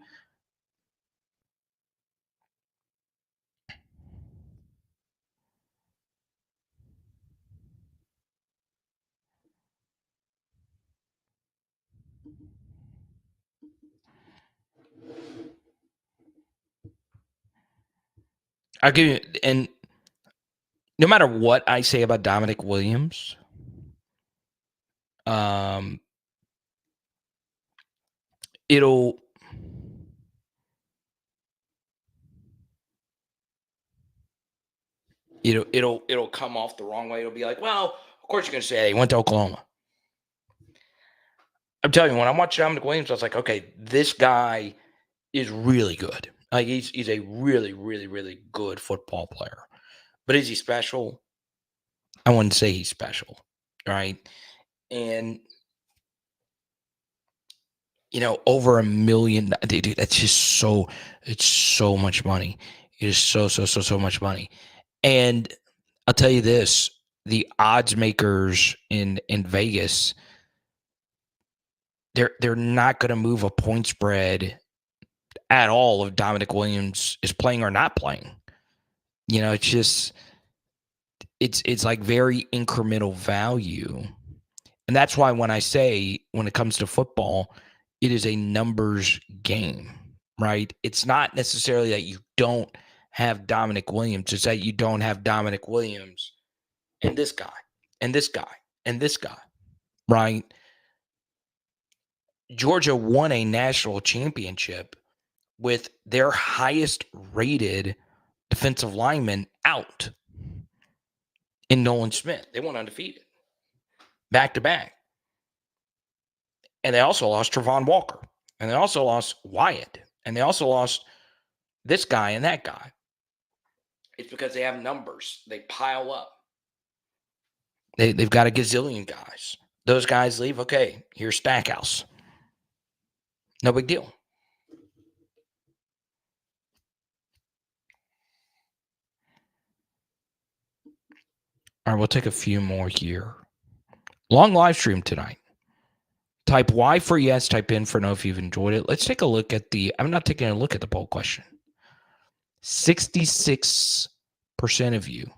I'll give you, and no matter what I say about Dominic Williams, it'll come off the wrong way. It'll be like, well, of course you're going to say, hey, he went to Oklahoma. I'm telling you, when I watched Dominic Williams, I was like, okay, this guy is really good. Like he's a really, really, really good football player. But is he special? I wouldn't say he's special, right? And over $1 million, dude, that's just it's so much money. It is so much money. And I'll tell you this, the odds makers in Vegas, they're not going to move a point spread at all if Dominic Williams is playing or not playing. It's just it's like very incremental value. And that's why when I say when it comes to football, it is a numbers game, right? It's not necessarily that you don't have Dominic Williams. It's that you don't have Dominic Williams and this guy and this guy and this guy, right? Georgia won a national championship with their highest rated defensive lineman out in Nolan Smith. They went undefeated back to back. And they also lost Trevon Walker. And they also lost Wyatt. And they also lost this guy and that guy. It's because they have numbers. They pile up. They've got a gazillion guys. Those guys leave. Okay, here's Stackhouse. No big deal. All right, we'll take a few more here. Long live stream tonight. Type Y for yes, type in for no if you've enjoyed it. Let's take a look at I'm not taking a look at the poll question. 66% of you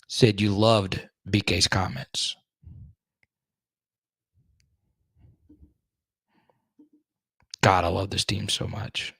said you loved BK's comments. God, I love this team so much.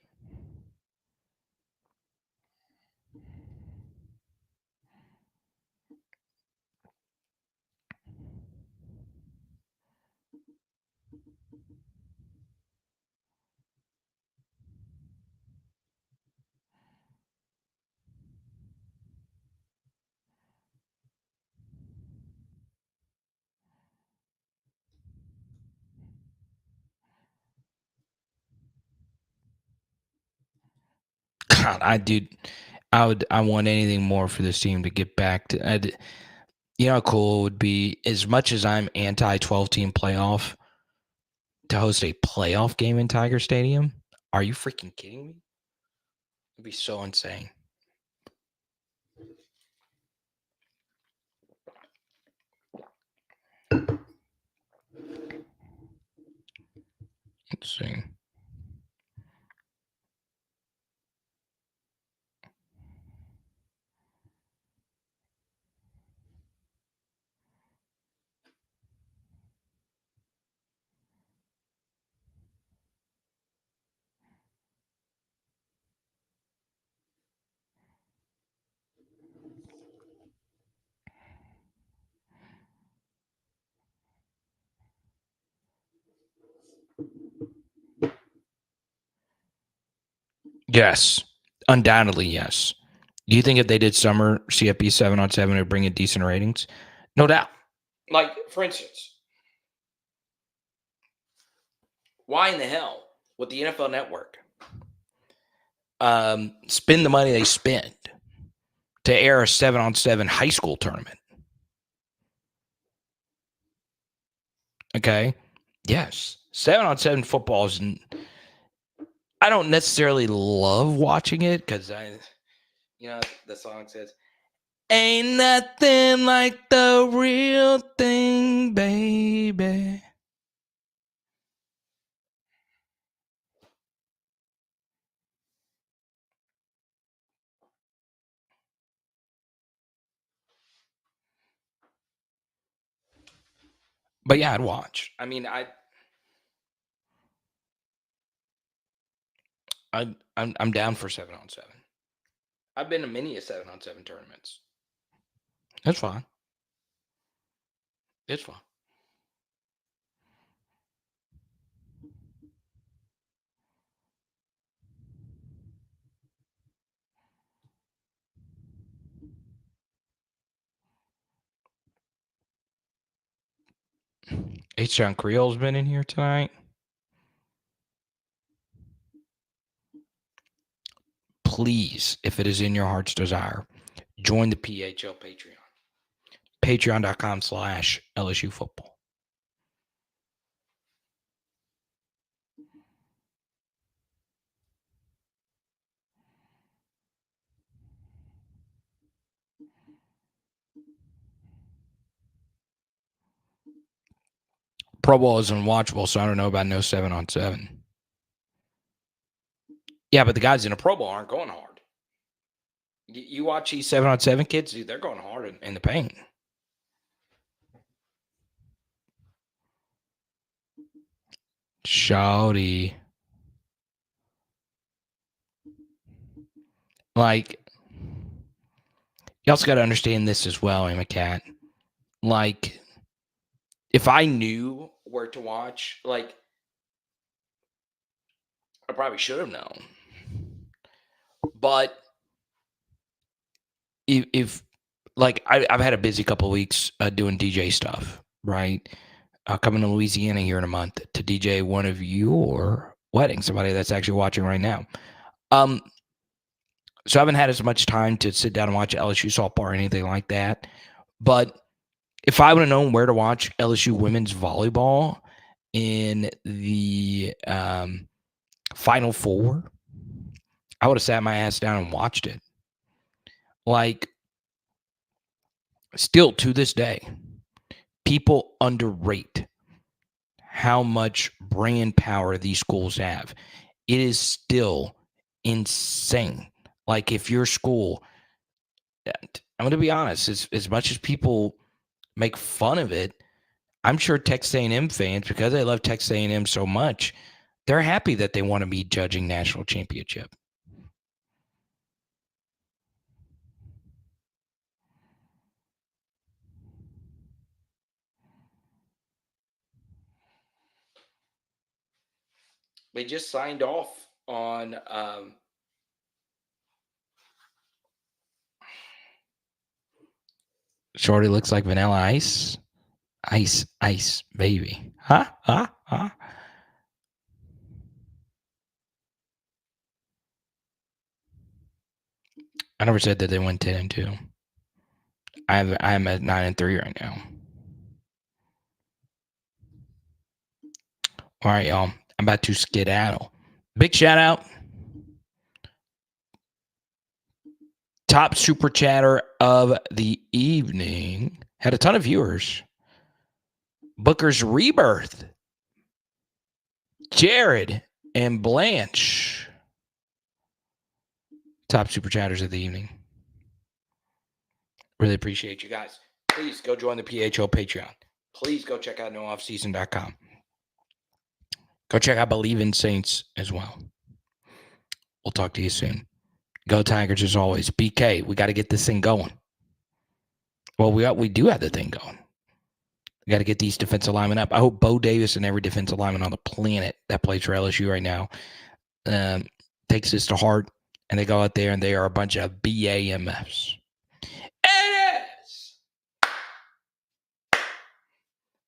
God, I want anything more for this team to get back to. How cool it would be, as much as I'm anti-12 team playoff, to host a playoff game in Tiger Stadium. Are you freaking kidding me? It'd be so insane. Let's see. Yes, undoubtedly, yes. Do you think if they did summer CFP 7-on-7, it would bring in decent ratings? No doubt. Like, for instance, why in the hell would the NFL Network spend the money they spend to air a 7-on-7 high school tournament. Okay. Yes. 7-on-7 football is. I don't necessarily love watching it because the song says, "Ain't nothing like the real thing, baby." But yeah, I'd watch. I mean, I'm down for 7-on-7. I've been to many a 7-on-7 tournaments. It's fine. It's fine. H-Town Creole's been in here tonight. Please, if it is in your heart's desire, join the PHL Patreon. Patreon.com/LSU Football. Pro Bowl is unwatchable, so I don't know about no 7-on-7. Yeah, but the guys in the Pro Bowl aren't going hard. You watch these 7-on-7 kids, dude, they're going hard in the paint. Shawty. Like, you also got to understand this as well, I'm a cat. Like, if I knew where to watch, like, I probably should have known. But if like, I've had a busy couple of weeks doing DJ stuff, right? Coming to Louisiana here in a month to DJ one of your weddings, somebody that's actually watching right now. So I haven't had as much time to sit down and watch LSU softball or anything like that. But if I would have known where to watch LSU women's volleyball in the Final Four, I would have sat my ass down and watched it. Like, still to this day, people underrate how much brand power these schools have. It is still insane. Like, if your school, I'm going to be honest, as much as people make fun of it, I'm sure Texas A&M fans, because they love Texas A&M so much, they're happy that they want to be judging national championship. They just signed off on Shorty looks like Vanilla Ice. Ice, ice, baby. Huh? I never said that they went 10-2. I'm at 9-3 right now. All right, y'all. I'm about to skedaddle. Big shout out. Top super chatter of the evening. Had a ton of viewers. Booker's Rebirth. Jared and Blanche. Top super chatters of the evening. Really appreciate you guys. Please go join the PHL Patreon. Please go check out nooffseason.com. Go check out Believe in Saints as well. We'll talk to you soon. Go Tigers as always. BK, we got to get this thing going. Well, we do have the thing going. We got to get these defensive linemen up. I hope Bo Davis and every defensive lineman on the planet that plays for LSU right now takes this to heart, and they go out there and they are a bunch of BAMFs. It is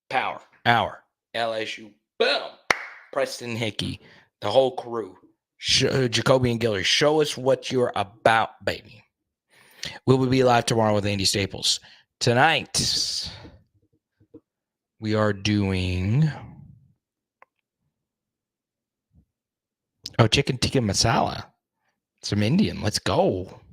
Power Hour LSU. Boom. Preston Hickey, the whole crew. Jacoby and Gillery, show us what you're about, baby. We will be live tomorrow with Andy Staples. Tonight, we are doing chicken tikka masala. Some Indian. Let's go.